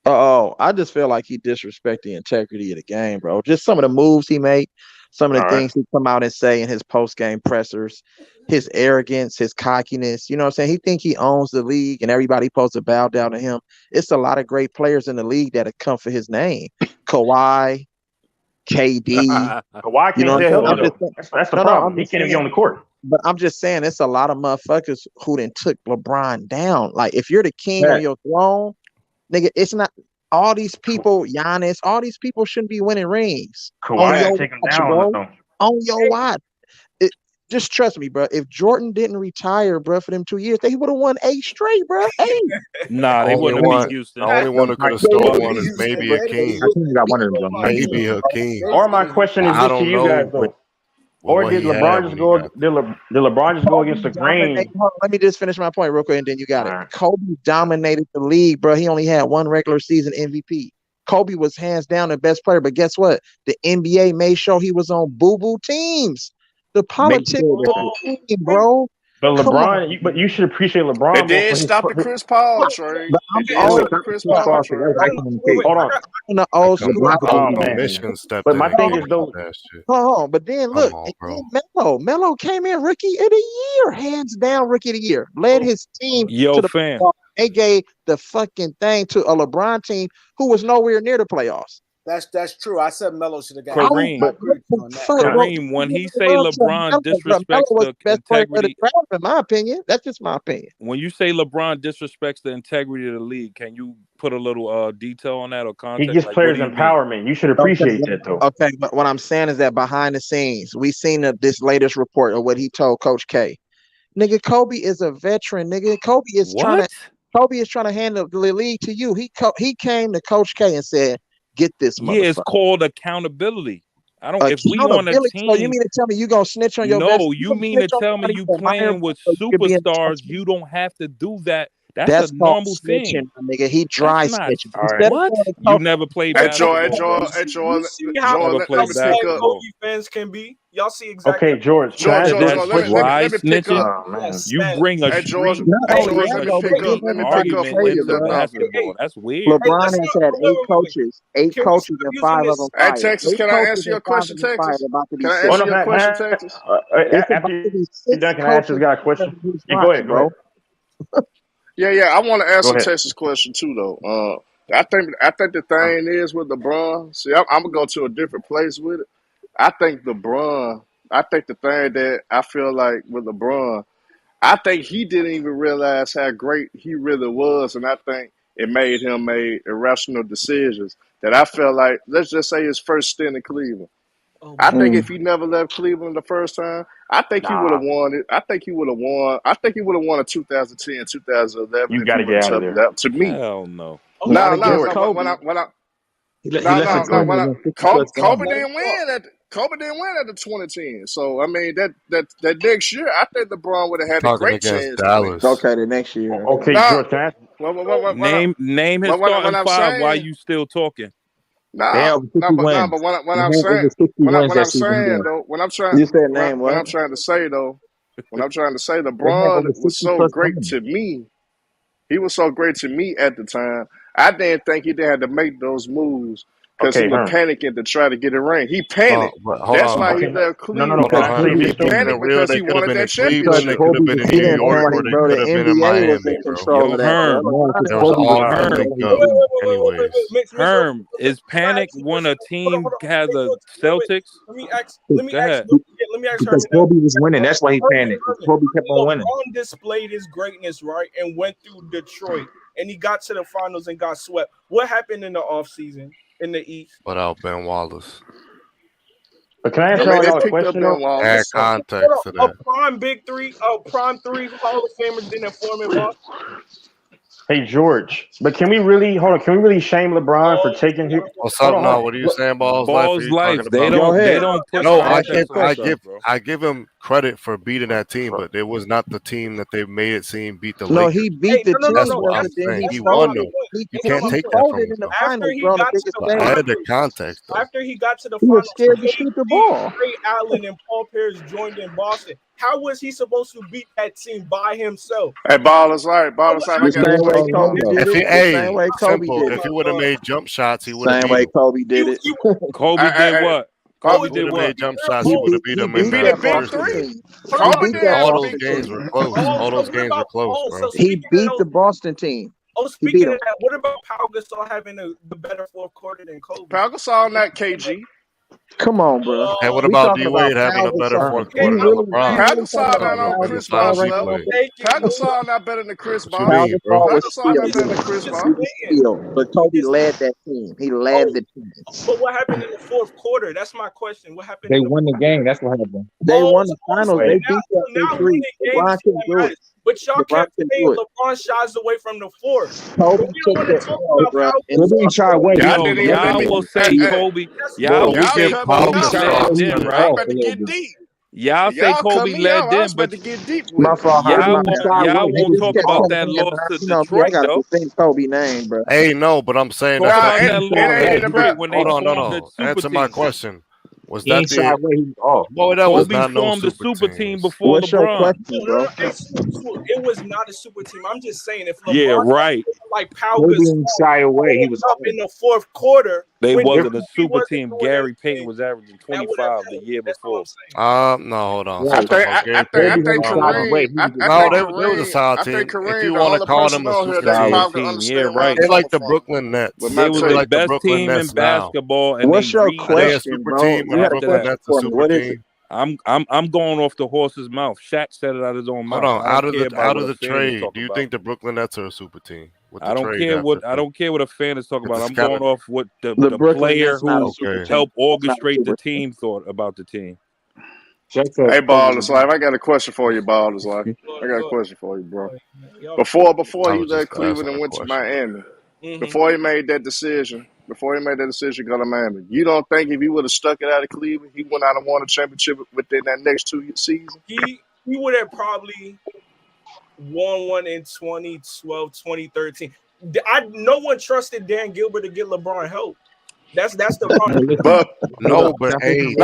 Oh, I just feel like he disrespect the integrity of the game, bro. Just some of the moves he made, some of the All right. things he come out and say in his post game pressers, his arrogance, his cockiness. You know what I'm saying? He think he owns the league and everybody supposed to bow down to him. It's a lot of great players in the league that have come for his name. Kawhi, KD. Kawhi You know can't what stay I'm saying? healthy though. That's the problem. I'm He just can't even get saying. on the court. But I'm just saying, it's a lot of motherfuckers who then took LeBron down. Like, if you're the king on your throne, nigga, it's not all these people, Giannis, all these people shouldn't be winning rings on Kawhi your didn't take him watch, down bro. though. On your watch. Just trust me, bro. If Jordan didn't retire, bro, for them 2 years, they would have won 8 straight, bro. 8. Nah, they Only wouldn't have beat one, Houston. the only one who could have They stole would have one beat is Houston, maybe a man. king. I think we got one of them, though. Maybe a king. Or my question is I this to don't you guys know though. with Or what did he had LeBron when just he go? got Did LeBron just go Kobe against the dominated. grain? Let me just finish my point real quick, and then you got All it. right. Kobe dominated the league, bro. He only had one regular season MVP. Kobe was hands down the best player, but guess what? The NBA made sure he was on boo-boo teams. The Make politics sure of that. the game, bro. But Come on. LeBron, but you should appreciate They LeBron more did for his. stop the Chris Paul trade. But They I'm did old. stop the Chris Chris Paul Paul said that's trade. icing on the cake. Hold on. In the like old a school. LeBron could Oh take him. man. commission stepped But in my and thing is changed though. that shit. Hold on. But then Come look, on, and bro. then Melo came in rookie of the year, hands down rookie of the year. Led his team Yo, to the fam. playoffs. They gave the fucking thing to a LeBron team who was nowhere near the playoffs. That's true. I said Melo should have got it. Kareem. I agree with you on that. Fuck, bro. Kareem, when he say LeBron Melo disrespects was the the best player of the integrity, draft, in my opinion. That's just my opinion. when you say LeBron disrespects the integrity of the league, can you put a little detail on that or He context? gives Like, what players do you mean? empowerment. You should appreciate that though. Okay, but what I'm saying is that behind the scenes, we seen this latest report of what he told Coach K. Nigga, Kobe is a veteran. Nigga, Kobe is trying to hand the league to you. He came to Coach K and said, "Get this Yeah, it's motherfucker." call accountability. I don't. If we on a Accountability. So you team, mean to tell me you gonna snitch on your best? no, you mean to tell me you playing with superstars, you don't have to do that. That's a called normal snitching, thing. my nigga. He dry That's not snitching. All right. what you never played Hey, basketball, bro. You see how Never played upset basketball. Kobe fans can be? Y'all see exactly. Okay, George. Can I ask George a That's question? dry let me pick snitching. up. Oh man. You bring a Hey, George. street, Not Hey, you only George. bring that, a Let me though, but pick street up. didn't Let me everybody pick up argument for say you, it, into bro? Love. basketball. That's weird. LeBron Let's has not, had eight wait. coaches, eight Can we coaches, stop and using 5 of this? them Hey, fired. Texas. 8 Can I coaches answer and your 5 question, of them fired. Texas? About to be Can I 6. Oh answer no, your can question, I, Texas? It's after about to be you're 6 done, can I ask this coaches guy a question? on his Yeah, go watch, ahead. Go bro. ahead. Yeah. I want to Go answer ahead. Texas' question too, though. I think the thing is with LeBron. See, I'm gonna go to a different place with it. I think LeBron. I think the thing that I feel like with LeBron, I think he didn't even realize how great he really was, and I think it made him make irrational decisions that I felt like, let's just say his first stint in Cleveland. I think if he never left Cleveland the first time, I think he would have won it. I think he would have won. I think he would have won in 2010, 2011 if he would have toughed it out. To me, hell no. No. Kobe didn't win at the 2010. So I mean that next year, I think LeBron would have had a Talking great against chance Dallas. to win. Okay, the next year. Okay, George, can I Name his starting five while you still talking. But what I'm saying though, when I'm trying to say, LeBron was so great to me. He was so great to me at the time. I didn't think he didn't have to make those moves because he was panicking to try to get a ring. He panicked. That's why he left Cleveland. He panicked because he wanted that championship. They could have been in New York, or they could have been in Miami, bro. Yo, Herm. There was all coming good. Anyways, Herm, is panic when a team has a Celtics? Let me ask because Kobe was winning. That's why he panicked. Kobe kept on winning. LeBron displayed his greatness, right, and went through Detroit, and he got to the finals and got swept. What happened in the offseason in the East? Without Ben Wallace. But can I ask y'all a question? Add context to that. A prime three Hall of Famers didn't inform him off. Hey George, but can we really shame LeBron for taking his? What's up now? What are you saying, Balls Life? They don't put no. I give him credit for beating that team, but it was not the team that they made it seem beat the Lakers. No, he beat the team. That's what I'm saying. He won them. You can't take that from him. After he got to the finals, add the context. After he got to the he was finals, scared to shoot the ball. Ray Allen and Paul Pierce joined in Boston. How was he supposed to beat that team by himself? Hey, Ballers Life. If he would have made jump shots, he would have. Same way Kobe did it. Kobe did what? Kobe did made jump shots. He would have beat him in that first game. All those games were close. All those games were close, bro. He beat the Boston team. Oh, speaking of that, what about Pau Gasol having the better fourth quarter than Kobe? Pau Gasol, not KG. Come on, bro. Hey, what about D-Wade having a better fourth quarter than LeBron? Pau Gasol not on Chris Paul's level. Pau Gasol not better than Chris Paul. Pau Gasol not better than Chris Paul. But Kobe led that team. He led the team. But what happened in the fourth quarter? That's my question. What happened? They won the game. That's what happened. They won the finals. They beat that 3. LeBron couldn't do it. But y'all kept saying LeBron shies away from the fourth. Kobe took that, bro. Didn't shy away. Y'all will say Kobe. Y'all will give Kobe led them, right? Y'all say Kobe led them, but y'all won't talk about that loss to Detroit, though. Kobe name, bro. Hey, no, but I'm saying when they formed the super Answer my team. question. Was that Boy, that was Kobe not no formed the super team before What's your LeBron. question, bro? It was not a super team. I'm just saying, if LeBron, Yeah, right. like Pau Gasol shy away, he was up in the fourth quarter. They when wasn't a he super wasn't team. doing Gary that Payton thing, was averaging that would've 25 the helped. year That's before. No, hold on. I think Kareem. There was a solid team. If you want to call them a super team, yeah, right. They like the Brooklyn Nets. They was the best team in basketball, and what's your Are question, they a super bro? team? You had a Brooklyn question Nets a for me. super What is team? it? I'm going off the horse's mouth. Shaq said it out of his own mouth. Hold on. Out of the fan trade, do you think the Brooklyn Nets are a super team? I don't care what a fan is talking about. I'm going off what the Brooklyn player Nets not who a super team. helped orchestrate the team thought about the team. Hey, Ballers Life, I got a question for you, Ballers Life. I got a question for you, bro. Before he left Cleveland and went to Miami, before he made that decision to go to Miami, you don't think if he would have stuck it out of Cleveland, he would not have won a championship within that next 2 seasons? He would have probably won one in 2012, 2013. No one trusted Dan Gilbert to get LeBron help. That's the problem. But hey,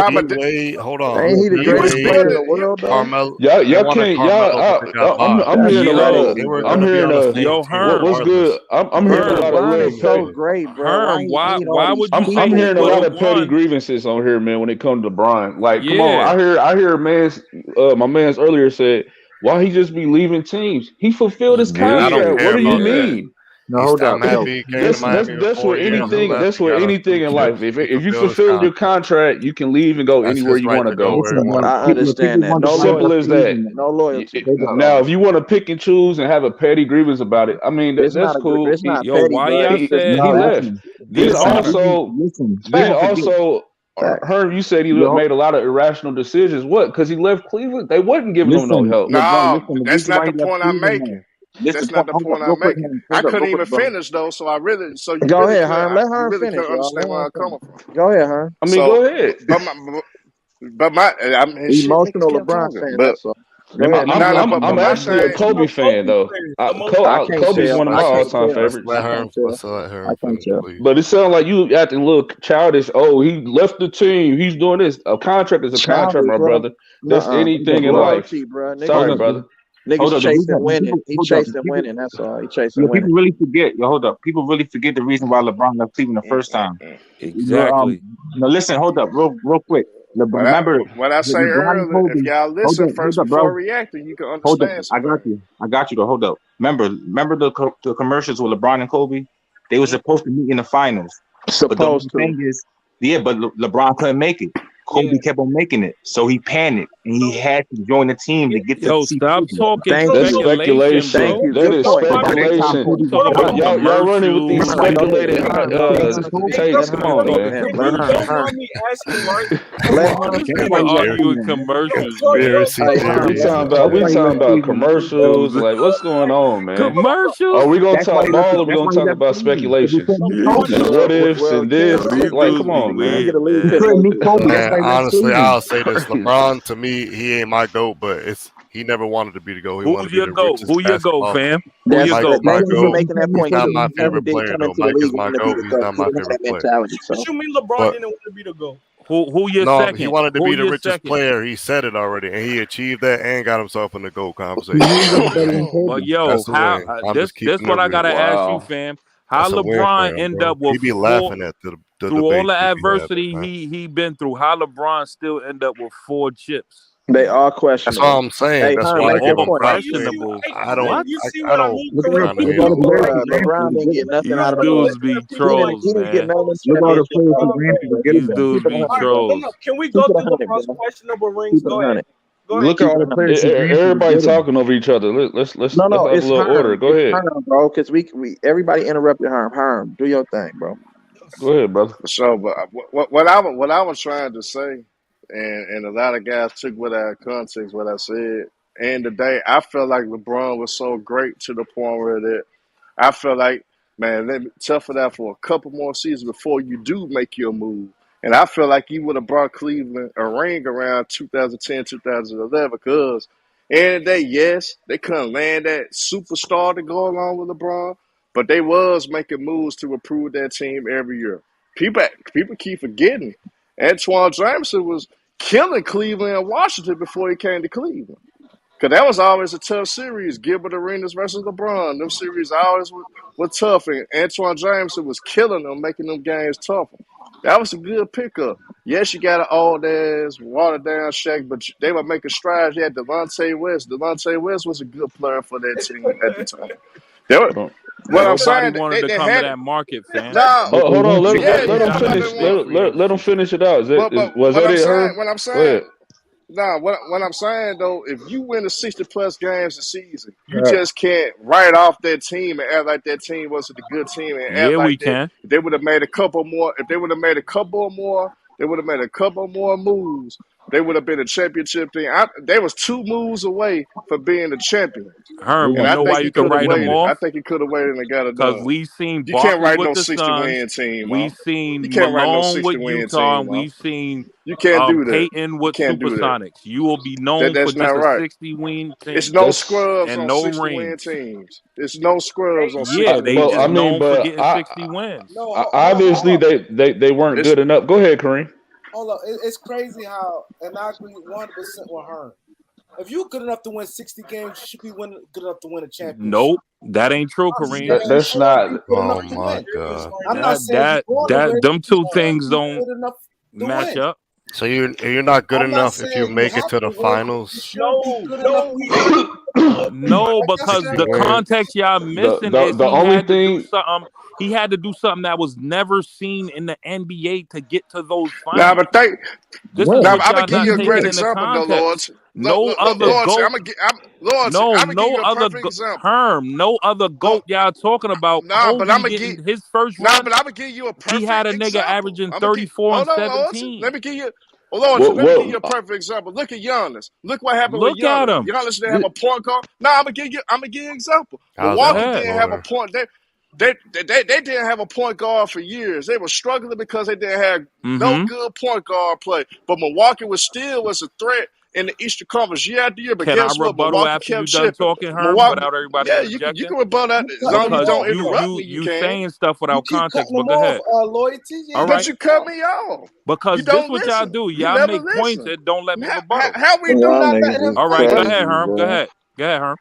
hold on. Ain't he the greatest player in the world, though? Carmelo, y'all can't. I'm hearing a lot of. I'm hearing Yo, Herm, what's good? I'm hearing a lot of LeBron is so great, bro. Herm, why would you say I'm hearing a lot of petty won? grievances on here, man. When it comes to Bryant, like, come Yeah. on, I hear my man's earlier said, why he just be leaving teams? He fulfilled his contract. What do you mean? He stopped happy. Came to Miami That's where anything. left. That's where anything in life. If you fulfill your contract, you can leave and go anywhere you want to go. I understand that. No Simple as that. No loyalty. Now, if you want to pick and choose and have a petty grievance about it, I mean that's cool. It's not petty, bro. He left. Then also, Herb, you said he made a lot of irrational decisions. What? Because he left Cleveland. They wasn't giving him no help. No, that's not the point I'm making. That's not the point I'm making. I couldn't even finish though, so you go really ahead, Herm. Let Herm really finish. couldn't understand where I'm coming from. Go ahead, Herm. I mean, go ahead. I'm emotional LeBron fan. That's all. I'm actually a Kobe fan though. Kobe's one of my all-time favorites. But it sounds like you acting a little childish. Oh, he left the team. He's doing this. A contract is a contract, my brother. That's anything in life. Sorry, brother. Niggas chasing winning. He chasing winning. That's all. He chasing winning. People really forget. Hold up. People really forget the reason why LeBron left Cleveland the first time. Exactly. No, listen. Hold up, real quick. Remember what I say earlier. If y'all listen first before reacting, you can understand. I got you. Though. Hold up. Remember the commercials with LeBron and Kobe? They were supposed to meet in the finals. But the thing is, but LeBron couldn't make it. Kobe kept on making it, so he panicked and he had to join the team to get the. Stop talking. That's speculation. That is speculation. Y'all running with these speculated takes. Come on, man. Commercials. We talking about commercials. Like, what's going on, man? Commercials. Are we gonna talk ball or we gonna talk about speculation? What ifs and this? Like, come on, man. Honestly, I'll say this: LeBron, to me, he ain't my GOAT, but he never wanted to be the GOAT. Who's your GOAT? Who your GOAT, fam? Who your GOAT? My GOAT. He's not my favorite player, though. Mike is my GOAT. He's not my favorite player. What you mean LeBron didn't want to be the GOAT? Who your second? He wanted to be the richest player. He said it already, and he achieved that and got himself in the GOAT conversation. But this what I gotta ask you, fam. How LeBron end up with he be laughing at through all the adversity he been through? How LeBron still end up with 4 chips? They are questionable. That's all I'm saying. Hey, that's why I all questionable. I don't. LeBron didn't get nothing out of dudes be trolls, man. These dudes be trolls. Can we go through LeBron's questionable rings? Go ahead. Look at all the players. Everybody talking over each other. Let's it's a little order. Go ahead, bro. Because we everybody interrupted Herm. Herm, do your thing, bro. Go ahead, brother. So, but what I was trying to say, and a lot of guys took what out of context what I said. And today, I felt like LeBron was so great to the point where that I felt like, man, let me tough it out for a couple more seasons before you do make your move. And I feel like he would have brought Cleveland a ring around 2010, 2011 because end of the day, yes, they couldn't land that superstar to go along with LeBron, but they was making moves to improve that team every year. People keep forgetting. Antoine Jameson was killing Cleveland and Washington before he came to Cleveland. Because that was always a tough series. Gilbert Arenas versus LeBron. Them series always were tough. And Antoine Jameson was killing them, making them games tougher. That was a good pickup. Yes, you got an old-ass, watered-down Shaq, but they were making strides. You had Delonte West. Delonte West was a good player for that team at the time. Nobody wanted to come to that market, fam. Hold on. Let him finish. Let him finish it out. Was that it? What I'm saying. What I'm saying though, if you win the 60+ games a season, you just can't write off that team and act like that team wasn't a good team. And act like can. They would have made a couple more. If they would have made a couple more, they would have made a couple more moves. They would have been a championship team. They was 2 moves away from being the champion. Herm, you know why you can write them off? I think he could have waited and got it done. Because we've seen you can't write no with the 60-win team. We've seen Malone with Utah, and we've seen you can't do that. Peyton with Supersonics. You will be known for just a 60-win team. It's no scrubs and on no 60-win teams. It's no scrubs on 60 wins. They just known for getting 60 wins. Obviously, they weren't good enough. Go ahead, Kareem. Hold on, it's crazy how, and I agree 100% with Herm. If you're good enough to win 60 games, you should be good enough to win a championship. Nope, that ain't true, Kareem. That's not. Oh my God! I'm not saying them two things don't match up. So you're not good enough if you make it to the finals. No. No, because the context y'all missing is the he only had to do thing. something. He had to do something that was never seen in the NBA to get to those Nah, finals. but This is I'm what gonna y'all give not you a great taking into example, though, Lord. context. No other Lord, GOAT. I'm gonna give you a perfect example. Herm. No other GOAT y'all talking about. Nah, but I'm Kobe gonna give. didn't his first Nah, run. but I'm gonna give you a He had perfect a nigga example. averaging I'm gonna give. 34 and Hold on, Lord. 17. Let me give you. Lord, let me give you a perfect example. Look at Giannis. Look what happened with Look at Giannis. him. Giannis didn't have a point guard. Nah, I'm gonna give you an example. How's Milwaukee that? didn't have a point. They didn't have a point guard for years. They were struggling because they didn't have no good point guard play. But Milwaukee was a threat in the Eastern Conference year after year. But Can I guess what? rebuttal Milwaukee after you kept done chipping. talking, Herm, Milwaukee, without everybody yeah, you interjecting? can rebut that as long as you don't interrupt me. You can. saying stuff without You keep context, cutting but them go off, ahead. Loyalty. All But right. you cut me off. Because You this don't what y'all listen. do. You Y'all never make points listen. and don't let me rebuttal. How we do not that? letting him All right, go finish. ahead, Herm. Go ahead, Herm.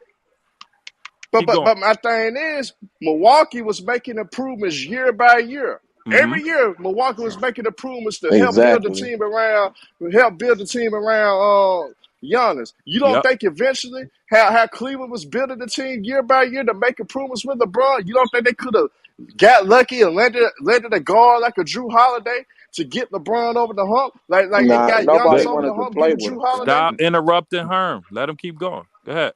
But my thing is, Milwaukee was making improvements year by year. Every year, Milwaukee was making improvements to help build the team around Giannis. You don't think eventually how Cleveland was building the team year by year to make improvements with LeBron? You don't think they could have got lucky and landed a guard like a Drew Holiday to get LeBron over the hump? Like they got Giannis over the hump, getting Drew Holiday? Stop interrupting Herm. Let him keep going. Go ahead.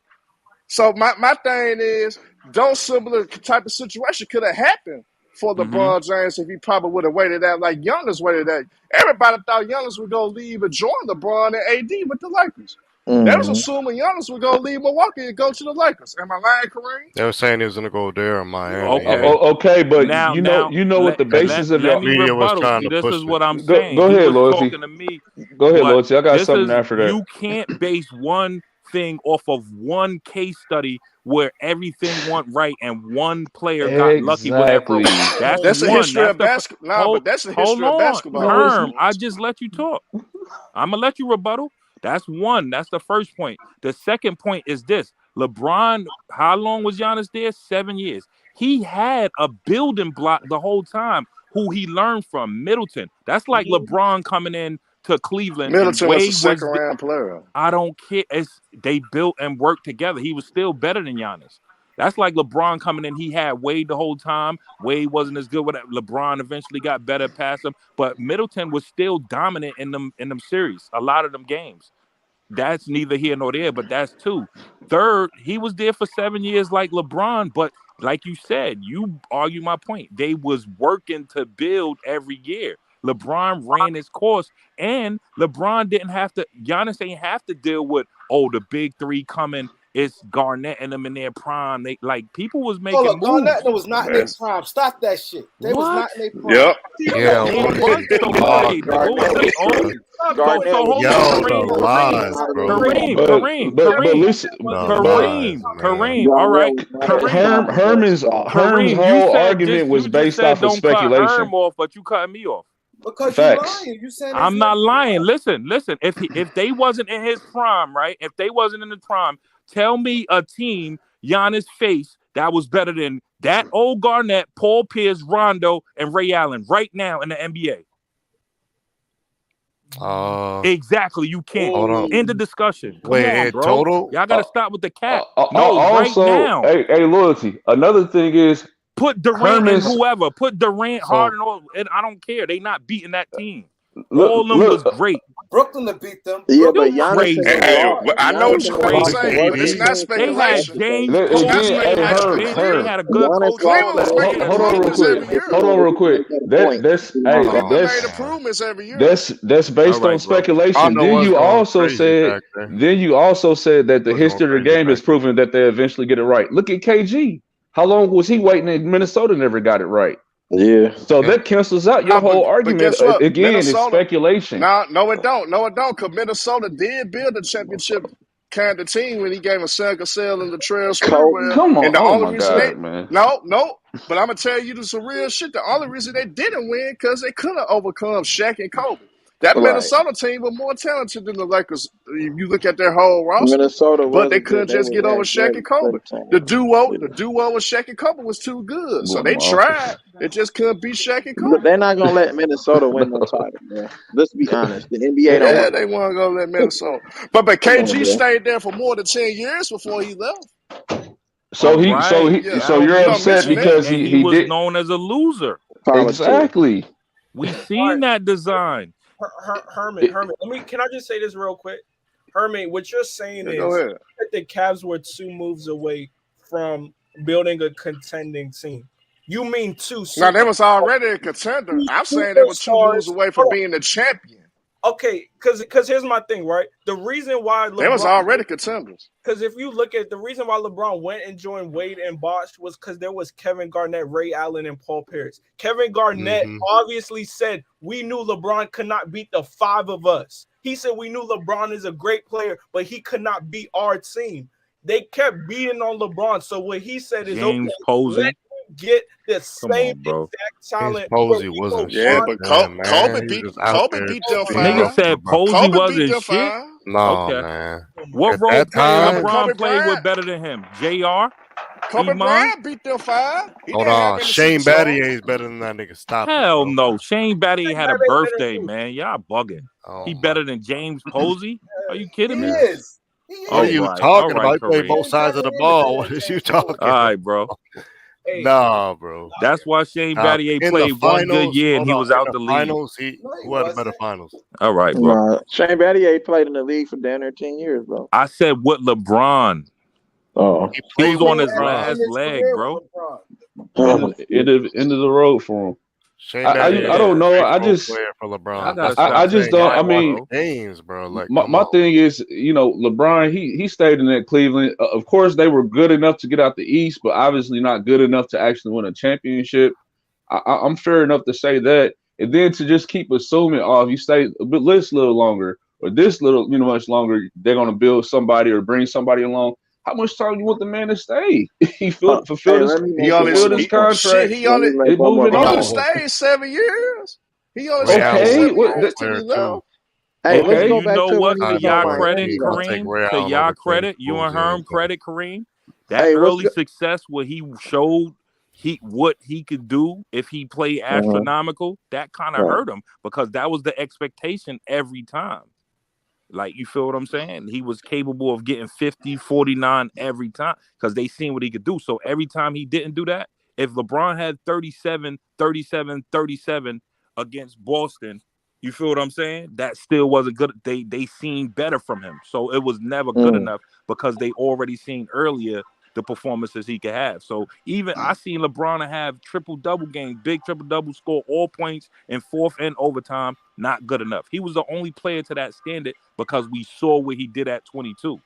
So my thing is, those similar type of situation could have happened for LeBron James if he probably would have waited out like Giannis waited out. Everybody thought Giannis would go leave and join LeBron and AD with the Lakers. They was assuming Giannis would go leave Milwaukee and go to the Lakers. Am I lying, Kareem? They were saying he was gonna go there in Miami. Okay. But now, you know what the basis of let your me rebuttal. See, this is what I'm Go saying. ahead, He was Loyalty. talking to me. Go ahead, but Loyalty. I got this something is, after that. You can't base one thing off of one case study where everything went right and one player got lucky with that Exactly. That's a one. history That's of basketball. Nah, but that's a history of basketball. Herm, I just let you talk. I'm gonna let you rebuttal. That's one. That's the first point. The second point is this: LeBron. How long was Giannis there? 7 years. He had a building block the whole time. Who he learned from, Middleton. That's like LeBron coming in to Cleveland. Middleton and was a Wade second round player. I don't care. They built and worked together. He was still better than Giannis. That's like LeBron coming in. He had Wade the whole time. Wade wasn't as good with that. LeBron eventually got better past him, but Middleton was still dominant in them series. A lot of them games. That's neither here nor there, but that's two. Third, he was there for 7 years like LeBron, but like you said, you argue my point. They was working to build every year. LeBron ran his course, and LeBron didn't have to. Giannis ain't have to deal with the big three coming. It's Garnett and them in their prime. They like people was making moves. Garnett was not in their prime. Stop that shit. They was not in their prime. Yep. Yeah. They was. So what was they old? So hold on, Kareem. All right, Herm's whole argument was based off of don't speculation. cut Herm off, but you cutting me off. Because you're lying. You saying I'm not lying. Listen. If they wasn't in his prime, right? If they wasn't in the prime, tell me a team Giannis faced that was better than that old Garnett, Paul Pierce, Rondo, and Ray Allen right now in the NBA. Exactly, you can't. End the discussion. Come on, bro. Total? Y'all gotta stop with the cap. Also, right now. Hey, Loyalty. Another thing is put Durant and whoever. Put Durant, Harden, and I don't care. They not beating that team. All of them was great. Brooklyn to beat them. Yeah, but Giannis I know what you're going to say, but it's not speculation. They had James, Kobe, they had a good coach. Cleveland was making improvements every year. Hold on real quick. That's made improvements every year. That's based on speculation. Then you also said that the history of the game has proven that they eventually get it right. Look at KG. How long was he waiting in Minnesota? Never got it right. Yeah. So that cancels out your whole argument. Again, it's speculation. No, it don't. Because Minnesota did build a championship kind of team when he gave a Sega Cell in the Trail Square. Come on. And the only reason man. No. But I'm going to tell you some real shit. The only reason they didn't win because they couldn't overcome Shaq and Kobe. That Minnesota team was more talented than the Lakers. If you look at their whole roster, Minnesota but they wasn't good. couldn't They just was get over that Shaq great and Kobe. at the The time. duo with Shaq and Kobe was too good, so they tried. It just couldn't beat Shaq and Kobe. They're not gonna let Minnesota win no title, man. Let's be honest. The NBA don't. Yeah, they weren't gonna let Minnesota. But KG stayed there for more than 10 years before he left. So you're upset because he was did known as a loser. Exactly. We seen that design. Herman, can I just say this real quick? Herman, what you're saying is that the Cavs were 2 moves away from building a contending team. You mean 2? Now, they was already a contender. I'm saying they were 2 moves away from being the champion. Okay, because here's my thing, right? The reason why they was already contenders. Because if you look at the reason why LeBron went and joined Wade and Bosh was because there was Kevin Garnett, Ray Allen, and Paul Pierce. Kevin Garnett obviously said we knew LeBron could not beat the 5 of us. He said we knew LeBron is a great player, but he could not beat our team. They kept beating on LeBron. So what he said is, James Posey. let him get the same exact talent. Posey wasn't but Kobe beat them 5. Nigga said Posey wasn't shit. No, man. What role player LeBron played with better than him? JR? Kobe Bryant beat them 5. Hold on. Shane Battier is better than that nigga. Stop Hell no. Shane Battier had a birthday, man. Y'all bugging. He better than James Posey? Are you kidding me? What are you talking about? He played both sides of the ball. What is you talking about? All right, bro. Nah, bro. That's why Shane Battier played one good year and he was out the league. Finals, who had a better finals? All right, bro. Shane Battier played in the league for damn near 10 years, bro. I said with LeBron. Oh, he was on his last leg, bro. End of the road for him. I don't know. I just for LeBron. I just don't. I mean, games, bro. Like my thing is, LeBron. He stayed in that Cleveland. Of course, they were good enough to get out the East, but obviously not good enough to actually win a championship. I'm fair enough to say that, and then to just keep assuming, if you stay a little longer or this little, much longer, they're gonna build somebody or bring somebody along. How much time you want the man to stay? He fulfilled his contract. He only stayed 7 years. He only stayed 7 years till he left. Hey, let's go you back know to what? when To y'all credit, Kareem. To y'all credit, you and Herm credit, Kareem. That early success where he showed what he could do if he played astronomical, that kind of hurt him because that was the expectation every time. Like, you feel what I'm saying? He was capable of getting 50, 49 every time because they seen what he could do. So every time he didn't do that, if LeBron had 37, 37, 37 against Boston, you feel what I'm saying? That still wasn't good. They seen better from him. So it was never good enough because they already seen earlier the performances he could have. So even I seen LeBron have triple-double games, big triple-double, score all points in fourth and overtime. Not good enough. He was the only player to that standard because we saw what he did at 22.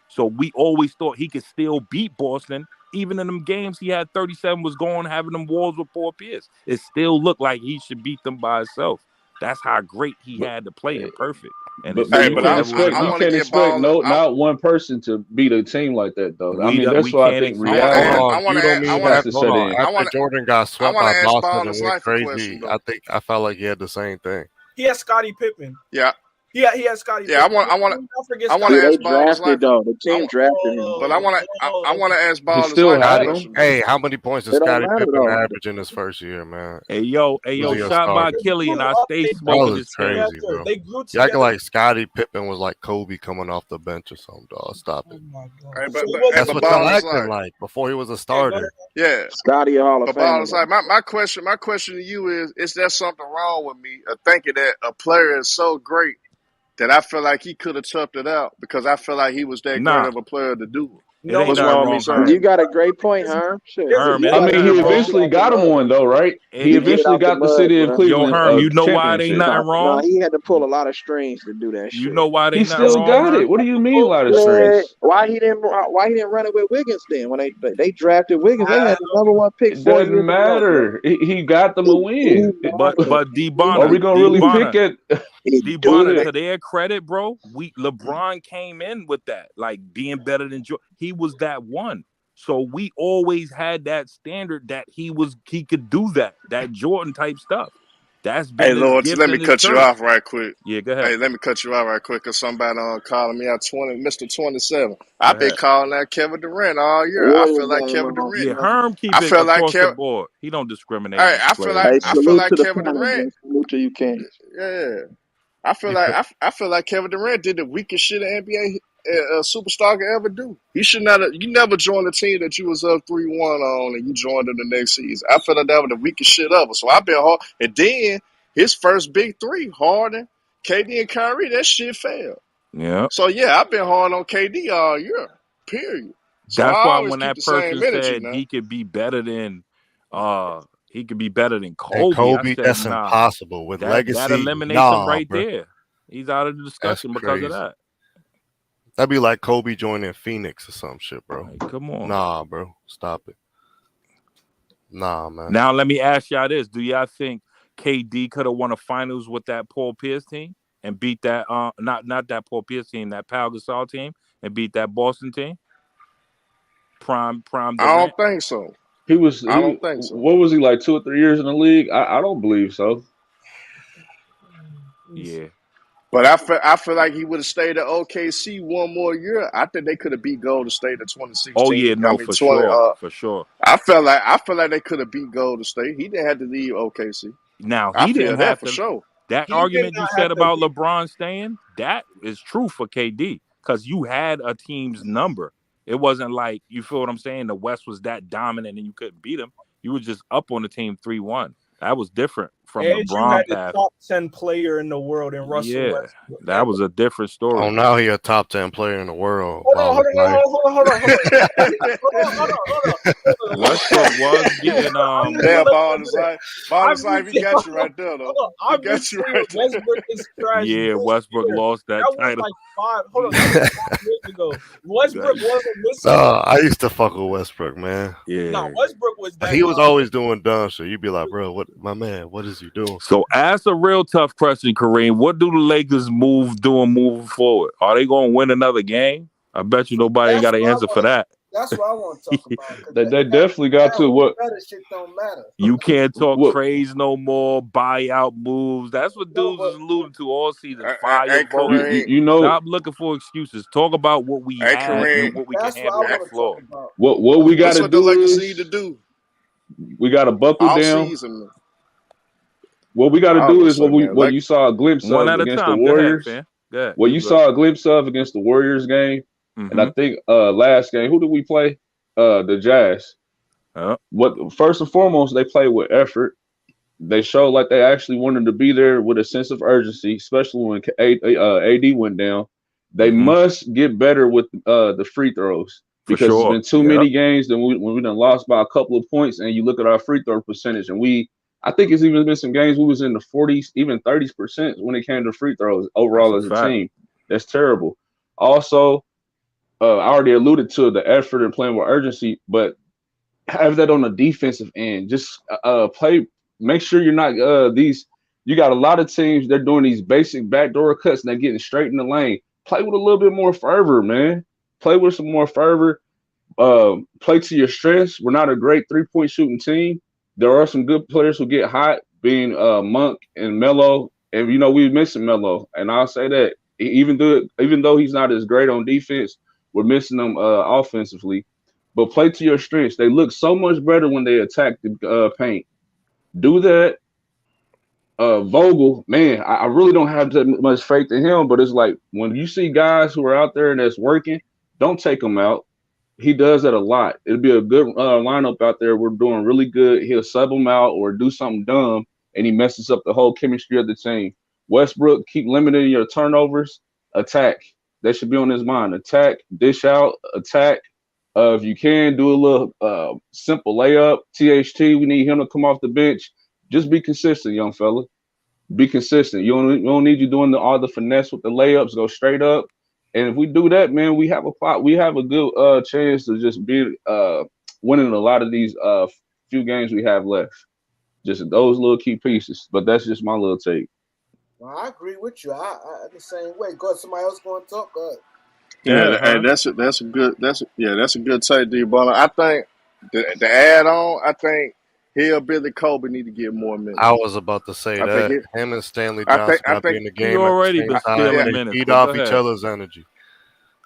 So we always thought he could still beat Boston. Even in them games he had 37 was going, having them walls with Paul Pierce. It still looked like he should beat them by himself. That's how great he had to play it perfect. And you can't expect not one person to beat a team like that, though. I mean, that's why I think reality has to set in. After Jordan got swept by Boston and went crazy, I felt like he had the same thing. He had Scottie Pippen. Yeah. He had Scottie. Yeah, Pippen. I want to ask Ball. The team drafted him. But I want to ask Ball. Hey, how many points did Scottie Pippen average in his first year, man? Hey, yo, shot by Kelly, and I stay smoking this crazy, bro. You acting like Scottie Pippen was like Kobe coming off the bench or something, dog. Stop it. That's what y'all acting like before he was a starter. Yeah, Scottie Hall of Fame. Like my question to you is there something wrong with me thinking that a player is so great that I feel like he could have toughed it out because I feel like he was that great of a player to do it. No, what's wrong with me, sir? You got a great point, Herm. I mean, he eventually got him one, though, right? He eventually got the city of Cleveland. Yo, Herm, you know why it ain't nothing wrong? No, he had to pull a lot of strings to do that shit. You know why they he still got it. What do you mean, a lot of strings? Why he didn't run it with Wiggins then? When they drafted Wiggins, they had the number 1 pick. It doesn't matter. He got them a win. But D-Bonner, are we gonna really pick it? D-Bonner, to their credit, bro, LeBron came in with that, like being better than Jordan. He was that one. So we always had that standard that he could do that Jordan type stuff. That's Hey, been his Lord, gift let me and his cut you curse. off right quick. Yeah, go ahead. Hey, let me cut you off right quick because somebody calling me out Mr. 27. I've been calling that Kevin Durant all year. I feel like Kevin Durant. Yeah, Herm keep I it feel like across the board. He don't discriminate Hey, against players. I feel like Kevin Durant. Salute to you, King. Yeah, I feel like Kevin Durant did the weakest shit an NBA superstar could ever do. You never joined a team that you was up 3-1 on and you joined in the next season. I feel like that was the weakest shit ever. So I've been hard. And then his first big three, Harden, KD, and Kyrie, that shit failed. Yeah. So yeah, I've been hard on KD all year. Period. So That's I why always when keep that the same person energy said now. he could be better than Kobe, And I Kobe, said, that's nah. impossible. With That legacy, eliminates him nah, right bro. there. He's out of the discussion because of that. That'd be like Kobe joining Phoenix or some shit, bro. Like, come on. Nah, bro. Stop it. Nah, man. Now let me ask y'all this. Do y'all think KD could have won a finals with that Paul Pierce team and beat that not that Paul Pierce team, that Pau Gasol team, and beat that Boston team? Prime Durant? I don't think so. I don't think so. What was he, like 2 or 3 years in the league? I don't believe so. Yeah. But I feel like he would have stayed at OKC one more year. I think they could have beat Golden State in 2016. Oh yeah, no, for sure. For sure. I feel like they could have beat Golden State. He didn't have to leave OKC. Now I he feel didn't that have for to. sure. That argument you said about LeBron staying, that is true for KD because you had a team's number. It wasn't like, you feel what I'm saying, the West was that dominant and you couldn't beat them. You were just up on the team 3-1. That was different from and LeBron you had the path. top 10 player in the world in Russell Westbrook. That was a different story. Oh, now he a top 10 player in the world. Hold on. Westbrook was getting Damn, Ball's life, he got you right there though. He got you right there. Westbrook is trash. Yeah, Westbrook lost that title. That was like 5 years ago. Westbrook wasn't missing. I used to fuck with Westbrook, man. Yeah. No, Westbrook was that. He was always doing dumb shit. You'd be like, bro, what is he doing? So ask a real tough question, Kareem. What do the Lakers moving forward? Are they going to win another game? I bet you nobody got an answer for that. That's what I want to talk about. They definitely got to what better shit don't matter. You can't talk trades no more, buyout moves. That's what dudes is alluding to all season. Fire vote. You know, stop looking for excuses. Talk about what we have and what we can handle on the floor. What we got to do the Lakers is need to do. We got to buckle all down. Season. What we got to do is what you saw a glimpse of against the Warriors. Go ahead, Go ahead. What you saw a glimpse of against the Warriors game, and I think last game, who did we play? The Jazz. What first and foremost, they played with effort. They showed like they actually wanted to be there with a sense of urgency, especially when AD went down. They must get better with the free throws because it's been too many games when we done lost by a couple of points. And you look at our free throw percentage, and I think it's even been some games we was in the 40s, even 30% when it came to free throws overall as a team. That's terrible. Also, I already alluded to the effort and playing with urgency, but have that on the defensive end. Just play. Make sure you're not you got a lot of teams, they're doing these basic backdoor cuts and they're getting straight in the lane. Play with a little bit more fervor, man. Play with some more fervor. Play to your strengths. We're not a great 3-point shooting team. There are some good players who get hot, being Monk and Melo. And we're missing Melo. And I'll say that even though he's not as great on defense, we're missing him offensively. But play to your strengths. They look so much better when they attack the paint. Do that. Vogel, man, I really don't have that much faith in him, but it's like when you see guys who are out there and that's working, don't take them out. He does that a lot. It'll be a good lineup out there. We're doing really good. He'll sub them out or do something dumb, and he messes up the whole chemistry of the team. Westbrook, keep limiting your turnovers. Attack. That should be on his mind. Attack, dish out, attack. If you can, do a little simple layup. THT, we need him to come off the bench. Just be consistent, young fella. Be consistent. You don't need you doing all the finesse with the layups. Go straight up. And if we do that, man, we have a good chance to just be winning a lot of these few games we have left. Just those little key pieces. But that's just my little take. Well, I agree with you. I the same way. Go ahead, somebody else going to talk. Go ahead. Yeah, that's a good take, D. But I think the add on, I think Hillbilly Kobe need to get more minutes. I was about to say that. Him and Stanley Johnson got to be in the game at the same time, and they feed off each other's energy.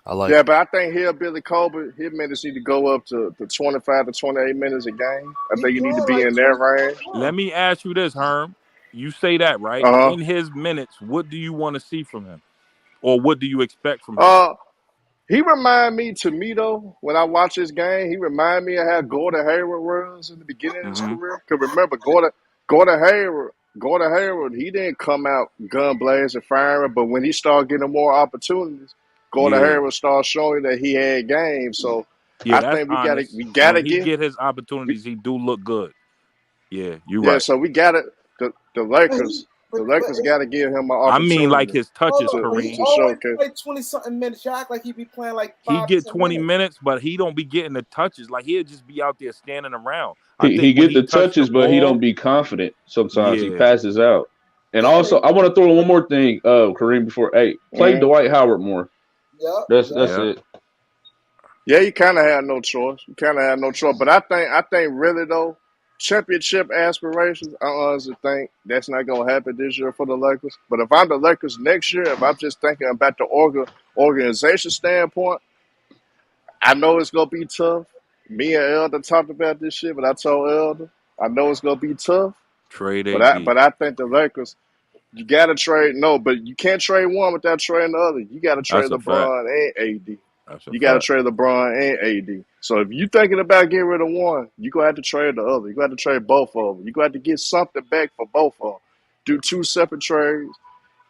I like but I think Hillbilly Kobe, his minutes need to go up to 25 to 28 minutes a game. I think you need to be in that range. Let me ask you this, Herm. You say that, right? In his minutes, what do you want to see from him? Or what do you expect from him? He remind me, to me though, when I watch this game, he remind me of how Gordon Hayward was in the beginning of his career. Because remember, Gordon Hayward, he didn't come out gun blazing, firing, but when he started getting more opportunities, Gordon Hayward started showing that he had game. So I think we gotta when he get his opportunities, he do look good. Yeah, you're right. So we got it. The Lakers. The Lakers got to give him an opportunity. I mean, like his touches, Kareem. He always play 20-something minutes. You act like he be playing like 5 He get 20 minutes, but he don't be getting the touches. Like he'll just be out there standing around. He get the touches, but he don't be confident. Sometimes he passes out. And also, I want to throw in one more thing, Kareem. Before play Dwight Howard more. Yeah, that's it. Yeah, you kind of had no choice. But I think really though, championship aspirations, I honestly think that's not going to happen this year for the Lakers. But if I'm the Lakers next year, if I'm just thinking about the organization standpoint, I know it's going to be tough. Me and Elder talked about this shit, but I told Elder, I know it's going to be tough. But I think the Lakers, you got to trade. No, but you can't trade one without trading the other. You got to trade LeBron and AD. You got to trade LeBron and AD. So if you're thinking about getting rid of one, you're going to have to trade the other. You're going to have to trade both of them. You're going to have to get something back for both of them. Do 2 separate trades.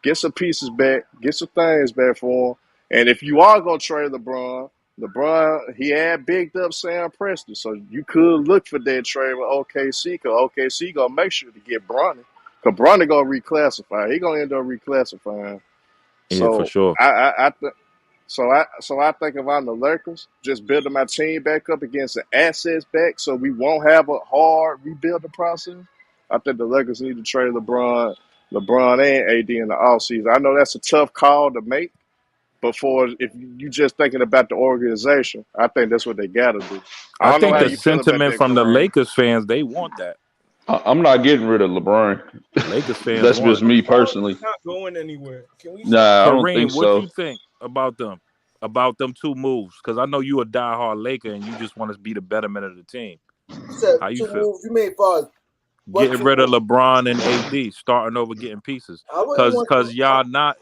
Get some pieces back. Get some things back for them. And if you are going to trade LeBron, he had bigged up Sam Preston. So you could look for that trade with OKC, because OKC going to make sure to get Bronny. Because Bronny going to reclassify. He going to end up reclassifying. Yeah, for sure. So I think if I'm the Lakers, just building my team back up against the assets back so we won't have a hard rebuilding process. I think the Lakers need to trade LeBron and AD in the offseason. I know that's a tough call to make, but if you just thinking about the organization, I think that's what they got to do. I think the sentiment from the Lakers fans, they want that. I'm not getting rid of LeBron. Lakers fans. That's just me personally. He's not going anywhere. Nah, I don't think so. What you think about them? About them 2 moves? Because I know you a diehard Laker and you just want to be the betterment of the team. How you feel? Moves you made for getting rid of LeBron and AD, starting over, getting pieces. Because y'all not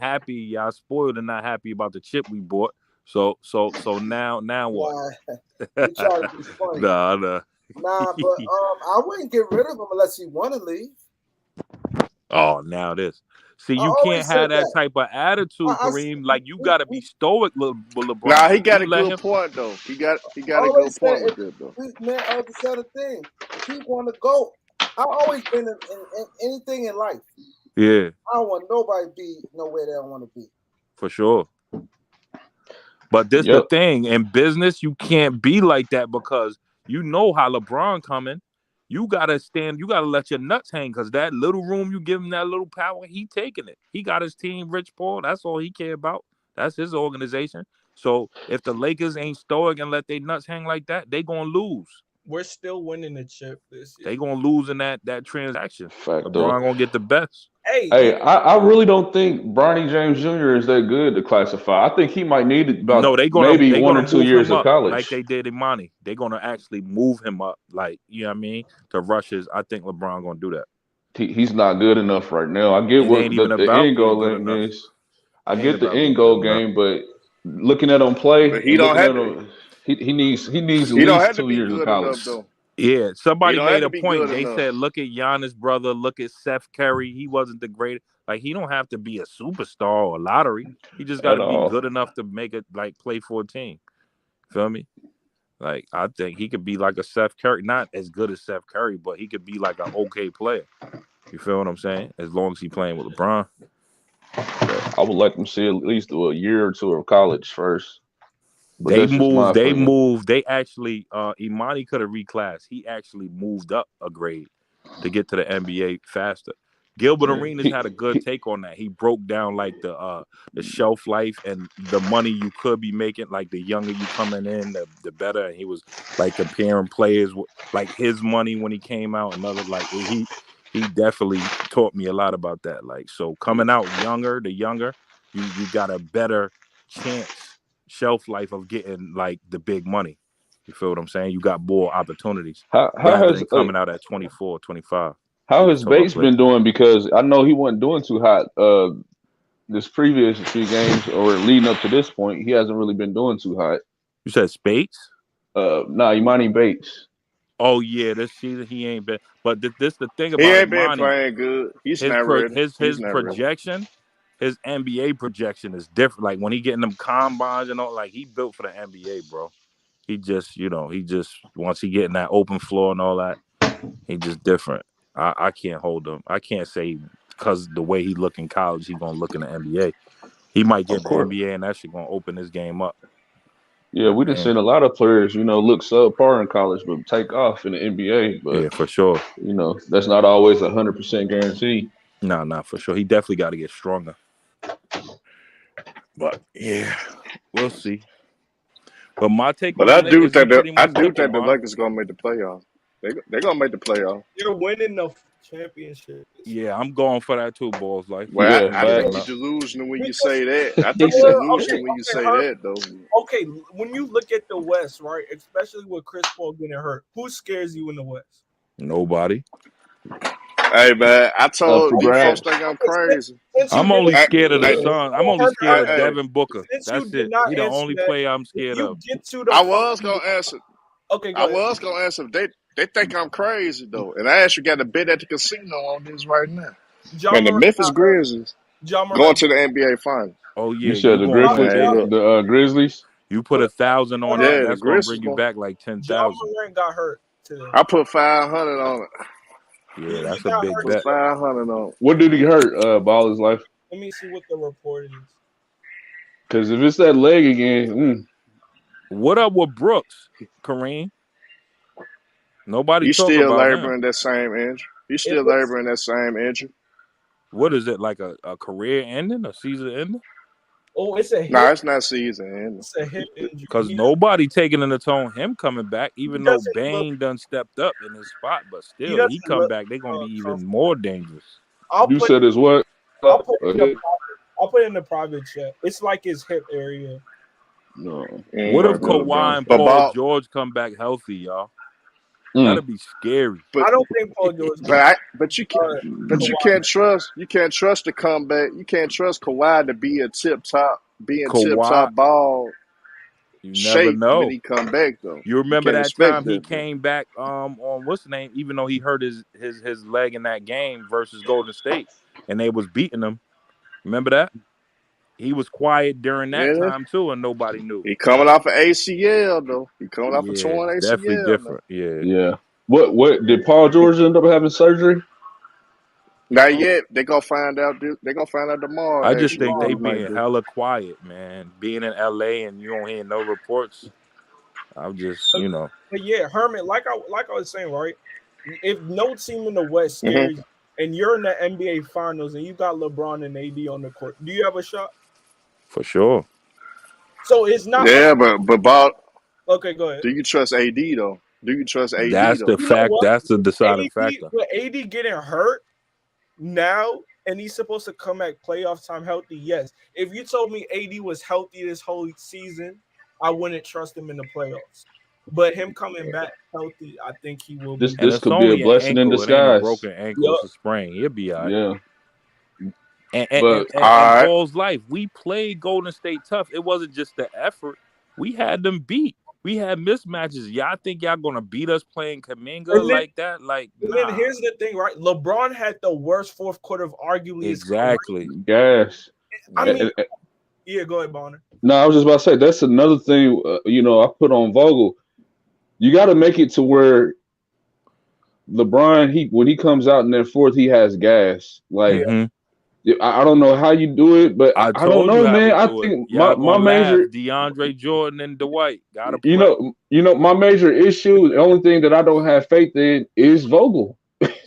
happy, y'all spoiled and not happy about the chip we bought. So now what? You try to be funny. Nah. Nah, but I wouldn't get rid of him unless he want to leave. Oh, now this. See, you can't have that type of attitude, Kareem. Like you got to be stoic with LeBron. Nah, he got a good point though. He got a good point with it though. Man, I just said a thing. If he want to go, I've always been in anything in life. Yeah. I don't want nobody to be nowhere they don't want to be. For sure. But this the thing. In business, you can't be like that because you know how LeBron coming. You gotta let your nuts hang, because that little room you give him, that little power, he taking it. He got his team, Rich Paul. That's all he care about. That's his organization. So if the Lakers ain't stoic and let their nuts hang like that, they gonna lose. We're still winning the chip this year. They gonna lose in that transaction. LeBron gonna get the best. Hey, I really don't think Bronny James Jr. is that good to classify. I think he might need about maybe 1 or 2 years of college. Like they did Imani. They're gonna actually move him up, like, you know what I mean, to rushes. I think LeBron gonna do that. He's not good enough right now. I get what the end goal is. I get the end goal game, but looking at him play, he don't have to. He needs at least 2 years of college. Yeah, somebody made a point. They said, look at Giannis' brother, look at Seth Curry. He wasn't the greatest. Like, he don't have to be a superstar or lottery. He just got to be good enough to make it, like, play for a team. Feel me? Like, I think he could be like a Seth Curry. Not as good as Seth Curry, but he could be like an okay player. You feel what I'm saying? As long as he's playing with LeBron. Yeah, I would like him to see at least a year or 2 of college first. But they moved. They actually, Imani could have reclassed. He actually moved up a grade to get to the N.B.A. faster. Gilbert Arenas had a good take on that. He broke down like the shelf life and the money you could be making. Like the younger you coming in, the better. And he was like comparing players with like his money when he came out. Another like he definitely taught me a lot about that. Like so coming out younger, the younger you got a better chance shelf life of getting like the big money. You feel what I'm saying? You got more opportunities rather than coming out at 24, 25. How has Bates been doing? Because I know he wasn't doing too hot this previous few games or leading up to this point. He hasn't really been doing too hot. You said Spates? Nah, Imani Bates. Oh yeah, this season he ain't been. But this the thing about he ain't Imani. been playing good. He's his not ready. His projection, his N.B.A. projection is different. Like when he getting them combines and all, like he built for the N.B.A., bro. He just once he get in that open floor and all that, he just different. I can't hold him. I can't say because the way he look in college, he gonna look in the NBA. He might get in the NBA and that shit gonna open his game up. Yeah, we done seen a lot of players, look subpar in college, but take off in the NBA. But yeah, for sure. That's not always 100% guarantee. No, not for sure. He definitely got to get stronger. But yeah, we'll see. But my take on I the do Lakers, think the Lakers gonna make the playoffs. They're gonna make the playoffs. You're winning the championship. Yeah, I'm going for that too, Balls. Like, well, I think you're delusional when you say that. I think you're delusional when you say that, though. Okay, when you look at the West, right, especially with Chris Paul getting hurt, who scares you in the West? Nobody. Hey man, I told you folks think I'm crazy. I'm only scared of the Suns. I'm only scared of Devin Booker. That's it. He the only player I'm scared of. I was gonna answer. Okay, I was gonna answer. They think I'm crazy though, and I actually got a bet at the casino on this right now. And the Memphis Grizzlies going to the N.B.A. Finals. Oh yeah, you said the Grizzlies, the Grizzlies. You put 1,000 on that. That's gonna bring you back like 10,000. Morant got hurt today. I put 500 on it. Yeah, that's a big bet. 500 on it. What did he hurt? Baller's life. Let me see what the report is. Because if it's that leg again, what up with Brooks, Kareem? Nobody He's talk still about laboring that same injury. He's still laboring that same injury. What is it, like a career ending, a season ending? Oh, it's a hip. No, it's not season ending. It's a hip injury. Because nobody taking in the tone him coming back, even though Bane done stepped up in his spot, but still, he come back, they're going to be even more dangerous. you said it's what? I'll put it in the private chat. It's like his hip area. No. What if Kawhi and Paul George come back healthy, y'all? That'd be scary. I don't think Paul George. But you can't trust the comeback. You can't trust Kawhi to be a tip top ball. You never know when he come back though. You remember that time he came back on what's the name? Even though he hurt his leg in that game versus Golden State, and they was beating him. Remember that? He was quiet during that time too, and nobody knew. He coming off an ACL though. He coming off a torn ACL. Definitely different. Yeah. What did Paul George end up having surgery? Not yet. They gonna find out. They gonna find out tomorrow. I just think they being hella quiet, man. Being in LA and you don't hear no reports. I'm just, But yeah, Herman, like I was saying, right? If no team in the West scares you, and you're in the NBA Finals and you got LeBron and AD on the court, do you have a shot? For sure. So it's not. Yeah, but Bob. Okay, go ahead. Do you trust AD though? Do you trust AD? That's the fact. That's the deciding factor. With AD getting hurt now, and he's supposed to come at playoff time healthy. Yes. If you told me AD was healthy this whole season, I wouldn't trust him in the playoffs. But him coming back healthy, I think he will. This could be a blessing in disguise. Broken ankle, a sprain. He'll be all right. Yeah. And Ball's life, we played Golden State tough. It wasn't just the effort. We had them beat. We had mismatches. Y'all think y'all gonna beat us playing Kaminga like that? Like, then here's the thing, right? LeBron had the worst fourth quarter of arguably exactly. Yes. I mean, yeah, go ahead, Bonner. No, I was just about to say that's another thing. I put on Vogel. You got to make it to where LeBron, when he comes out in that fourth, he has gas. Like. I don't know how you do it, but I don't know, man. I think my major DeAndre Jordan and Dwight gotta play. My major issue, the only thing that I don't have faith in is Vogel.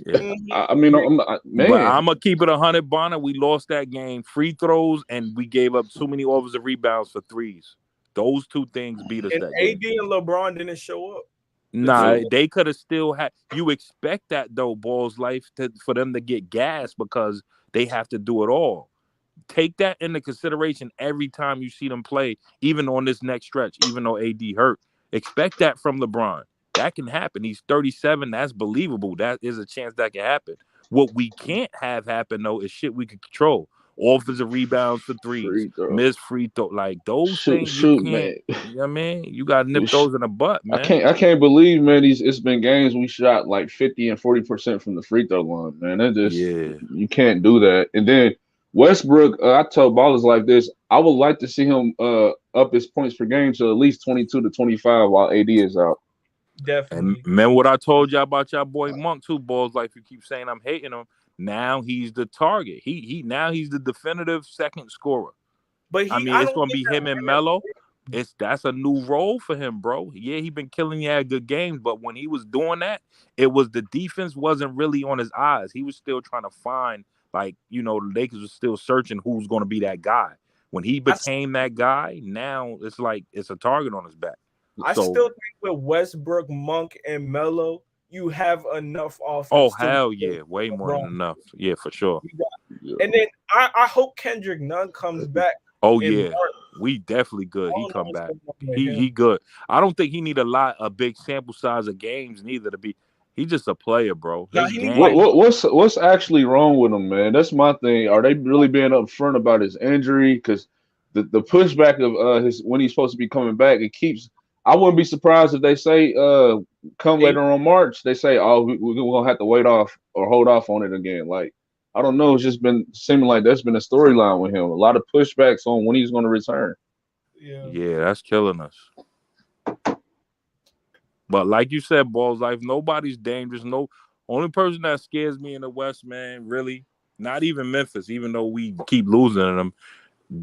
Yeah. I mean, man. But I'm gonna keep it 100, Bonner. We lost that game. Free throws, and we gave up too many offensive rebounds for threes. Those two things beat us that game. AD and LeBron didn't show up. Nah, they could have still had. You expect that though, Ball's life, for them to get gas because they have to do it all. Take that into consideration every time you see them play, even on this next stretch, even though AD hurt. Expect that from LeBron. That can happen. He's 37. That's believable. That is a chance that can happen. What we can't have happen, though, is shit we can control. Offensive rebounds for threes, miss free throw. Like, those things you can't, man. You know what I mean? You got to nip those in the butt, man. I can't believe, man, it's been games we shot like 50 and 40% from the free throw line, man. That just, you can't do that. And then Westbrook, I told ballers like this, I would like to see him up his points per game to at least 22 to 25 while AD is out. Definitely. And remember what I told y'all about y'all boy Monk too, Balls. Like, you keep saying I'm hating him. Now he's the target. Now he's the definitive second scorer. But I mean, it's gonna be him and Melo. That's a new role for him, bro. Yeah, he been killing you at good games, but when he was doing that, it was the defense wasn't really on his eyes. He was still trying to find, like, the Lakers was still searching who's going to be that guy. When he became that guy, now it's like it's a target on his back. I still think with Westbrook, Monk, and Melo, you have enough offense. Oh, hell yeah. Way more than enough. Yeah, for sure. And then I hope Kendrick Nunn comes back. Oh, yeah. We definitely good. He come back. He good. I don't think he need a big sample size of games neither to be. He's just a player, bro. What's actually wrong with him, man? That's my thing. Are they really being upfront about his injury? Because the pushback of his when he's supposed to be coming back, it keeps. I wouldn't be surprised if they say come later on March, they say, oh, we're gonna have to wait off or hold off on it again. Like, I don't know. It's just been seeming like that's been a storyline with him. A lot of pushbacks on when he's going to return. Yeah, that's killing us. But like you said, Balls Life, nobody's dangerous. No, only person that scares me in the West, man, really, not even Memphis, even though we keep losing to them.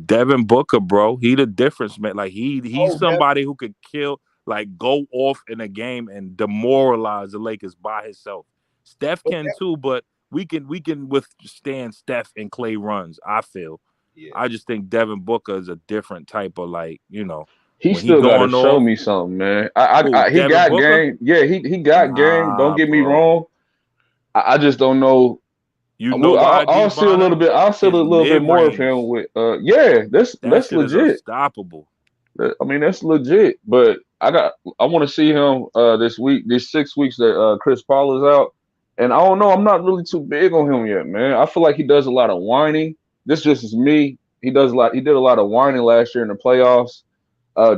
Devin Booker, bro, he the difference, man. Like he's somebody who could kill, like go off in a game and demoralize the Lakers by himself. Steph can too, but we can withstand Steph and Clay runs. I feel. Yeah. I just think Devin Booker is a different type of He still got to show me something, man. He got game. Yeah, he got game. Don't get me wrong. I just don't know. I'll see a little bit. I'll see a little bit more of him with. That's legit. Unstoppable. I mean, that's legit. But I want to see him this week. These 6 weeks that Chris Paul is out. And I don't know. I'm not really too big on him yet, man. I feel like he does a lot of whining. This just is me. He did a lot of whining last year in the playoffs.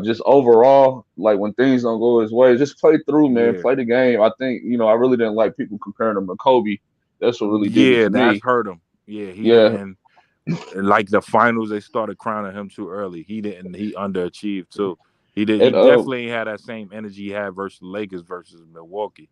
Just overall, like when things don't go his way, just play through, man. Yeah. Play the game. I think I really didn't like people comparing him to Kobe. That's what really did it to that's me. hurt him. Yeah, and like the finals, they started crowning him too early. He didn't. He underachieved too. He did. He definitely had that same energy he had versus the Lakers versus Milwaukee.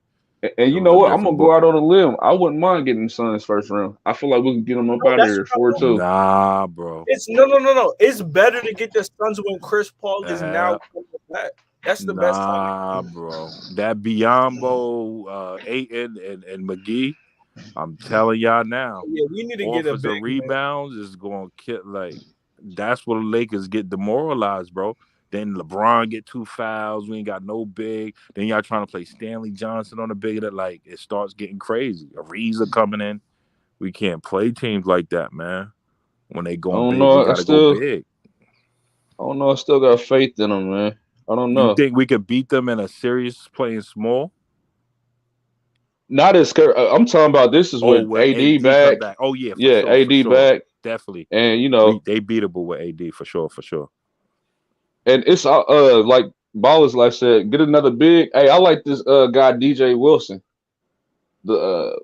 And you know what? I'm gonna go out on a limb. I wouldn't mind getting the Suns first round. I feel like we can get them up out of here 4-2. Nah, bro. It's no. It's better to get the Suns when Chris Paul is now coming back. That's the best time. Nah, bro. That Biyombo, Ayton, and McGee. I'm telling y'all now. Yeah, we need to get a big rebounds is going to kill. Like, that's where the Lakers get demoralized, bro. Then LeBron get 2 fouls. We ain't got no big. Then y'all trying to play Stanley Johnson on the big. That like it starts getting crazy. Ariza coming in. We can't play teams like that, man. When they going big, we gotta go big. I don't know. I still got faith in them, man. I don't know. You think we could beat them in a series playing small? Not as scared. I'm talking about this is with AD back. Oh yeah, sure, AD back, definitely. And they beatable with AD for sure. And it's like Ballers Life said, get another big. Hey, I like this guy DJ Wilson, the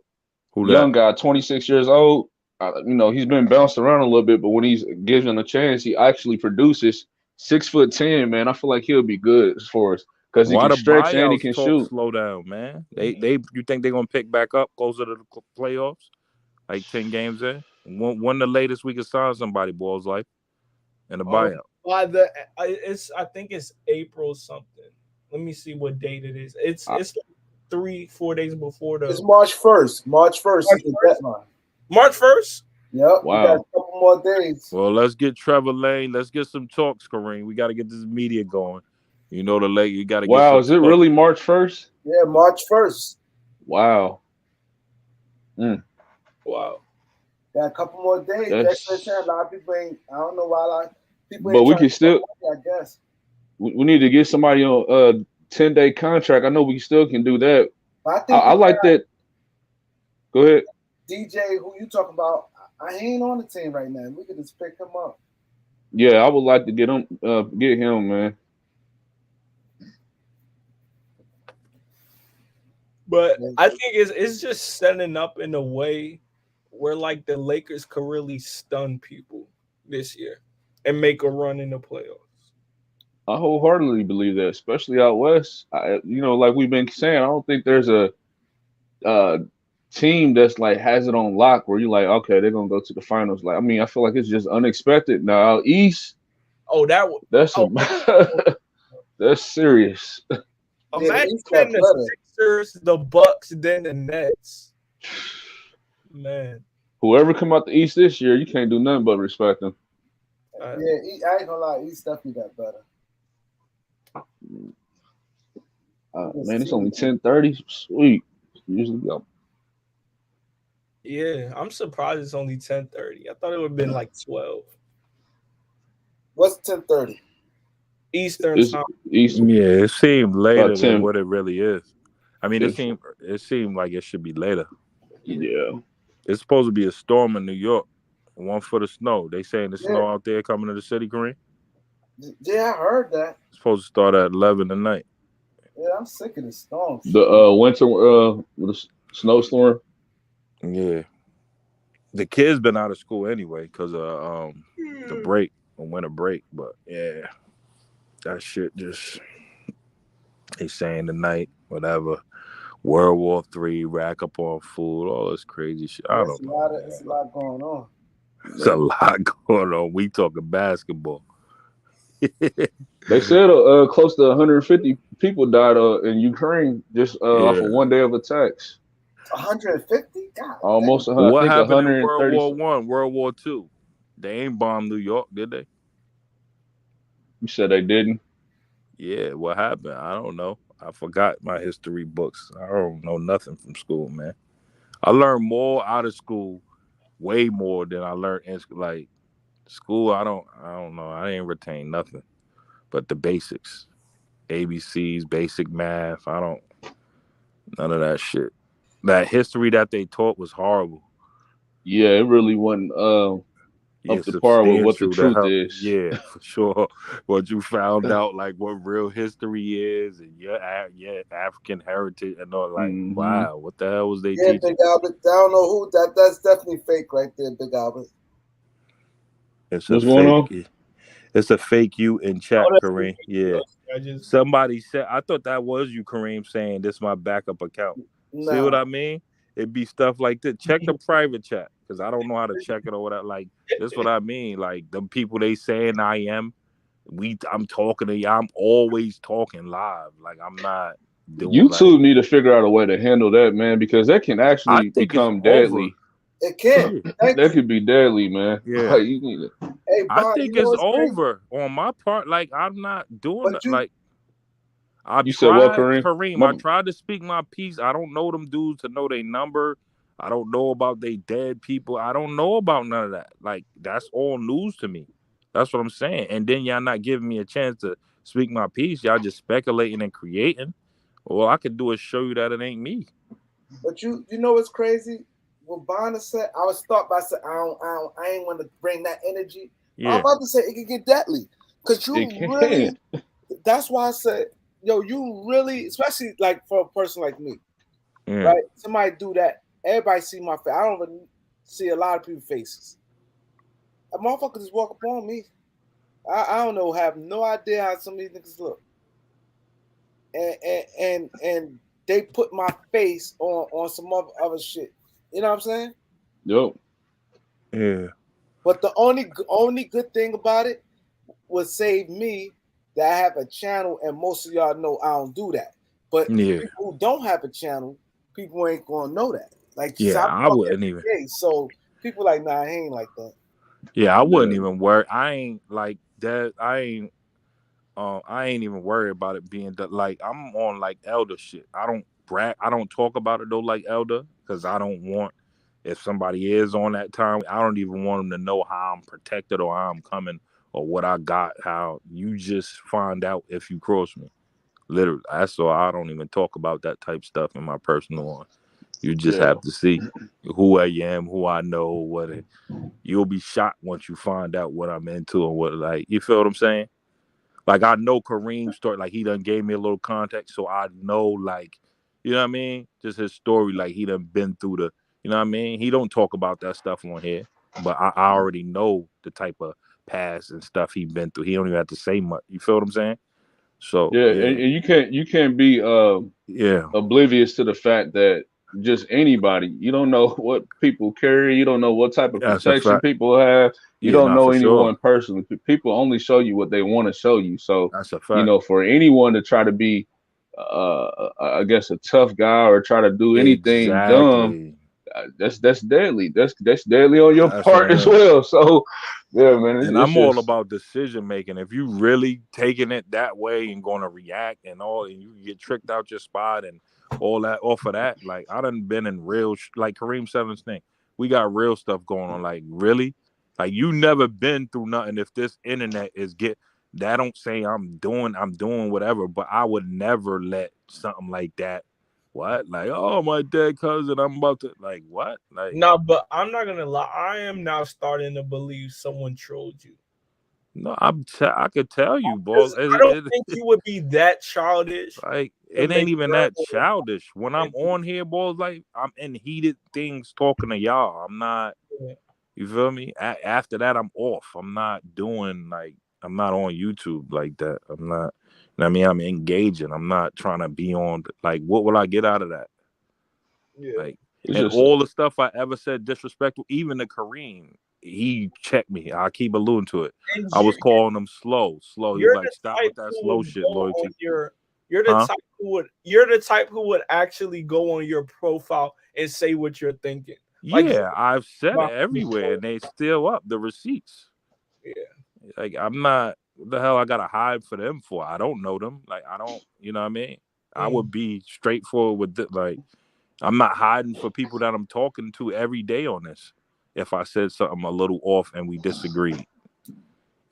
young guy, 26 years old. He's been bounced around a little bit, but when he's given a chance, he actually produces. 6'10", man. I feel like he'll be good for us because he can stretch and he can shoot. Slow down, man. You think they're gonna pick back up closer to the playoffs, like 10 games in? When the latest we can sign somebody, Balls Life, in the buyout? I think it's April something. Let me see what date it is. It's 3-4 days before the. It's March 1st. March 1st is the deadline. March 1st. Yep. Wow. We got a couple more days. Well, let's get Trevor Lane. Let's get some talks, Kareem. We got to get this media going. You know the late. You got to get. Wow, is it really March 1st? Yeah, March 1st. Wow. Wow. Got a couple more days. That's a lot of people ain't. I don't know why a lot of people. But we can still. Money, I guess. We need to get somebody on a 10-day contract. I know we still can do that. I like that. Go ahead. DJ, who you talking about? I ain't on the team right now. We could just pick him up. Yeah, I would like to get him, man. But I think it's just setting up in a way where like the Lakers could really stun people this year and make a run in the playoffs. I wholeheartedly believe that, especially out west. Like we've been saying, I don't think there's a team that's like has it on lock where you're like, okay, they're gonna go to the finals. Like, I mean, I feel like it's just unexpected. Now out east, that's serious. Imagine the Sixers, the Bucks, then the Nets. Man, whoever come out the east this year, you can't do nothing but respect them. Yeah, I ain't gonna lie, East definitely got better. Man, it's only 10:30. Sweet. Usually go. Yeah, I'm surprised it's only 10:30. I thought it would have been like 12. What's 10:30? Eastern time. Yeah, it seemed later than what it really is. I mean, it seemed like it should be later. Yeah. It's supposed to be a storm in New York. 1 foot of snow. They saying the snow out there coming to the city, Kareem? Yeah, I heard that. It's supposed to start at 11 tonight. Yeah, I'm sick of the storms. The winter with a snowstorm. Yeah. The kids been out of school anyway because of the break, the winter break. But yeah, that shit just they saying tonight, whatever. World War III, rack up on food, all this crazy shit. I don't know. It's a lot going on. There's a lot going on. We talking basketball. They said close to 150 people died in Ukraine just off of one day of attacks. 150? God. Almost 100. What I think happened in 130. World War I, World War II? They ain't bombed New York, did they? You said they didn't? Yeah, what happened? I don't know. I forgot my history books. I don't know nothing from school, man. I learned more out of school, way more than I learned in like school. I don't know. I didn't retain nothing but the basics, ABCs, basic math. None of that shit. That history that they taught was horrible. Yeah, it really wasn't up to par with what the truth is. Yeah, for sure. What you found out, like what real history is, and your African heritage, and all. Like, wow, what the hell was they teaching? Big Albert. I don't know who that. That's definitely fake right there, Big Albert. What's going on? It's a fake you in chat, Kareem. Yeah. Somebody said, I thought that was you, Kareem, saying this is my backup account. No. See what I mean? It'd be stuff like this. Check the private chat, because I don't know how to check it or whatever. Like, that's what I mean. Like, the people they saying I'm talking to you. I'm always talking live. Like, I'm not doing YouTube need to figure out a way to handle that, man, because that can actually become deadly. It can. That could be deadly, man. Yeah. Like, you need to... Hey, Bob, I think it's over on my part. Like, I'm not doing it. Like, I tried, Kareem. I tried to speak my piece. I don't know them dudes to know their number. I don't know about they dead people. I don't know about none of that. Like, that's all news to me. That's what I'm saying. And then y'all not giving me a chance to speak my piece. Y'all just speculating and creating. All I could do is show you that it ain't me. But you know what's crazy? What Bonner said, I was thought by saying I ain't want to bring that energy. Yeah. I'm about to say it could get deadly. Because you really, that's why I said, yo, you really, especially like for a person like me, right? Somebody do that, everybody see my face. I don't even see a lot of people's faces. A motherfucker just walk up on me. I don't know, have no idea how some of these niggas look. And they put my face on some other shit. You know what I'm saying? Yep. Yeah. But the only good thing about it would save me that I have a channel, and most of y'all know I don't do that. But people who don't have a channel, people ain't gonna know that. Like, I wouldn't even. So people like, nah, he ain't like that. Yeah, I wouldn't even worry. I ain't like that. I ain't even worried about it being like I'm on like elder shit. I don't brag. I don't talk about it though like elder because I don't want if somebody is on that time. I don't even want them to know how I'm protected or how I'm coming or what I got. How you just find out if you cross me. Literally, that's all. I don't even talk about that type stuff in my personal one. You just have to see who I am, who I know, what it. You'll be shocked once you find out what I'm into and what like. You feel what I'm saying? Like I know Kareem's story, like he done gave me a little context, so I know like, you know what I mean? Just his story, like he done been through the, you know what I mean? He don't talk about that stuff on here, but I already know the type of past and stuff he been through. He don't even have to say much. You feel what I'm saying? So and you can't be oblivious to the fact that just anybody, you don't know what people carry, you don't know what type of protection people have, you don't know anyone personally. People only show you what they want to show you. So that's a fact. For anyone to try to be I guess a tough guy or try to do anything dumb, that's deadly. That's deadly on your part as well. So yeah, man. And I'm all about decision making. If you really taking it that way and going to react and all, and you get tricked out your spot and all that off of that, like I done been in real like Kareem Seven's thing. We got real stuff going on. Like really, like you never been through nothing. If this internet is that don't say I'm doing whatever, but I would never let something like that. What? Like, oh, my dead cousin, I'm about to like what? Like no, but I'm not gonna lie. I am now starting to believe someone trolled you. No, I could tell you, boss. I don't think you would be that childish. Like it ain't even that childish. When I'm on here, boys, like I'm in heated things talking to y'all. I'm not. You feel me? After that, I'm off. I'm not doing like I'm not on YouTube like that. I'm not. You know what I mean, I'm engaging. I'm not trying to be on. Like, what will I get out of that? Yeah. Like, and all the stuff I ever said disrespectful, even to Kareem, he checked me. I keep alluding to it. I was calling him slow. He's like, stop with that slow shit, loyalty. You're the type who would actually go on your profile and say what you're thinking. Yeah, I've said it everywhere, and they still up the receipts. Yeah, like I'm not. What the hell I gotta hide for them for? I don't know them. Like I don't. You know what I mean? I would be straightforward with it. Like I'm not hiding for people that I'm talking to every day on this. If I said something a little off and we disagreed,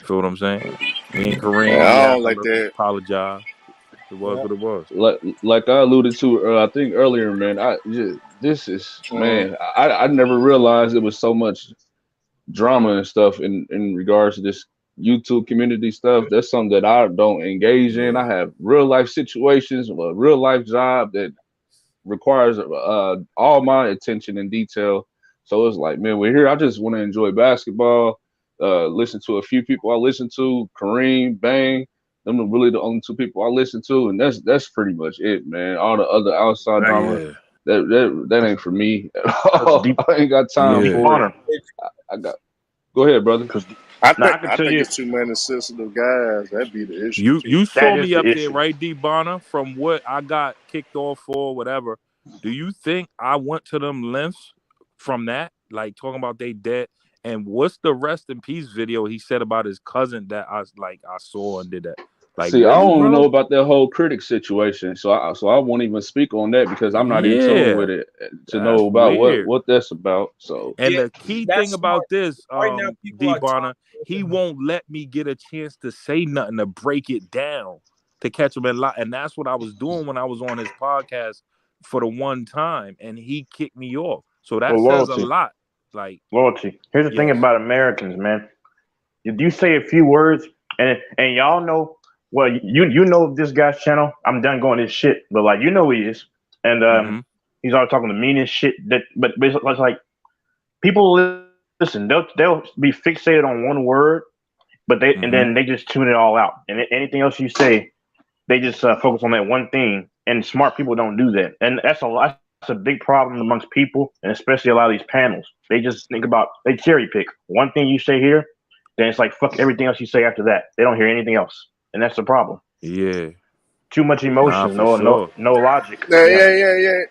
feel what I'm saying? Me and Kareem, I don't like that. Apologize. It was what it was. Like I alluded to, I think earlier, man. This is man. I never realized it was so much drama and stuff in regards to this YouTube community stuff. That's something that I don't engage in. I have real life situations, a real life job that requires all my attention and detail. So it's like, man, we're here. I just want to enjoy basketball. Listen to a few people I listen to, Kareem, Bang. Them are really the only two people I listen to, and that's pretty much it, man. All the other outside drama, that ain't for me at all. I ain't got time for it. I got. Go ahead, brother. I think it's too many sensitive guys. That'd be the issue. You saw me up there, right, D Bonner? From what I got kicked off for, whatever. Do you think I went to them lengths from that? Like talking about they dead? And what's the rest in peace video he said about his cousin that I saw and did that? Like, see, really, I don't bro? know about that whole critic situation, so I won't even speak on that because I'm not in tune with it to know about what that's about. So, and the key thing about this, D Bonner, he won't let me get a chance to say nothing to break it down to catch him in line, and that's what I was doing when I was on his podcast for the one time, and he kicked me off. So that says a lot. Like loyalty. Here's the thing about Americans, man. If you say a few words, and y'all know, well, you know this guy's channel. I'm done going this shit, but like you know who he is, and he's always talking the meanest shit. But it's like people listen. They'll be fixated on one word, but and then they just tune it all out, and anything else you say, they just focus on that one thing. And smart people don't do that, and that's a big problem amongst people, and especially a lot of these panels. They just they cherry pick one thing you say here, then it's like fuck everything else you say after that. They don't hear anything else, and that's the problem. Yeah, Too much emotion, no logic. Yeah.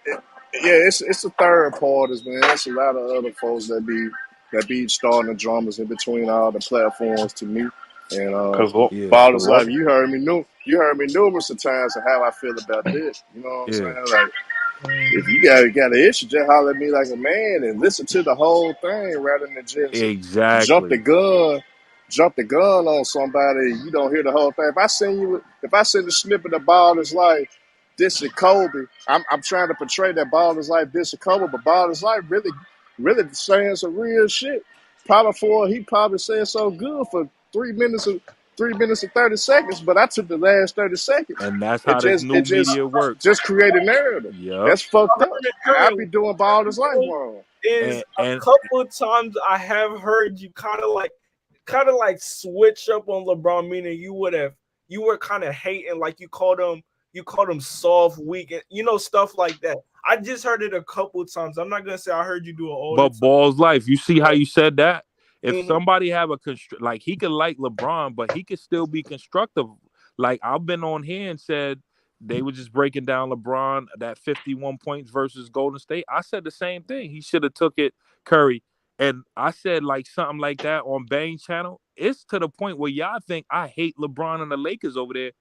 It's the third parties, man. It's a lot of other folks that be starting the dramas in between all the platforms to me. And Ballers Life, you heard me numerous of times of how I feel about this. You know what I'm saying? Like, if you got an issue, just holler at me like a man and listen to the whole thing rather than just jump the gun on somebody. You don't hear the whole thing. If I send a snippet of Ballers Life, this is Kobe. I'm trying to portray that Ballers Life, this is Kobe, but Ballers Life really saying some real shit. He probably said so good for 3 minutes and 30 seconds, but I took the last 30 seconds. And that's how this new media works. Just create a narrative. Yep. That's fucked up. I be doing Ballers Life wrong. A couple of times I have heard you kind of like switch up on LeBron, meaning you were kind of hating, like you called him soft, weak, and stuff like that. I just heard it a couple of times. I'm not gonna say I heard you do it all. But Ball's Life, you see how you said that? If somebody have like he could like LeBron, but he could still be constructive. Like I've been on here and said they were just breaking down LeBron, that 51 points versus Golden State. I said the same thing. He should have took it, Curry. And I said like something like that on Bane's channel. It's to the point where y'all think I hate LeBron and the Lakers over there.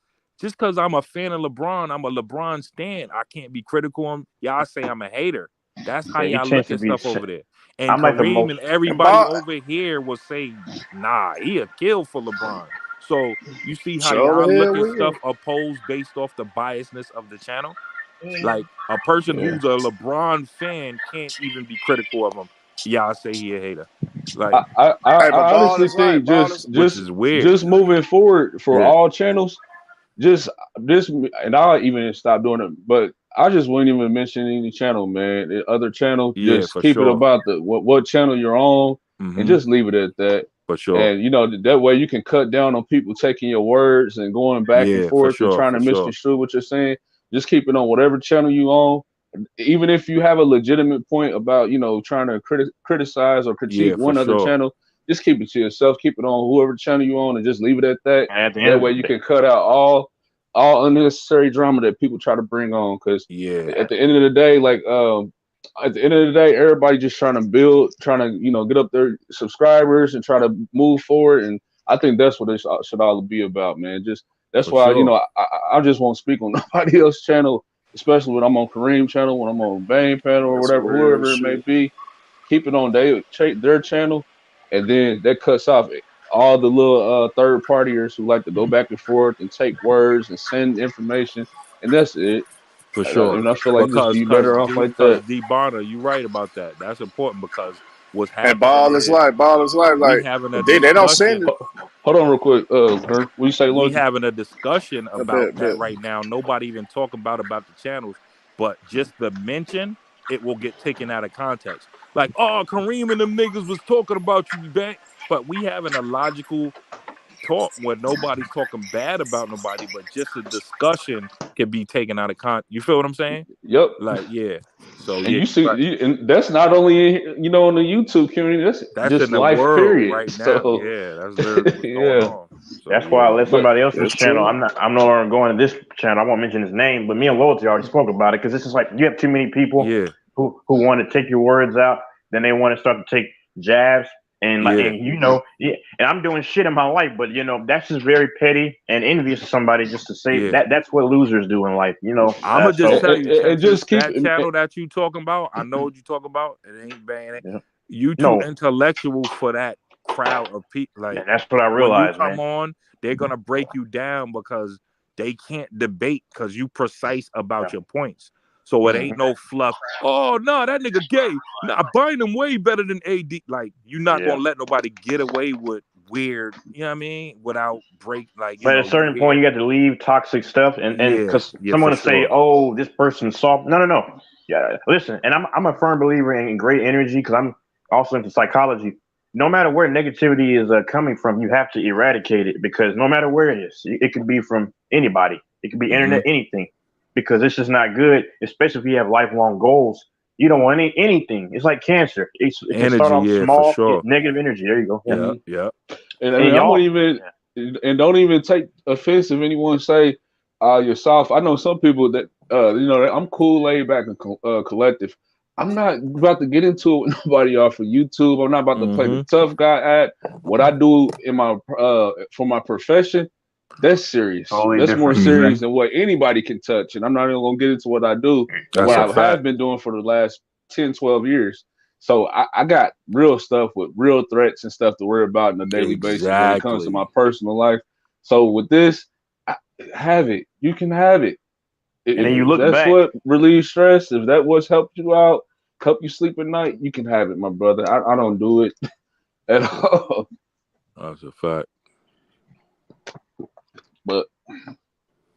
Just because I'm a fan of LeBron, I'm a LeBron stan. I can't be critical of him. Y'all say I'm a hater. That's how y'all look at stuff over there. And Kareem and everybody over here will say, nah, he a kill for LeBron. So you see how y'all look at stuff opposed based off the biasness of the channel? Like a person who's a LeBron fan can't even be critical of him. Y'all say he a hater. Like I honestly think which is weird. Just moving forward for all channels, just this, and I'll even stop doing it, but I just wouldn't even mention any channel, man. The other channel, just keep it about what channel you're on, and just leave it at that. For sure. And that way you can cut down on people taking your words and going back and forth and trying to misconstrue what you're saying. Just keep it on whatever channel you on. Even if you have a legitimate point about trying to criticize or critique one other channel, just keep it to yourself. Keep it on whoever channel you on, and just leave it at that. That way you can cut out all unnecessary drama that people try to bring on. Because at the end of the day, everybody just trying to build, trying to get up their subscribers and try to move forward. And I think that's what it should all be about, man. That's why I just won't speak on nobody else's channel, especially when I'm on Kareem channel, when I'm on Bane channel or whatever, whoever it may be. Keep it on their channel, and then that cuts off all the little third partiers who like to go back and forth and take words and send information, and that's it. For sure. And I feel like just be better off like that. D Bonner, you're right about that. That's important because what's happening. And Ballers Life, like they don't send it. Hold on real quick, what you say, Lloyd? We having a discussion about that right now. Nobody even talk about the channels, but just the mention, it will get taken out of context. Like, oh, Kareem and them niggas was talking about you, back. But we having a logical talk where nobody's talking bad about nobody, but just a discussion can be taken out of context. You feel what I'm saying? Yep. Like, yeah. So and you see, and that's not only in the YouTube community. That's just in the life world period right now. So, That's literally what's going on. So, that's why I let somebody else's channel. I'm no longer going to this channel. I won't mention his name, but me and Loyalty already spoke about it because this is like you have too many people who want to take your words out, then they want to start to take jabs. And and I'm doing shit in my life, but that's just very petty and envious of somebody just to say that's what losers do in life. I'm gonna just tell you, and just keep that channel that you talking about. I know what you talking about. It ain't bad. You too intellectual for that crowd of people. Like that's what I realized. When you come on, they're gonna break you down because they can't debate because you precise about your points. So it ain't no fluff. Oh no, that nigga gay. Nah, buying him way better than AD. Like you're not gonna let nobody get away with weird. You know what I mean? Without break. Like, but at a certain point, you got to leave toxic stuff, and because someone will say, "Oh, this person's soft." No. Yeah, listen, and I'm a firm believer in great energy because I'm also into psychology. No matter where negativity is coming from, you have to eradicate it because no matter where it is, it could be from anybody. It could be internet, anything. Because it's just not good, especially if you have lifelong goals. You don't want anything. It's like cancer. It can start off small, negative energy. There you go. Yeah. And don't even take offense if anyone say You're soft. I know some people that I'm cool, laid back, and collective. I'm not about to get into it with nobody off of YouTube. I'm not about to play the tough guy act. What I do in my for my profession, that's serious. Totally that's different. more serious than what anybody can touch. And I'm not even gonna get into what I do, what I have been doing for the last 10, 12 years. So I got real stuff with real threats and stuff to worry about on a daily basis when it comes to my personal life. So with this, have it. You can have it. And then you look that's back. what relieves stress. If that what's helped you out, help you sleep at night, you can have it, my brother. I don't do it at all. That's a fact. But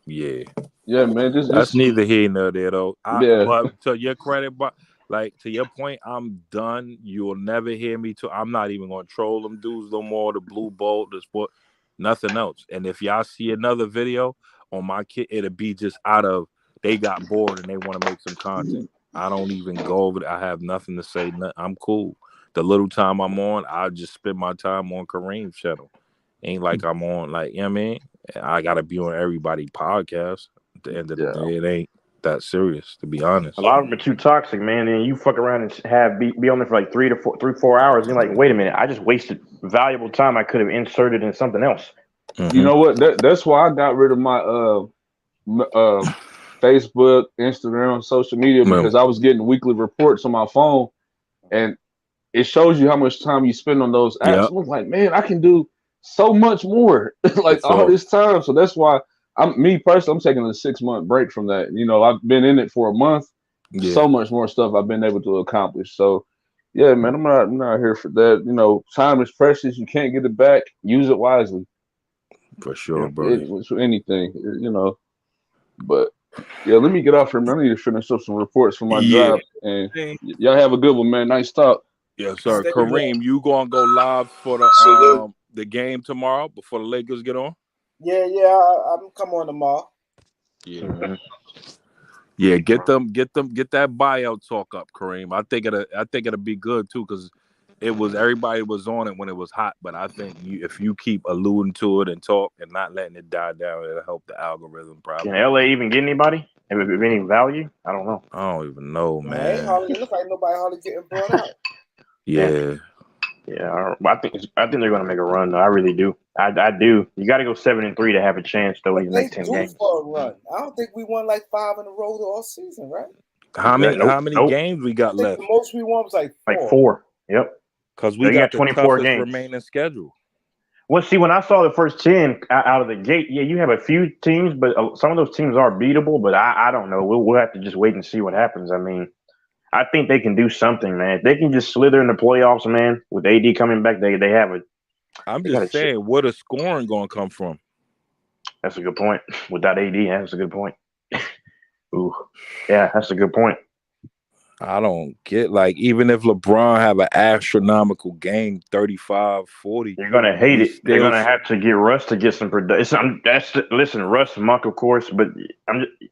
yeah, man, that's neither here nor there though. Yeah. But to your credit, but like to your point, I'm done. You'll never hear me. I'm not even gonna troll them dudes no more. The Blue Bolt, the sport, nothing else. And if y'all see another video on my kid, it'll be just out of they got bored and they want to make some content. I don't even go over it. I have nothing to say. I'm cool. The little time I'm on, I just spend my time on Kareem's channel. Ain't like I'm on like, you know what I mean? I gotta be on everybody's podcast. At the end of the day, it ain't that serious, to be honest. A lot of them are too toxic, man. And you fuck around and be on there for like 3-4 hours. And you're like, wait a minute, I just wasted valuable time I could have inserted in something else. You know what? That's why I got rid of my Facebook, Instagram, social media, because I was getting weekly reports on my phone, and it shows you how much time you spend on those apps. I was like, man, I can do so much more, like all this time. So that's why I'm taking a 6-month break from that. I've been in it for a month. So much more stuff I've been able to accomplish. So yeah, man, I'm not here for that. Time is precious. You can't get it back. Use it wisely. For sure, bro. Anything, But yeah, let me get off here, man. I need to finish up some reports for my job. And y'all have a good one, man. Nice talk. Yes, sir. Kareem, you gonna go live for the game tomorrow before the Lakers get on? Yeah, I'm come on tomorrow. Yeah. Yeah, get that buyout talk up, Kareem. I think it'll be good too, because everybody was on it when it was hot. But I think if you keep alluding to it and talk and not letting it die down, it'll help the algorithm probably. Can LA even get anybody? Have any value? I don't know. I don't even know, man. It looks like nobody hardly getting brought out. Yeah. Yeah, I think they're gonna make a run though. I really do. I do. You got to go 7-3 to have a chance though. Even make 10 games. For a run. I don't think we won like 5 in a row all season, right? How many games we got left? The most we won was like 4. Like 4. Yep. Because we got the 24 toughest remaining schedule. Well, see, when I saw the first 10 out of the gate, yeah, you have a few teams, but some of those teams are beatable. But I don't know. We'll have to just wait and see what happens. I mean, I think they can do something, man. If they can just slither in the playoffs, man, with AD coming back, they have it. I'm just saying, where the scoring going to come from? That's a good point. Without AD, that's a good point. Ooh, yeah, that's a good point. I don't get, like, even if LeBron have an astronomical game, 35, 40. You're going to hate it. They're going to have to get Russ to get some production. Listen, Russ, Monk, of course, but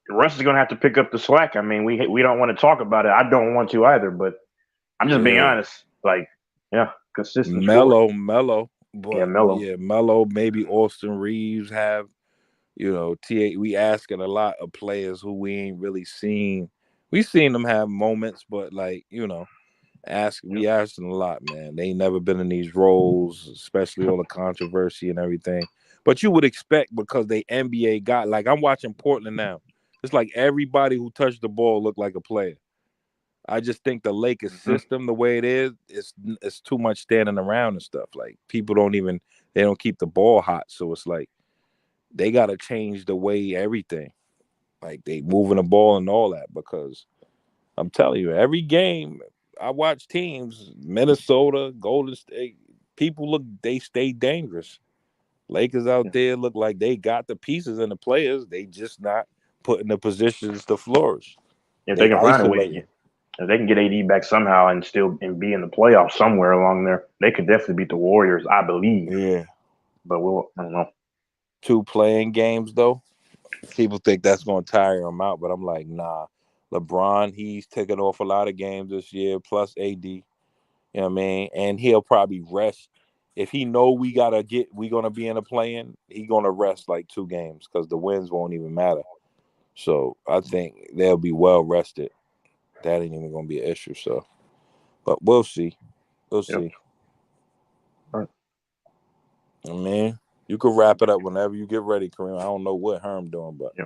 Russ is going to have to pick up the slack. I mean, we don't want to talk about it. I don't want to either, but I'm just being honest. Like, yeah, consistent. Mellow. But, yeah, Mellow. Yeah, Mellow. Maybe Austin Reeves have, we asking a lot of players who we ain't really seen. We seen them have moments, but like, we asking a lot, man. They ain't never been in these roles, especially all the controversy and everything. But you would expect, because they N.B.A. got, like, I'm watching Portland now. It's like everybody who touched the ball looked like a player. I just think the Lakers system, the way it is, it's too much standing around and stuff. Like, people they don't keep the ball hot. So it's like they got to change the way everything. Like, they moving the ball and all that, because I'm telling you, every game I watch teams, Minnesota, Golden State, they stay dangerous. Lakers out there look like they got the pieces and the players. They just not put in the positions to flourish. If they can find a way, if they can get AD back somehow and be in the playoffs somewhere along there, they could definitely beat the Warriors, I believe. Yeah. But I don't know. 2 playing games, though. People think that's going to tire him out, but I'm like, nah. LeBron, he's taken off a lot of games this year, plus AD. You know what I mean? And he'll probably rest if he know we gonna be in a play-in, he gonna rest like 2 games because the wins won't even matter. So I think they'll be well rested. That ain't even gonna be an issue. So, but we'll see. We'll see. All right. I mean, you could wrap it up whenever you get ready, Kareem. I don't know what Herm doing, but yeah.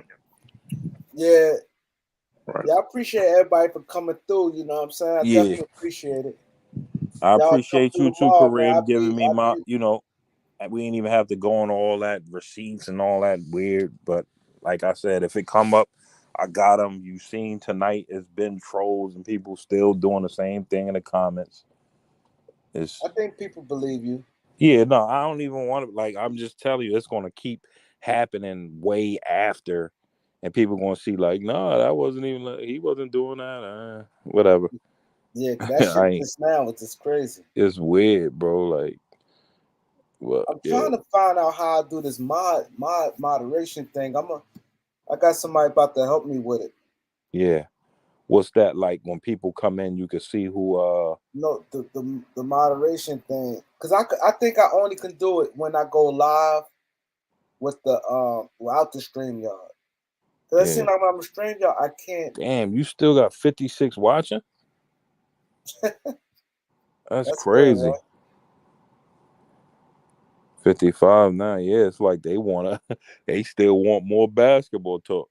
Right. Yeah, I appreciate everybody for coming through. You know what I'm saying? I definitely appreciate it. I Y'all appreciate you too, tomorrow, man. Kareem, giving me my, we ain't even have to go on all that receipts and all that weird. But like I said, if it come up, I got them. You seen tonight, it's been trolls and people still doing the same thing in the comments. I think people believe you. Yeah, no, I don't even want to. Like, I'm just telling you, it's going to keep happening way after, and people going to see like, no, that wasn't even. He wasn't doing that. Whatever. Yeah, cause that shit just now, it's just crazy. It's weird, bro. Like, well, I'm trying to find out how I do this moderation thing. I got somebody about to help me with it. Yeah. What's that like when people come in? You can see who. No, the moderation thing, because I think I only can do it when I go live with the without the StreamYard. Because it seems like when I'm a StreamYard, I can't. Damn, you still got 56 watching? That's crazy. Good, right? 55 now. Yeah, it's like they still want more basketball talk.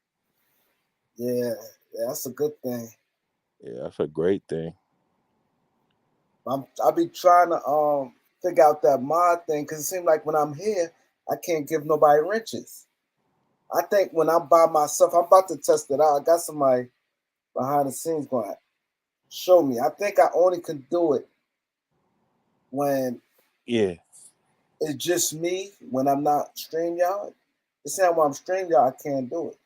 Yeah, that's a good thing. Yeah, that's a great thing. I be trying to figure out that mod thing because it seems like when I'm here, I can't give nobody wrenches. I think when I'm by myself, I'm about to test it out. I got somebody behind the scenes going to show me. I think I only can do it when it's just me, when I'm not StreamYard. It's not when I'm StreamYard, I can't do it.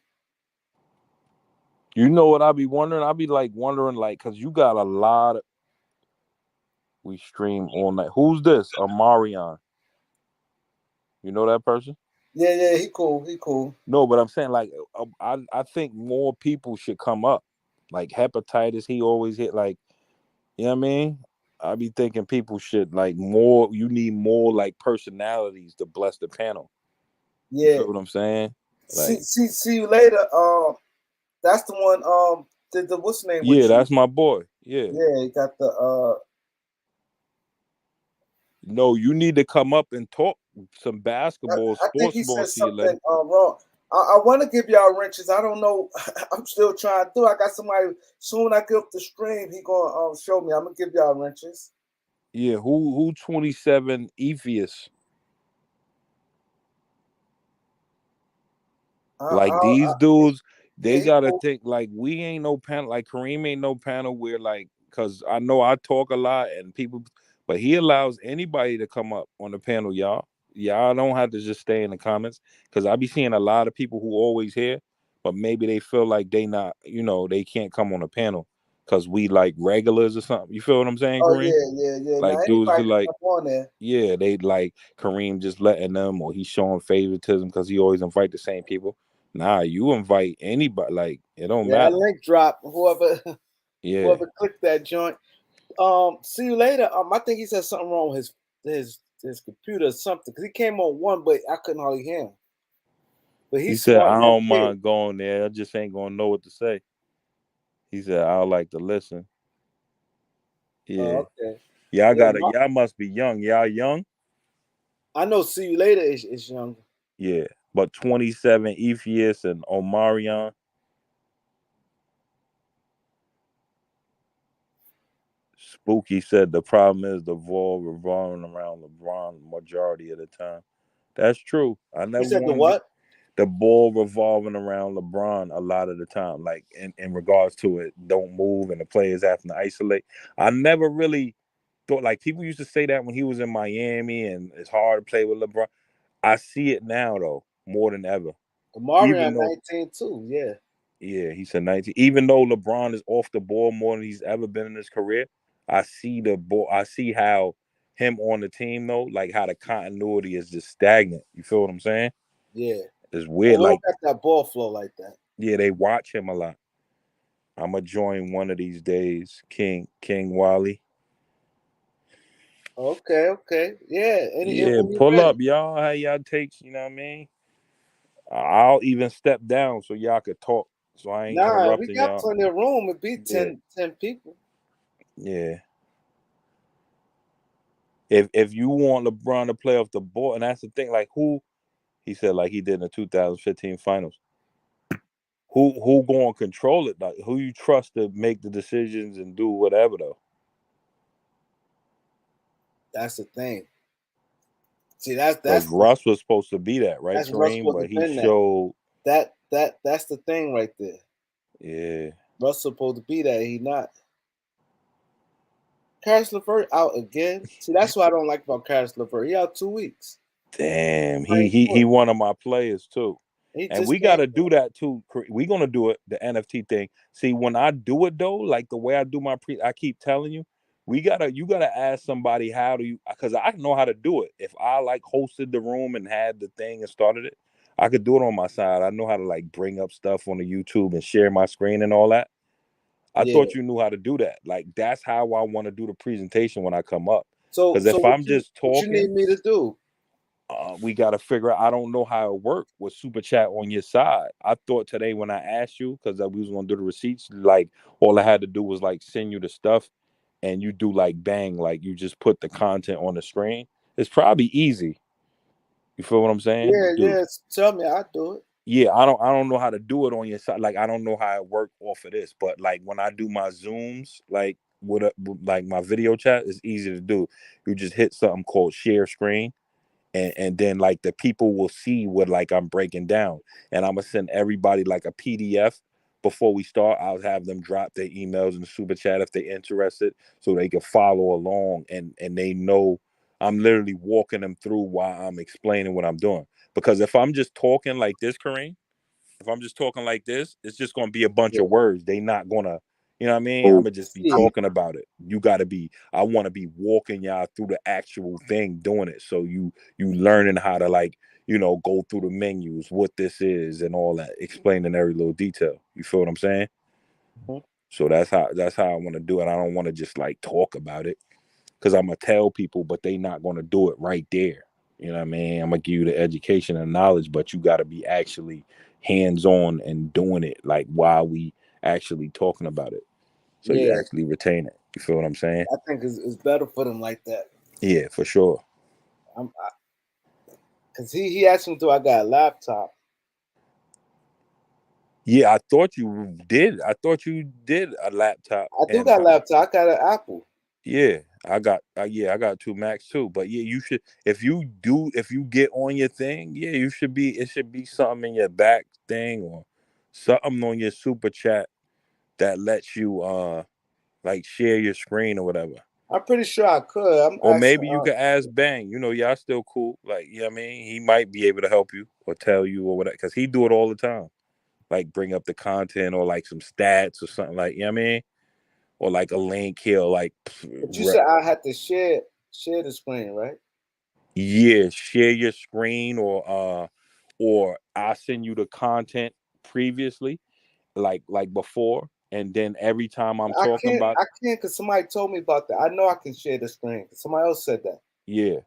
You know what I be wondering? I be wondering because you got a lot of. We stream all night. Who's this? Amarion. You know that person? Yeah, he cool. He cool. No, but I'm saying I think more people should come up. Like hepatitis, he always hit you know what I mean? I be thinking people should more. You need more personalities to bless the panel. Yeah. You feel what I'm saying? See you later. That's the one. The what's the name? Yeah, that's my boy. Yeah. Yeah, he got the. No, you need to come up and talk some basketball. I think he ball. said something wrong. I want to give y'all wrenches. I don't know. I'm still trying to do. I got somebody. Soon I get up the stream, he gonna show me. I'm gonna give y'all wrenches. Yeah, who 27 Epheus? These dudes, they gotta think we ain't no panel. Kareem ain't no panel where because I know I talk a lot and people, but he allows anybody to come up on the panel, y'all. Y'all don't have to just stay in the comments because I be seeing a lot of people who always here, but maybe they feel like they not, they can't come on the panel because we regulars or something. You feel what I'm saying, Kareem? Yeah. Like dudes who on there. Yeah, they Kareem just letting them, or he's showing favoritism because he always invite the same people. Nah, you invite anybody. It don't matter. Link drop. Whoever clicked that joint. See you later. I think he said something wrong with his computer or something because he came on one, but I couldn't hardly hear him. But he said, I don't mind going there. I just ain't gonna know what to say. He said, I like to listen. Yeah. Okay. Y'all must be young. Y'all young? I know See You Later is younger. Yeah. But 27 Epheus and Omarion. Spooky said the problem is the ball revolving around LeBron majority of the time. That's true. I never said the what? The ball revolving around LeBron a lot of the time, in regards to it, don't move and the players having to isolate. I never really thought people used to say that when he was in Miami and it's hard to play with LeBron. I see it now though, more than ever. Omarion 19 too, yeah. Yeah, he said 19. Even though LeBron is off the ball more than he's ever been in his career, I see the ball. I see how him on the team though, how the continuity is just stagnant. You feel what I'm saying? Yeah. It's weird. Got that ball flow like that. Yeah, they watch him a lot. I'm gonna join one of these days, King Wally. Okay. Yeah. Yeah, pull up, y'all. How y'all takes, you know what I mean? I'll even step down so y'all could talk. So I ain't interrupting we got y'all. plenty of room. It be 10 people. Yeah. If you want LeBron to play off the ball, and that's the thing, like who he said, like he did in the 2015 finals. Who gonna control it? Like who you trust to make the decisions and do whatever though? That's the thing. See, that's Russ was supposed to be that, right, that's Russ Kareem? supposed But to he been showed that's the thing right there. Yeah. Russ supposed to be that. He not. Caris LeVert out again. See, that's what I don't like about Caris LeVert. He out 2 weeks. Damn, he one of my players too. And we got to do that too. We're going to do it, the NFT thing. See, when I do it though, like the way I do my I keep telling you, you got to ask somebody how do you, because I know how to do it. If I like hosted the room and had the thing and started it, I could do it on my side. I know how to like bring up stuff on the YouTube and share my screen and all that. I thought you knew how to do that. Like that's how I want to do the presentation when I come up. So, Because if I'm just talking, what you need me to do? We got to figure out. I don't know how it worked with super chat on your side. I thought today when I asked you, because we was gonna do the receipts, like all I had to do was like send you the stuff, and you do like bang, like you just put the content on the screen. It's probably easy. You feel what I'm saying? Yeah. Tell me, I'll do it. Yeah, I don't know how to do it on your side. Like I don't know how it worked off of this, but like when I do my zooms, like with like my video chat, it's easy to do. You just hit something called share screen. And then like the people will see what like I'm breaking down, and I'm gonna send everybody like a PDF before we start. I'll have them drop their emails in the super chat if they're interested, so they can follow along and they know I'm literally walking them through while I'm explaining what I'm doing. Because if I'm just talking like this, Kareem, if I'm just talking like this, it's just gonna be a bunch of words. They not gonna, you know what I mean? I'm gonna just be talking about it. You gotta be. I want to be walking y'all through the actual thing, doing it. So you learning how to like, go through the menus, what this is, and all that, explaining every little detail. You feel what I'm saying? Mm-hmm. So that's how I want to do it. I don't want to just like talk about it because I'm gonna tell people, but they not gonna do it right there. You know what I mean? I'm gonna give you the education and knowledge, but you got to be actually hands-on and doing it like while we actually talking about it, so you actually retain it. You feel what I'm saying? I think it's better for them like that. Yeah, for sure. Cause he asked me, "Do I got a laptop?" Yeah, I thought you did. I thought you did a laptop. I do got a laptop. I got an Apple. Yeah, I got I got 2 Macs too. But yeah, you should if you get on your thing, yeah, it should be something in your back thing or something on your super chat that lets you like share your screen or whatever. I'm pretty sure I could. Or maybe you could ask Bang. Y'all still cool. Like, you know what I mean? He might be able to help you or tell you or whatever. Because he do it all the time. Like bring up the content or like some stats or something like, you know what I mean? Or like a link here, like But you said I had to share the screen, right? Yeah, share your screen or I'll send you the content previously, like before, and then every time I'm talking about I can't because somebody told me about that. I know I can share the screen. Somebody else said that. Yeah.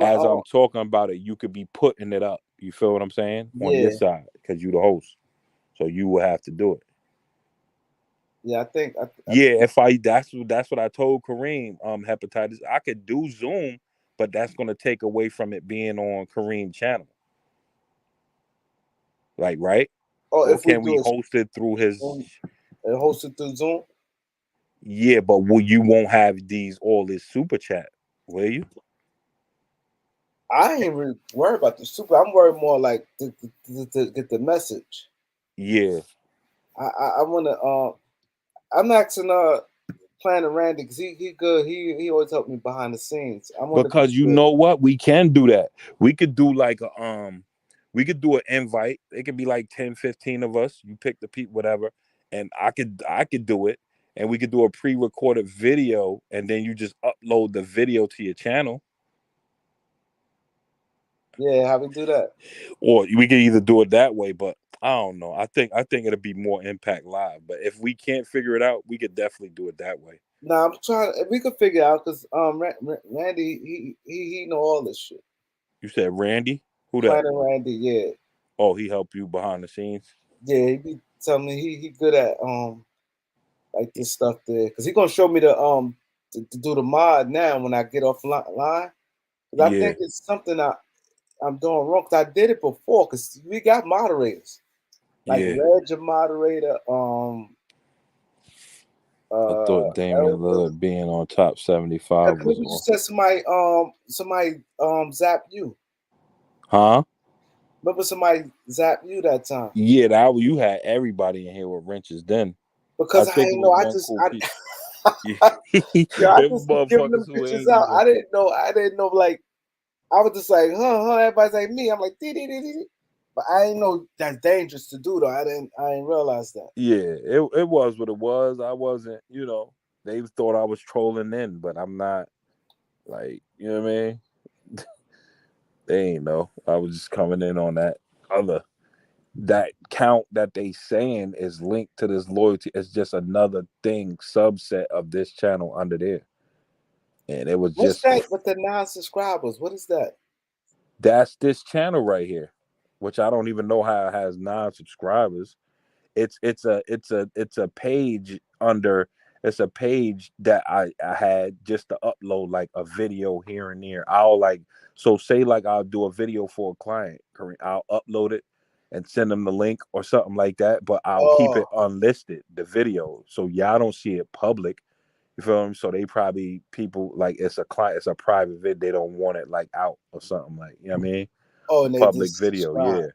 As I'm talking about it, you could be putting it up. You feel what I'm saying? On your side, because you the host. So you will have to do it. Yeah, I think. If that's what I told Kareem. Hepatitis. I could do Zoom, but that's gonna take away from it being on Kareem's channel. Like, right? Or if can we host it through his? Host it through Zoom. Yeah, but you won't have all this super chat, will you? I ain't really worried about the super. I'm worried more like to get the message. Yeah. I wanna. I'm asking Planet Randy because he good. He always help me behind the scenes. Because you know what, we can do that. We could do like a we could do an invite. It could be like 10, 15 of us. You pick the people, whatever, and I could do it, and we could do a pre-recorded video, and then you just upload the video to your channel. Yeah, how we do that? Or we could either do it that way, but I don't know. I think it'll be more Impact Live, but if we can't figure it out, we could definitely do it that way. Nah, I'm trying. If we could figure out, because Randy, he know all this shit. You said Randy? Who that? Planet Randy, yeah. Oh, he helped you behind the scenes. Yeah, he be telling me he good at like this stuff there, because he gonna show me the to do the mod now when I get off line. Cause I think it's something I'm doing wrong. Cause I did it before. Cause we got moderators like Reg, a moderator. I thought Damian Lillard being on top 75 was. You said somebody zapped you. Huh? Remember somebody zapped you that time? Yeah, that you had everybody in here with wrenches then. Because I didn't know. I just giving them pictures out. I didn't know. Like I was just like, huh. Everybody's like me. I'm like, dee. But I didn't know that's dangerous to do though. I didn't realize that. Yeah, it was what it was. I wasn't, they thought I was trolling in, but I'm not. Like, you know what I mean? They ain't know. I was just coming in on that count that they saying is linked to this loyalty. It's just another thing, subset of this channel under there. And it was What's that with the non-subscribers? What is that? That's this channel right here, which I don't even know how it has non-subscribers. It's a page under. It's a page that I had just to upload like a video here and there. Say I'll do a video for a client. I'll upload it and send them the link or something like that. But I'll keep it unlisted, the video, so y'all don't see it public. You feel me? So they probably people like it's a private vid. They don't want it like out or something like, you know what I mean? Oh, and public video, subscribe.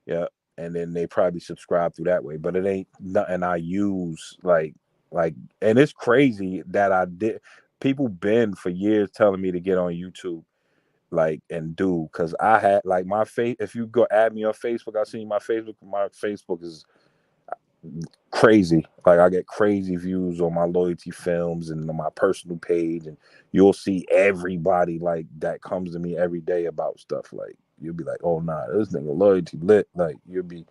yeah. And then they probably subscribe through that way. But it ain't nothing I use like, and it's crazy that I did. People been for years telling me to get on YouTube, like, and do, because I had like my face. If you go add me on Facebook, I see my Facebook. My Facebook is crazy. Like I get crazy views on my loyalty films and on my personal page, and you'll see everybody like that comes to me every day about stuff. Like you'll be like, oh nah, this nigga loyalty lit. Like you'll be, you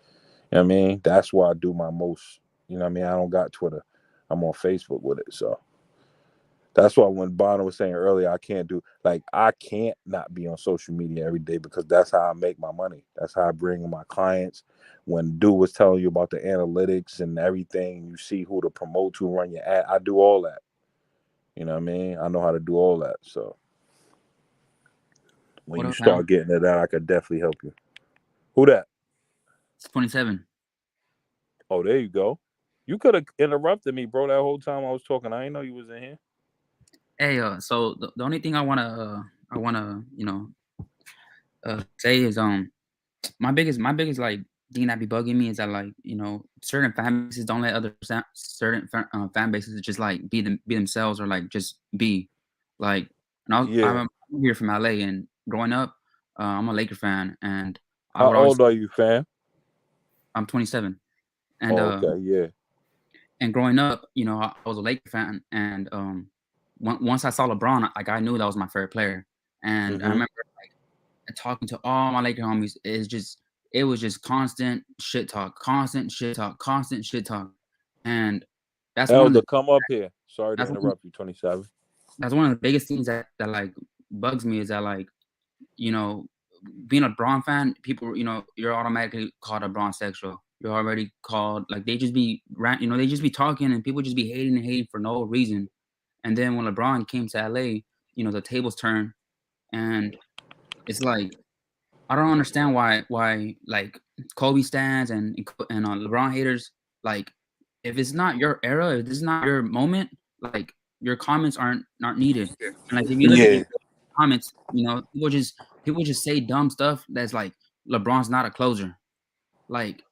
know what I mean? That's why I do my most, you know what I mean? I don't got Twitter. I'm on Facebook with it. So that's why when Bono was saying earlier, I can't not be on social media every day, because that's how I make my money. That's how I bring in my clients. When dude was telling you about the analytics and everything, you see who to promote to, run your ad. I do all that. You know what I mean? I know how to do all that. So when you start getting to that, I could definitely help you. Who that? It's 27. Oh, there you go. You could have interrupted me, bro, that whole time I was talking. I didn't know you was in here. Hey, so the only thing I wanna say is my biggest like thing that be bugging me is that, like, certain fan bases don't let other certain fan bases just like be themselves, or like just be like. And I'm here from LA, and growing up, I'm a Laker fan, and how old are you, fam? I'm 27, and okay, yeah. And growing up, I was a Laker fan, and once I saw LeBron, like I knew that was my favorite player, and I remember like talking to all my Laker homies. It was just constant shit talk, and that's Elder, come up here. Sorry to interrupt you, 27. That's one of the biggest things that like bugs me, is that, like, being a LeBron fan, people, you're automatically called a LeBron sexual. You're already called, like, they just be they just be talking, and people just be hating for no reason. And then when LeBron came to LA, the tables turn, and it's like, I don't understand why like Kobe stands and LeBron haters, like, if it's not your era, if this is not your moment, like, your comments aren't needed. And like, if you look at your comments, people just say dumb stuff that's like, LeBron's not a closer. Like,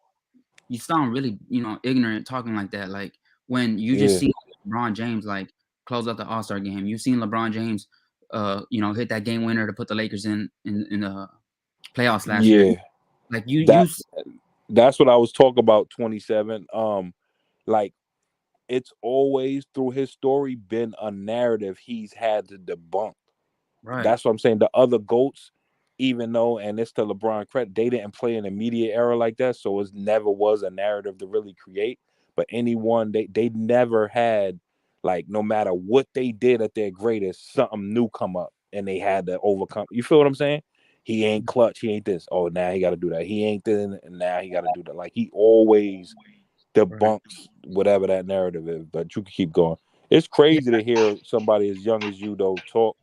you sound really, ignorant talking like that. Like, when you just see LeBron James like close out the All-Star game, you've seen LeBron James hit that game winner to put the Lakers in the playoffs last year. Like, that's what I was talking about, 27. Like, it's always through his story been a narrative he's had to debunk. Right. That's what I'm saying. The other GOATs, even though, and it's to LeBron credit, they didn't play in a media era like that, so it never was a narrative to really create. But anyone, they never had, like, no matter what they did at their greatest, something new come up and they had to overcome. You feel what I'm saying? He ain't clutch, he ain't this. Oh, now he got to do that. He ain't this, and now he got to do that. Like, he always debunks whatever that narrative is. But you can keep going. It's crazy to hear somebody as young as you, though, talk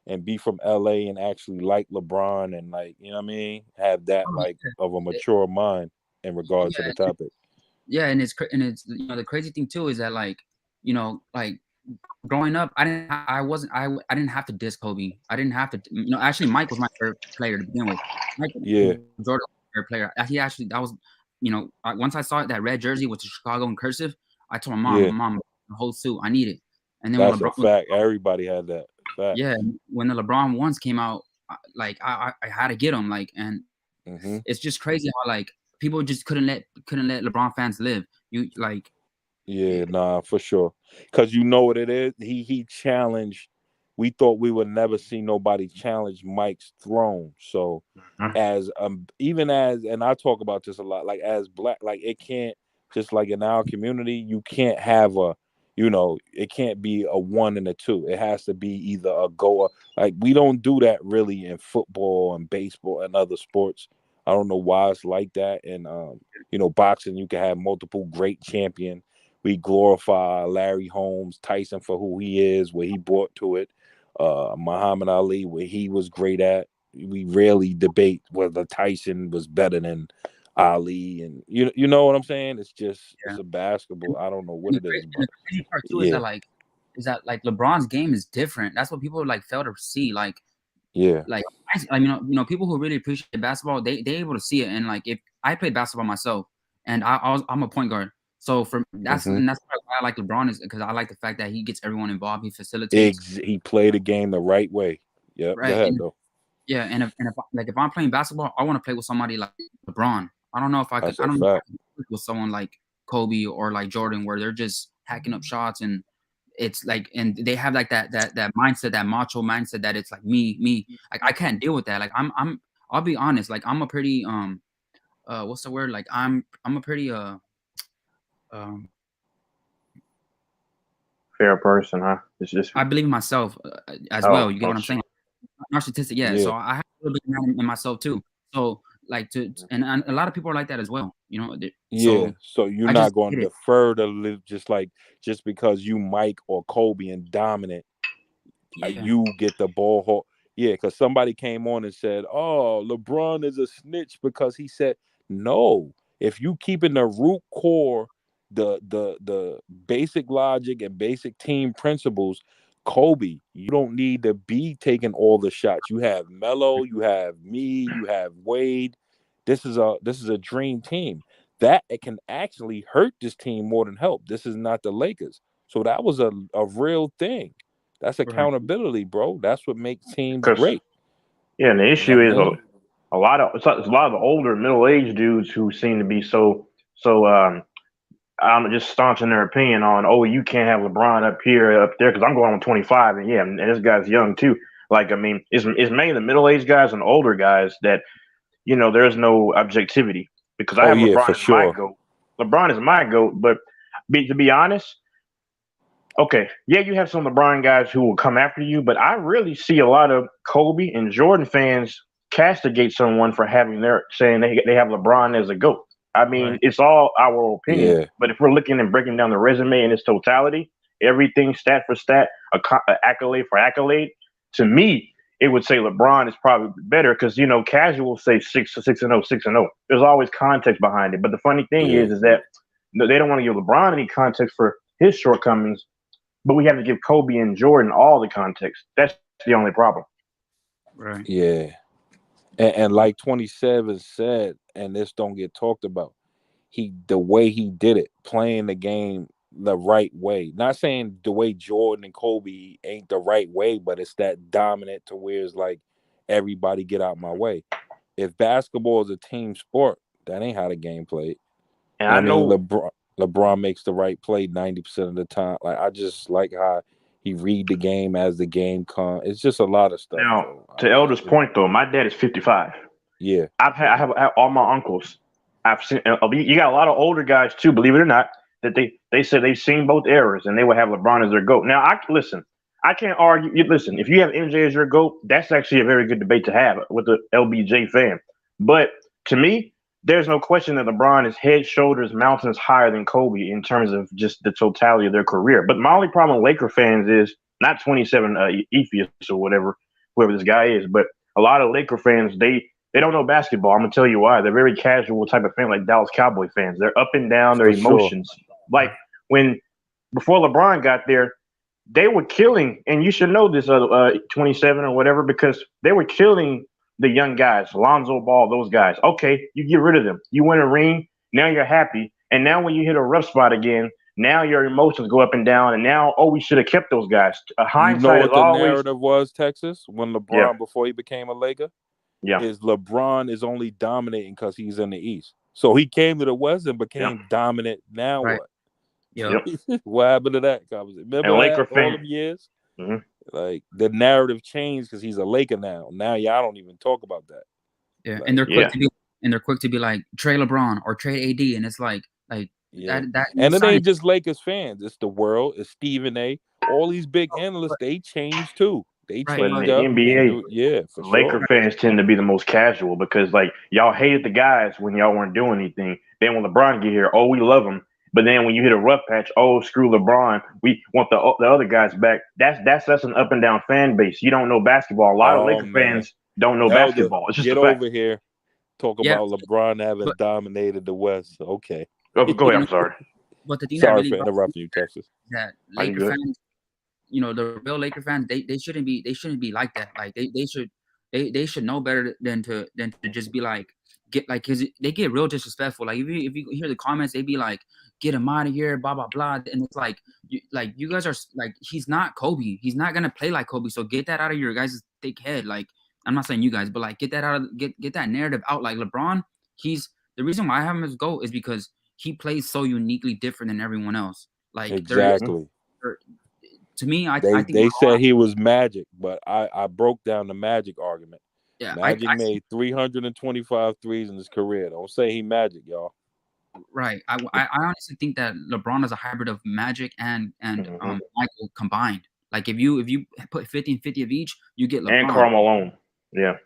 and be from LA and actually like LeBron and, like, you know what I mean, have that like of a mature mind in regards to the topic. Yeah, and it's the crazy thing too is that, like, like growing up, I didn't have to diss Kobe. I didn't have to. Actually, Mike was my favorite player to begin with. Jordan was my favorite player. He actually, that was, once I saw that red jersey with the Chicago in cursive, I told my mom, the whole suit, I need it. And then that's a fact. Everybody had that. Fact. Yeah, when the LeBron ones came out, like I had to get them. Like, and it's just crazy how, like, people just couldn't let LeBron fans live. You like. Yeah, nah, for sure. Because you know what it is? He challenged. We thought we would never see nobody challenge Mike's throne. So as even as, and I talk about this a lot, like, as black, like, it can't, just like in our community, you can't have a, it can't be a 1 and a 2. It has to be either a goer. Like, we don't do that really in football and baseball and other sports. I don't know why it's like that. And boxing, you can have multiple great champions. We glorify Larry Holmes, Tyson for who he is, what he brought to it. Muhammad Ali, what he was great at. We rarely debate whether Tyson was better than Ali, and you know what I'm saying? It's just it's a basketball. I don't know what it is, but the crazy part too is that like LeBron's game is different. That's what people like fail to see. Like, like people who really appreciate basketball, they able to see it. And like, if I played basketball myself, and I'm a point guard. So that's why I like LeBron, is because I like the fact that he gets everyone involved. He facilitates. He played the game the right way. Yeah, right. Go ahead, though. Yeah, and if I'm playing basketball, I want to play with somebody like LeBron. I don't know if I could. I don't know if I could play with someone like Kobe or like Jordan, where they're just hacking up shots, and it's like, and they have like that mindset, that macho mindset, that it's like me. Like, I can't deal with that. Like, I'll be honest. Like, I'm a pretty what's the word? Like, I'm a pretty fair person, huh? It's just, I believe in myself as well. You get what I'm saying? Narcissistic, yeah. So I have a little bit in myself too. So, like, and a lot of people are like that as well. So you're not going to defer to live just because you Mike or Kobe and dominant. You get the ball hold. Yeah, because somebody came on and said, "Oh, LeBron is a snitch because he said no." If you keep in the root core, the basic logic and basic team principles, Kobe, you don't need to be taking all the shots. You have Melo, you have me, you have Wade. This is a dream team. That it can actually hurt this team more than help. This is not the Lakers. So that was a real thing. That's accountability, bro. That's what makes teams great. Yeah, and the issue is a lot of the older middle-aged dudes who seem to be so I'm just staunch in their opinion on, oh, you can't have LeBron up there, because I'm going on 25, and yeah, and this guy's young too. Like, I mean, it's mainly the middle-aged guys and older guys that, there's no objectivity, because I have LeBron as my GOAT. LeBron is my GOAT, but to be honest, okay, yeah, you have some LeBron guys who will come after you, but I really see a lot of Kobe and Jordan fans castigate someone for saying they have LeBron as a GOAT. I mean, it's all our opinion, but if we're looking and breaking down the resume in its totality, everything stat for stat, accolade for accolade, to me, it would say LeBron is probably better, because casuals say 6-0. There's always context behind it, but the funny thing is that they don't want to give LeBron any context for his shortcomings, but we have to give Kobe and Jordan all the context. That's the only problem. Right. Yeah. And like 27 said, and this don't get talked about, the way he did it, playing the game the right way. Not saying the way Jordan and Kobe ain't the right way, but it's that dominant to where it's like, everybody get out my way. If basketball is a team sport, that ain't how the game played. And I know LeBron makes the right play 90% of the time. Like, I just like how He read the game as the game comes. It's just a lot of stuff. Now, to Elder's point, though, my dad is 55. Yeah, I have all my uncles. I've seen. You got a lot of older guys too. Believe it or not, that they said they've seen both eras, and they would have LeBron as their GOAT. Now, I can't argue. Listen, if you have MJ as your GOAT, that's actually a very good debate to have with the LBJ fan. But to me, there's no question that LeBron is head, shoulders, mountains higher than Kobe in terms of just the totality of their career. But my only problem with Laker fans is not 27 Epheus or whatever, whoever this guy is, but a lot of Laker fans, they don't know basketball. I'm gonna tell you why. They're very casual type of fan, like Dallas Cowboy fans. They're up and down, their emotions. Sure. Like before LeBron got there, they were killing, and you should know this, 27 or whatever, because they were killing the young guys, Lonzo Ball, those guys. Okay, you get rid of them. You win a ring, now you're happy. And now when you hit a rough spot again, now your emotions go up and down, and now, we should have kept those guys. Hindsight, you know what the narrative was, Texas, when LeBron, before he became a Laker? Yeah. Is LeBron is only dominating because he's in the East. So he came to the West and became dominant. Now what? Yep. What happened to that conversation? Remember that, all them years? Mm-hmm. Like, the narrative changed because he's a Laker now. Now y'all don't even talk about that. Yeah, like, and they're quick to be like, trade LeBron or trade AD, and it's like that. And it ain't just Lakers fans. It's the world. It's Stephen A. All these big analysts, they changed too. They changed up. NBA, for Laker fans tend to be the most casual because, like, y'all hated the guys when y'all weren't doing anything. Then when LeBron get here, we love him. But then when you hit a rough patch, screw LeBron. We want the other guys back. That's an up and down fan base. You don't know basketball. A lot of Laker fans don't know basketball. It's just get a fact. over here. Talk about LeBron having dominated the West. Okay. Go ahead. I'm sorry. But the thing sorry for interrupting you, Texas. That Laker fans, the real Laker fans, they shouldn't be like that. Like they should know better than to just be like, because they get real disrespectful. Like if you hear the comments, they be like, get him out of here, blah blah blah, and it's like you guys are like, he's not Kobe. He's not gonna play like Kobe. So get that out of your guys' thick head. Like, I'm not saying you guys, but like get that narrative out. Like LeBron, the reason why I have him as GOAT is because he plays so uniquely different than everyone else. Like exactly. To me, I think they said he was Magic, but I broke down the Magic argument. Yeah, Magic made 325 threes in his career. Don't say he Magic, y'all. Right. I honestly think that LeBron is a hybrid of Magic and Michael combined. Like if you put 50 and 50 of each, you get LeBron. And Karl Malone. Yeah.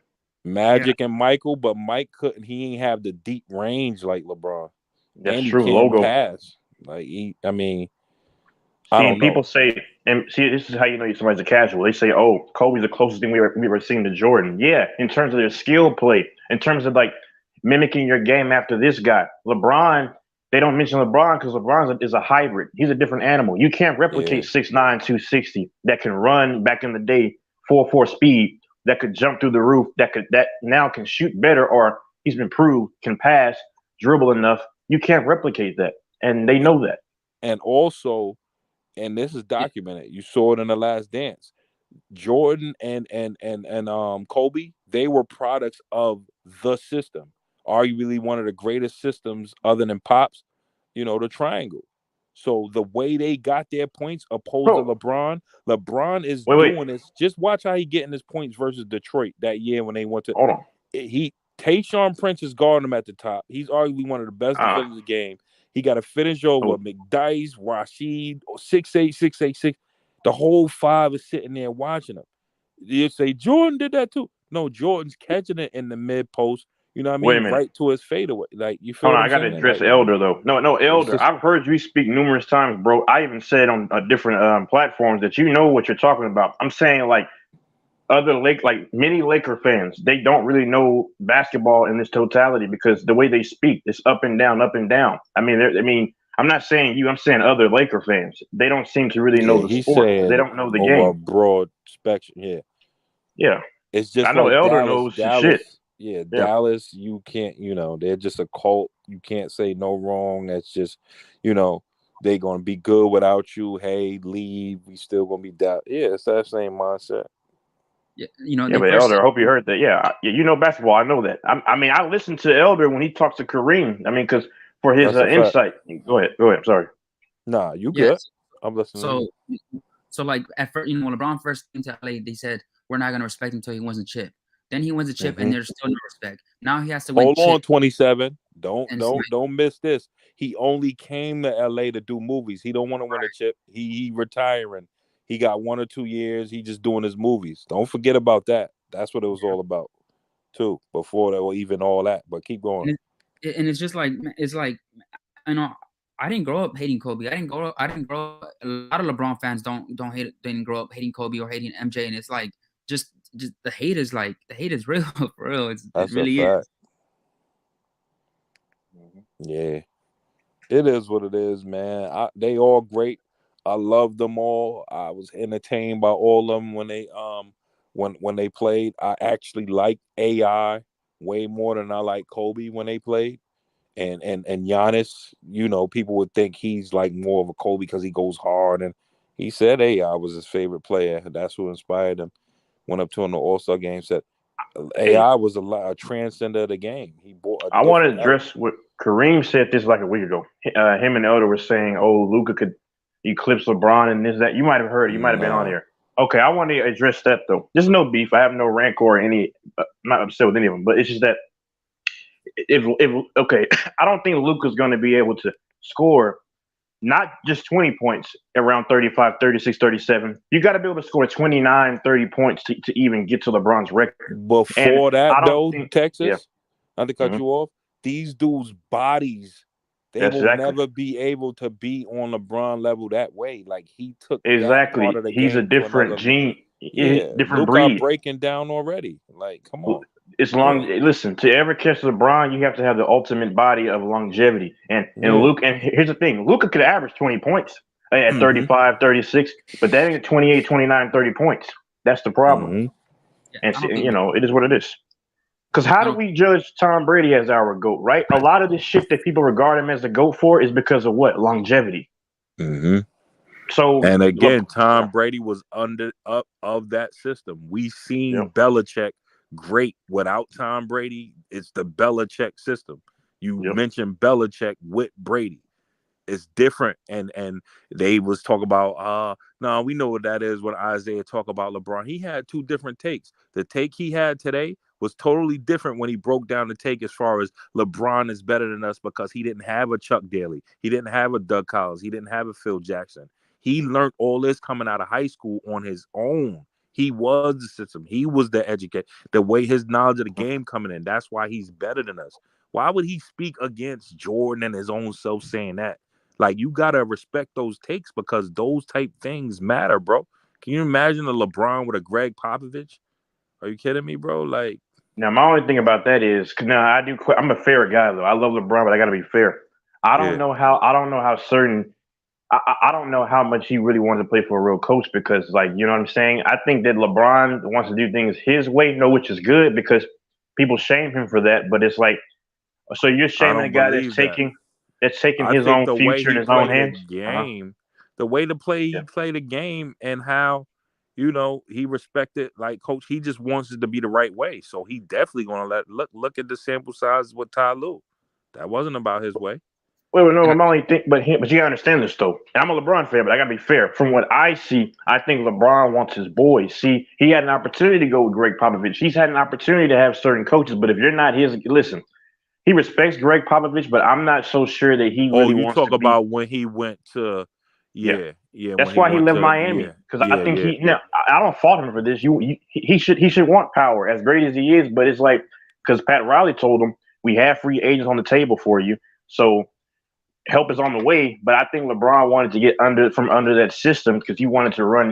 Magic and Michael, but Mike couldn't. He ain't have the deep range like LeBron. That's and true. He can't pass. Like I don't know. People say, and see, this is how you know somebody's a casual. They say, Kobe's the closest thing we ever seen to Jordan. Yeah, in terms of their skill play, in terms of like mimicking your game after this guy. LeBron, they don't mention LeBron because LeBron is a hybrid. He's a different animal. You can't replicate 6'9", 260 that can run back in the day 4.4 speed, that could jump through the roof, that now can shoot better, or he's been proved can pass, dribble enough. You can't replicate that, and they know that. And also, and this is documented, you saw it in The Last Dance. Jordan and Kobe, they were products of the system. Arguably one of the greatest systems other than Pops, the triangle. So the way they got their points opposed to LeBron is doing this. Just watch how he getting his points versus Detroit that year when they went to. Hold on. Tayshaun Prince is guarding him at the top. He's arguably one of the best defenders in the game. He got to finish over McDice, Rashid, 6'8", 6'8", The whole five is sitting there watching him. You say Jordan did that too. No, Jordan's catching it in the mid post. You know what I mean? Wait a minute. Right to his fadeaway. Like, you feel? Hold on, I got to address Elder though. No, Elder. I've heard you speak numerous times, bro. I even said on different platforms that you know what you're talking about. I'm saying like many Laker fans, they don't really know basketball in this totality because the way they speak, it's up and down, up and down. I mean, I'm not saying you. I'm saying other Laker fans. They don't seem to really know the sport. They don't know the game. Over a broad spectrum, yeah. It's just I know like Elder knows shit. Yeah, Dallas. You can't. They're just a cult. You can't say no wrong. That's just, they're gonna be good without you. Hey, leave. We still gonna be down. Yeah, it's that same mindset. Yeah, but Elder, I hope you heard that. Yeah, you know basketball. I know that. I listened to Elder when he talks to Kareem. because for his insight. Go ahead. I'm sorry. Nah, you good. I'm listening. So So like at first, when LeBron first came to LA, they said we're not gonna respect him until he wins a chip. Then he wins a chip, and there's still no respect. Now he has to win. Hold on, 27. Don't miss this. He only came to LA to do movies. He don't want to win a chip. He retiring. He got 1 or 2 years. He just doing his movies. Don't forget about that. That's what it was all about, too. Before that, or even all that. But keep going. And it's just like I didn't grow up hating Kobe. I didn't grow up. A lot of LeBron fans didn't grow up hating Kobe or hating MJ. And it's like just the hate is real for real. It really is. Yeah, it is what it is, man. They all great. I love them all. I was entertained by all of them when they played. I actually liked AI way more than I like Kobe when they played. And Giannis, people would think he's like more of a Kobe because he goes hard. And he said AI was his favorite player. That's what inspired him. Went up to him in the All-Star game, said AI was a transcender of the game. He bought. I want to address what Kareem said this like a week ago. Him and Elder were saying, "Oh, Luka could eclipse LeBron and this that." You might have heard it. You might have been on here. Okay, I want to address that though. There's no beef. I have no rancor or any. I'm not upset with any of them, but it's just that. Okay, I don't think Luka's going to be able to score not just 20 points around 35, 36, 37. You got to be able to score 29, 30 points to even get to LeBron's record. Before that, though, Texas, not to cut you off, these dudes' bodies, they will never be able to be on LeBron level that way. Like, he took that part of the game. He's a different gene. Yeah, different Luka breed. breaking down already. Like, come on. Listen, to ever catch LeBron, you have to have the ultimate body of longevity. And Luka, and here's the thing, Luka could average 20 points at 35, 36, but that ain't 28, 29, 30 points. That's the problem. And it is what it is. Because how do we judge Tom Brady as our GOAT, right? A lot of the shit that people regard him as the GOAT for is because of what? Longevity. So, and again, Tom Brady was up of that system. We seen Belichick great without Tom Brady. It's the Belichick system. You mentioned Belichick with Brady. It's different. And they was talking about no, we know what that is when Isaiah talk about LeBron. He had two different takes. The take he had today was totally different when he broke down the take as far as LeBron is better than us because he didn't have a Chuck Daly. He didn't have a Doug Collins. He didn't have a Phil Jackson. He learned all this coming out of high school on his own. He was the system. He was the educator. The way his knowledge of the game coming in, that's why he's better than us. Why would he speak against Jordan and his own self saying that? Like, you got to respect those takes because those type things matter, bro. Can you imagine a LeBron with a Greg Popovich? Are you kidding me, bro? Like, now, my only thing about that is, I'm a fair guy, though. I love LeBron, but I got to be fair. I don't know how certain I don't know how much he really wanted to play for a real coach because, like, you know what I'm saying? I think that LeBron wants to do things his way, which is good because people shame him for that. But it's like, so you're shaming a guy that's taking his own future in his own hands? The way to play, he played the game and how, he respected, like, coach, he just wants it to be the right way. So he definitely going to look at the sample size with Ty Lue. That wasn't about his way. Wait, no, I'm only but you gotta understand this though. I'm a LeBron fan, but I gotta be fair. From what I see, I think LeBron wants his boys. See, he had an opportunity to go with Greg Popovich. He's had an opportunity to have certain coaches, but if you're not his, listen, he respects Greg Popovich, but I'm not so sure that he really wants to talk about when he went to, That's why he left Miami because I think I don't fault him for this. He should want power as great as he is, but it's like because Pat Riley told him we have free agents on the table for you, so. Help is on the way, but I think LeBron wanted to get from under that system because he wanted to run